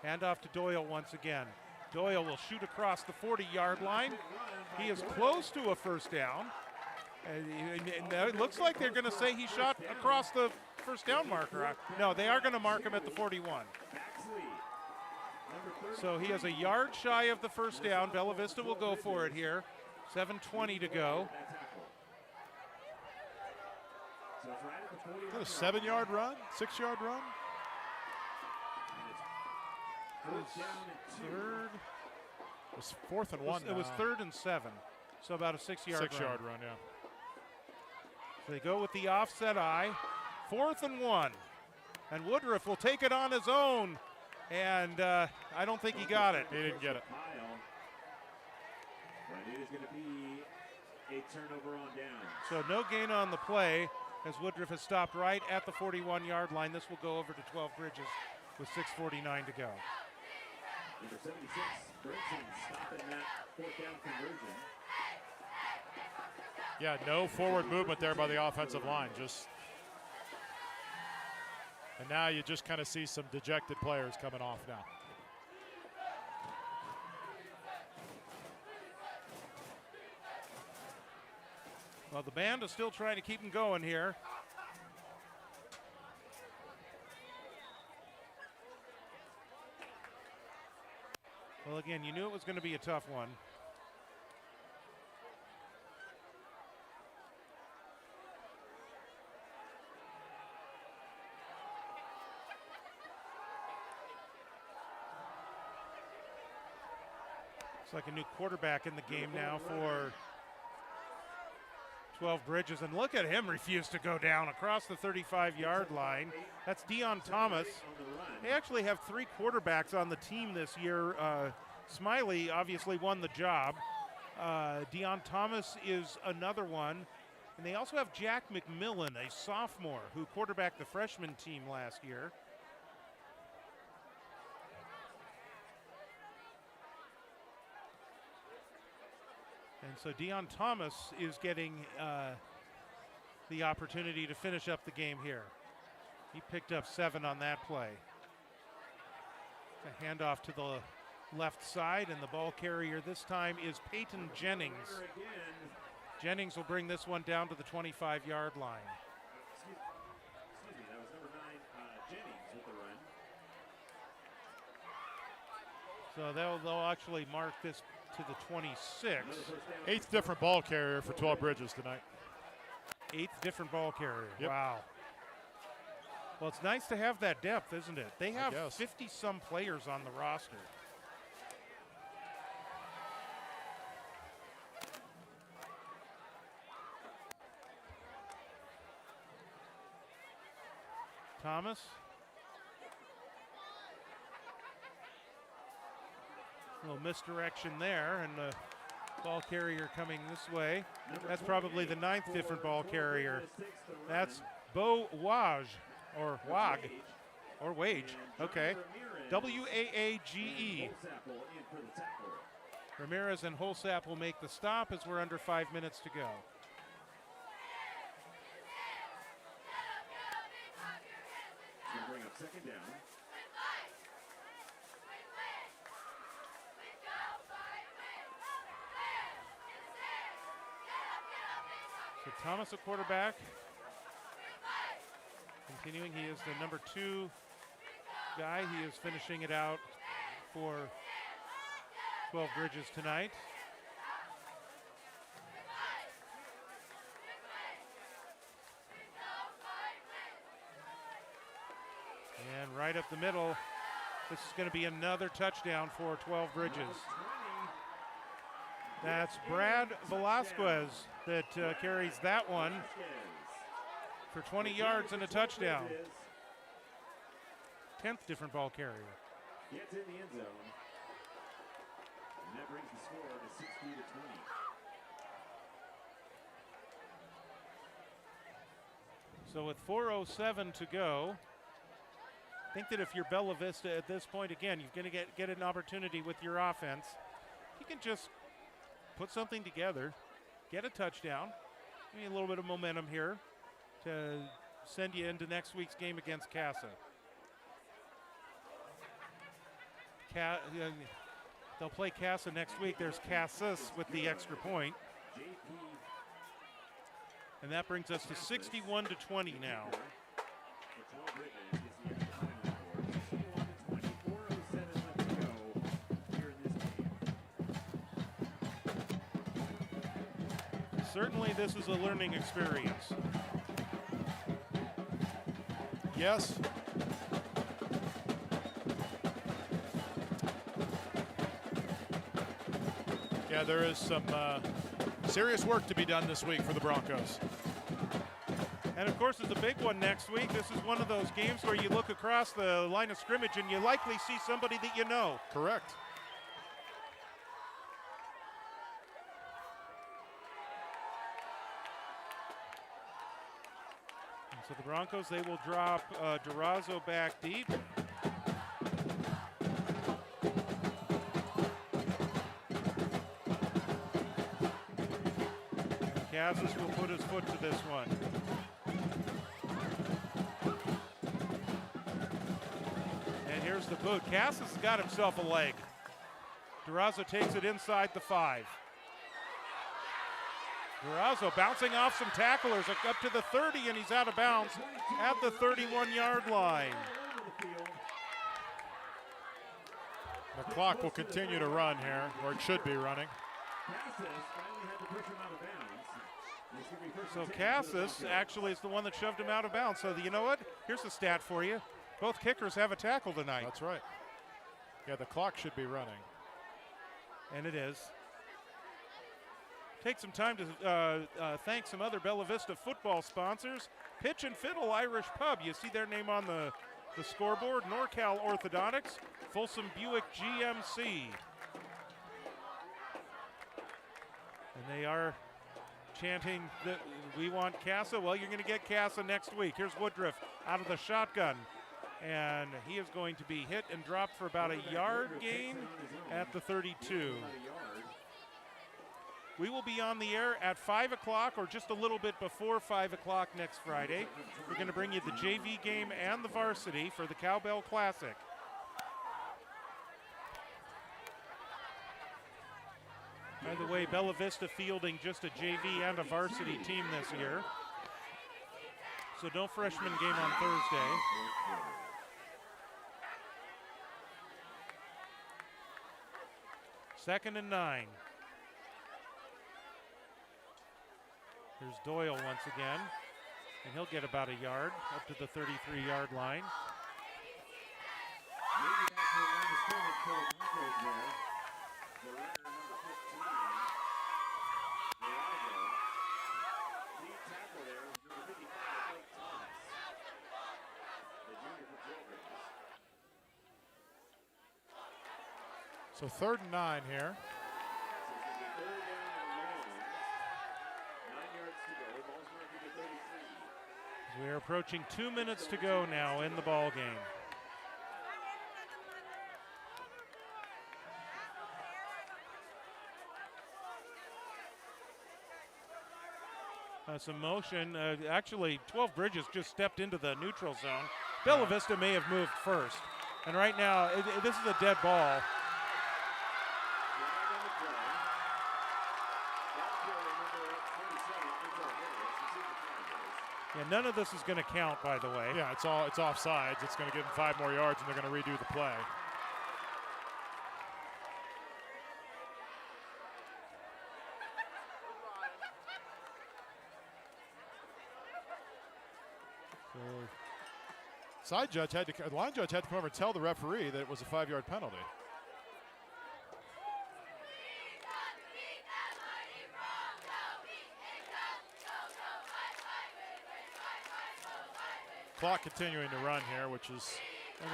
Hand off to Doyle once again. Doyle will shoot across the 40-yard line. He is close to a first down. And it looks like they're going to say he shot across the first down marker. No, they are going to mark him at the 41. So he is a yard shy of the first down. Bella Vista will go for it here. 7:20 to go. Is that a 7-yard run? 6-yard run? Third. It was 4th and 1. It was 3rd and 7. So about a 6-yard run. 6-yard run, yeah. So they go with the offset eye. 4th and 1. And Woodruff will take it on his own. And I don't think he got it. He didn't get it. And it is going to be a turnover on down. So no gain on the play as Woodruff has stopped right at the 41-yard line. This will go over to 12 Bridges with 6:49 to go. Number 76, Brinson stopping that fourth down conversion. Yeah, no forward movement there by the offensive line. And now you just kind of see some dejected players coming off now. Well, the band is still trying to keep him going here. Well, again, you knew it was going to be a tough one. It's like a new quarterback in the game now for 12 Bridges. And look at him refuse to go down across the 35-yard line. That's Deion Thomas. They actually have 3 quarterbacks on the team this year. Smiley obviously won the job. Deion Thomas is another one. And they also have Jack McMillan, a sophomore, who quarterbacked the freshman team last year. And so Deion Thomas is getting the opportunity to finish up the game here. He picked up 7 on that play. A handoff to the left side, and the ball carrier this time is Peyton Jennings. Jennings will bring this one down to the 25-yard line. Excuse me, that was number 9, Jennings with the run. So they'll actually mark this to the 26. 8th different ball carrier for 12 Bridges tonight. 8th different ball carrier. Yep. Wow. Well, it's nice to have that depth, isn't it? They have 50-some players on the roster. Thomas. A little misdirection there, and the ball carrier coming this way. That's probably the 9th different ball carrier. That's Bo Wage, or Wag, or Wage. Okay. W-A-A-G-E. Ramirez and Holsap will make the stop as we're under 5 minutes to go. Bring up second down. So Thomas at quarterback. Continuing, he is the number 2 guy. He is finishing it out for 12 Bridges tonight. And right up the middle, this is going to be another touchdown for 12 Bridges. That's Brad Velasquez that carries that one for 20 yards and a touchdown. 10th different ball carrier. Gets in the end zone. And that brings the score to 60-20. So with 4:07 to go, I think that if you're Bella Vista at this point, again, you're going to get an opportunity with your offense. You can just put something together, get a touchdown, maybe a little bit of momentum here to send you into next week's game against Casa. They'll play Casa next week. There's Casas with the extra point. And that brings us to 61-20 now. Certainly this is a learning experience. Yes. Yeah, there is some serious work to be done this week for the Broncos. And of course, it's a big one next week. This is one of those games where you look across the line of scrimmage and you likely see somebody that you know. Correct. And so the Broncos, they will drop Durazo back deep. Casas will put his foot to this one. And here's the boot. Casas has got himself a leg. Durazo takes it inside the 5. Durazo bouncing off some tacklers up to the 30, and he's out of bounds at the 31-yard line. The clock will continue to run here, or it should be running. So Casas actually is the one that shoved him out of bounds. So you know what? Here's the stat for you. Both kickers have a tackle tonight. That's right. Yeah, the clock should be running. And it is. Take some time to thank some other Bella Vista football sponsors. Pitch and Fiddle Irish Pub. You see their name on the scoreboard. NorCal Orthodontics. Folsom Buick GMC. And they are chanting that we want Casa. Well, you're going to get Casa next week. Here's Woodruff out of the shotgun. And he is going to be hit and dropped for about a yard gain at the 32. We will be on the air at 5 o'clock or just a little bit before 5 o'clock next Friday. We're going to bring you the JV game and the varsity for the Cowbell Classic. By the way, Bella Vista fielding just a JV and a varsity team this year. So no freshman game on Thursday. Second and 9. Here's Doyle once again, and he'll get about a yard up to the 33-yard line. So 3rd and 9 here. We are approaching 2 minutes to go now in the ball game. Some motion. Actually, 12 Bridges just stepped into the neutral zone. Bella Vista may have moved first. And right now, this is a dead ball. Yeah, none of this is going to count, by the way. Yeah, it's offsides. It's going to give them 5 more yards, and they're going to redo the play. So the line judge had to come over and tell the referee that it was a 5-yard penalty. Clock continuing to run here, which is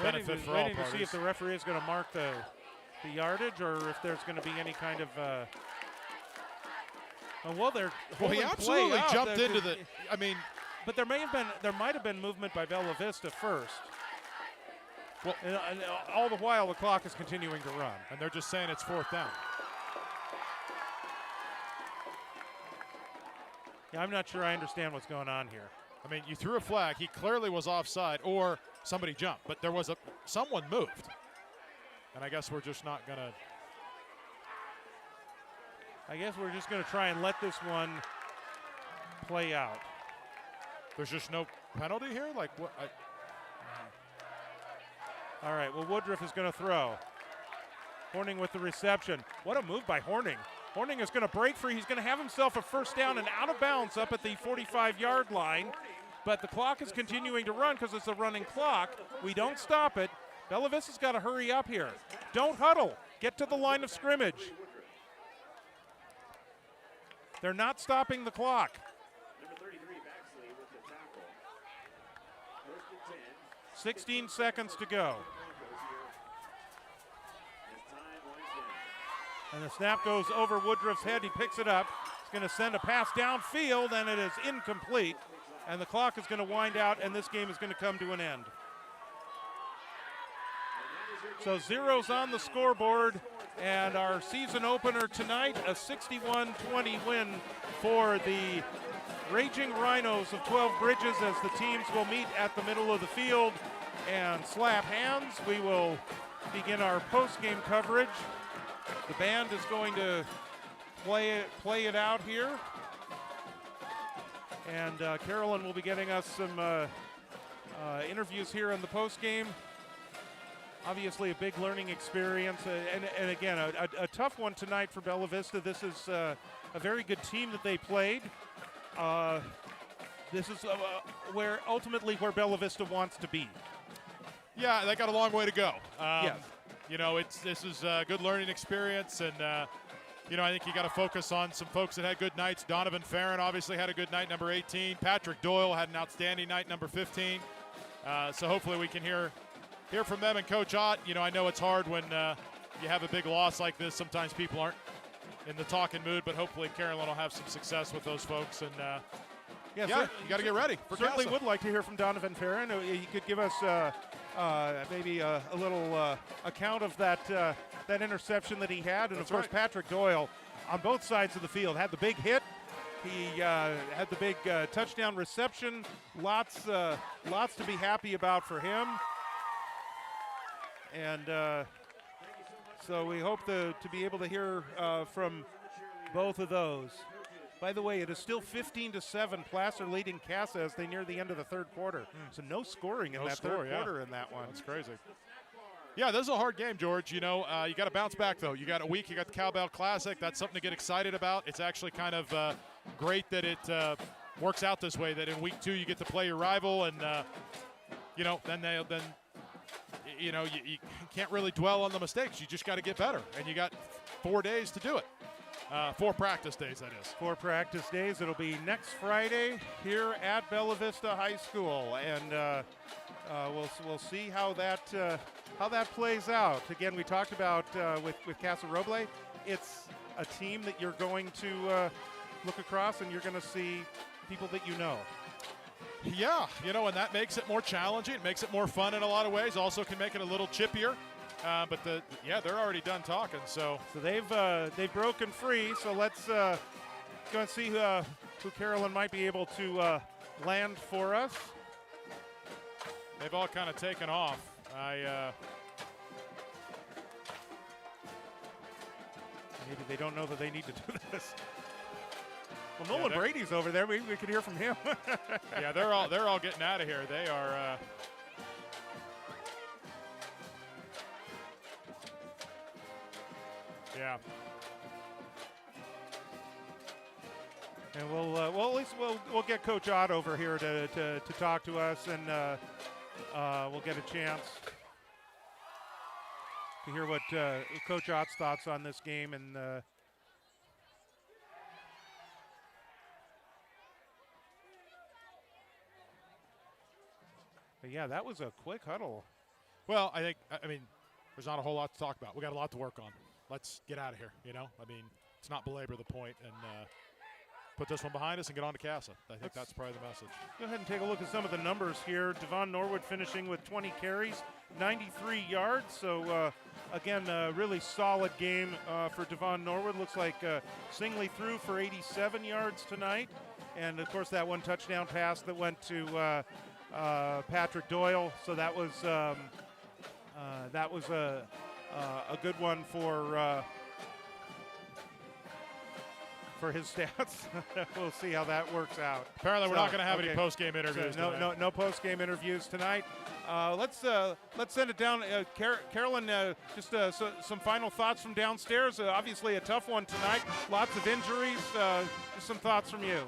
benefit for all waiting parties. to see if the referee is going to mark the yardage or if there's going to be any kind of. Well, they're Well, he holding absolutely play out. jumped into the. I mean, But there might have been movement by Bella Vista first. Well, And all the while the clock is continuing to run. and they're just saying it's 4th down. Yeah, I'm not sure I understand what's going on here. I mean, you threw a flag. He clearly was offside, or somebody jumped, but there was someone moved, and I guess we're just not gonna. I guess we're just going to try and let this one play out. There's just no penalty here. Like what? All right, well, Woodruff is going to throw. Horning with the reception. What a move by Horning. Horning is going to break free. He's going to have himself a first down and out of bounds up at the 45-yard line. But the clock is continuing to run because it's a running clock. We don't stop it. Bella Vista's got to hurry up here. Don't huddle. Get to the line of scrimmage. They're not stopping the clock. Number 33, Baxley with the tackle. 1st and 10. 16 seconds to go. As time winds down. And the snap goes over Woodruff's head. He picks it up. He's going to send a pass downfield, and it is incomplete. And the clock is going to wind out, and this game is going to come to an end. So zeros on the scoreboard, and our season opener tonight, a 61-20 win for the Raging Rhinos of 12 Bridges as the teams will meet at the middle of the field and slap hands. We will begin our post-game coverage. The band is going to play it out here. And Carolyn will be getting us some interviews here in the post-game. Obviously a big learning experience, and again, a tough one tonight for Bella Vista. This is a very good team that they played. This is where Bella Vista wants to be. Yeah, they got a long way to go. Yes. You know, this is a good learning experience, and you know, I think you got to focus on some folks that had good nights. Donovan Farron obviously had a good night, number 18. Patrick Doyle had an outstanding night, number 15. So hopefully we can hear from them. And Coach Ott, you know, I know it's hard when you have a big loss like this. Sometimes people aren't in the talking mood, but hopefully Carolyn will have some success with those folks. And yeah, you got to get ready. Certainly Casa. would like to hear from Donovan Farron. He could give us maybe a little account of that interception that he had. And, That's of course, right. Patrick Doyle on both sides of the field had the big hit. He had the big touchdown reception. Lots to be happy about for him. And so we hope to be able to hear from both of those. By the way, it is still 15-7. Placer leading Casa as they near the end of the third quarter. So no scoring in that third quarter in that one. That's crazy. Yeah, this is a hard game, George. You know, you got to bounce back, though. You got a week. You got the Cowbell Classic. That's something to get excited about. It's actually kind of great that it works out this way, that in week 2 you get to play your rival. And, you know, then you know, you can't really dwell on the mistakes. You just got to get better. And you got 4 days to do it. 4 practice days, that is. 4 practice days. It'll be next Friday here at Bella Vista High School, and we'll see how that plays out. Again, we talked about with Casa Roble. It's a team that you're going to look across, and you're going to see people that you know. Yeah, you know, and that makes it more challenging. It makes it more fun in a lot of ways. Also can make it a little chippier. But they're already done talking. So they've broken free. So let's go and see who Carolyn might be able to land for us. They've all kind of taken off. Maybe they don't know that they need to do this. Well, Nolan Brady's over there. We could hear from him. Yeah, they're all getting out of here. They are. Yeah. And we'll at least we'll get Coach Ott over here to talk to us, and we'll get a chance to hear what Coach Ott's thoughts on this game. And but yeah, that was a quick huddle. Well, I mean, there's not a whole lot to talk about. We got a lot to work on. Let's get out of here, you know? I mean, let's not belabor the point and put this one behind us and get on to Casa. I think that's probably the message. Go ahead and take a look at some of the numbers here. Devon Norwood finishing with 20 carries, 93 yards. So, again, a really solid game for Devon Norwood. Looks like Singley threw for 87 yards tonight. And, of course, that one touchdown pass that went to Patrick Doyle. So that was a good one for his stats. We'll see how that works out. Apparently, we're not going to have any post-game interviews. So no post-game interviews tonight. Let's send it down. Carolyn, just some final thoughts from downstairs. Obviously, a tough one tonight. Lots of injuries. Just some thoughts from you.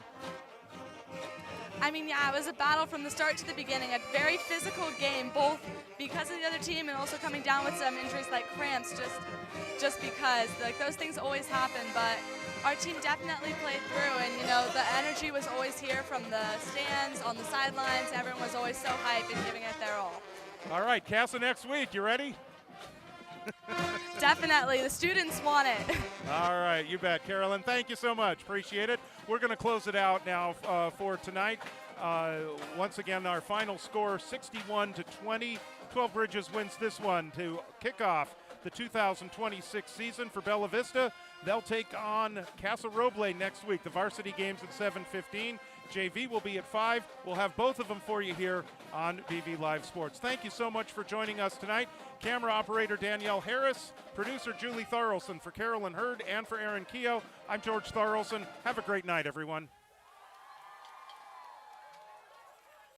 I mean, yeah, it was a battle from the start to the beginning. A very physical game, both because of the other team and also coming down with some injuries like cramps, just because. Like, those things always happen, but our team definitely played through, and, you know, the energy was always here from the stands, on the sidelines. Everyone was always so hyped and giving it their all. All right, Casa next week. You ready? Definitely. The students want it. All right, you bet. Carolyn, thank you so much. Appreciate it. We're going to close it out now for tonight. Once again, our final score, 61-20. 12 Bridges wins this one to kick off the 2026 season for Bella Vista. They'll take on Casa Roble next week. The varsity game's at 7:15. JV will be at 5. We'll have both of them for you here on BV Live Sports. Thank you so much for joining us tonight. Camera operator Danielle Harris, producer Julie Tharlson. For Carolyn Hurd and for Aaron Keogh, I'm George Tharlson. Have a great night, everyone.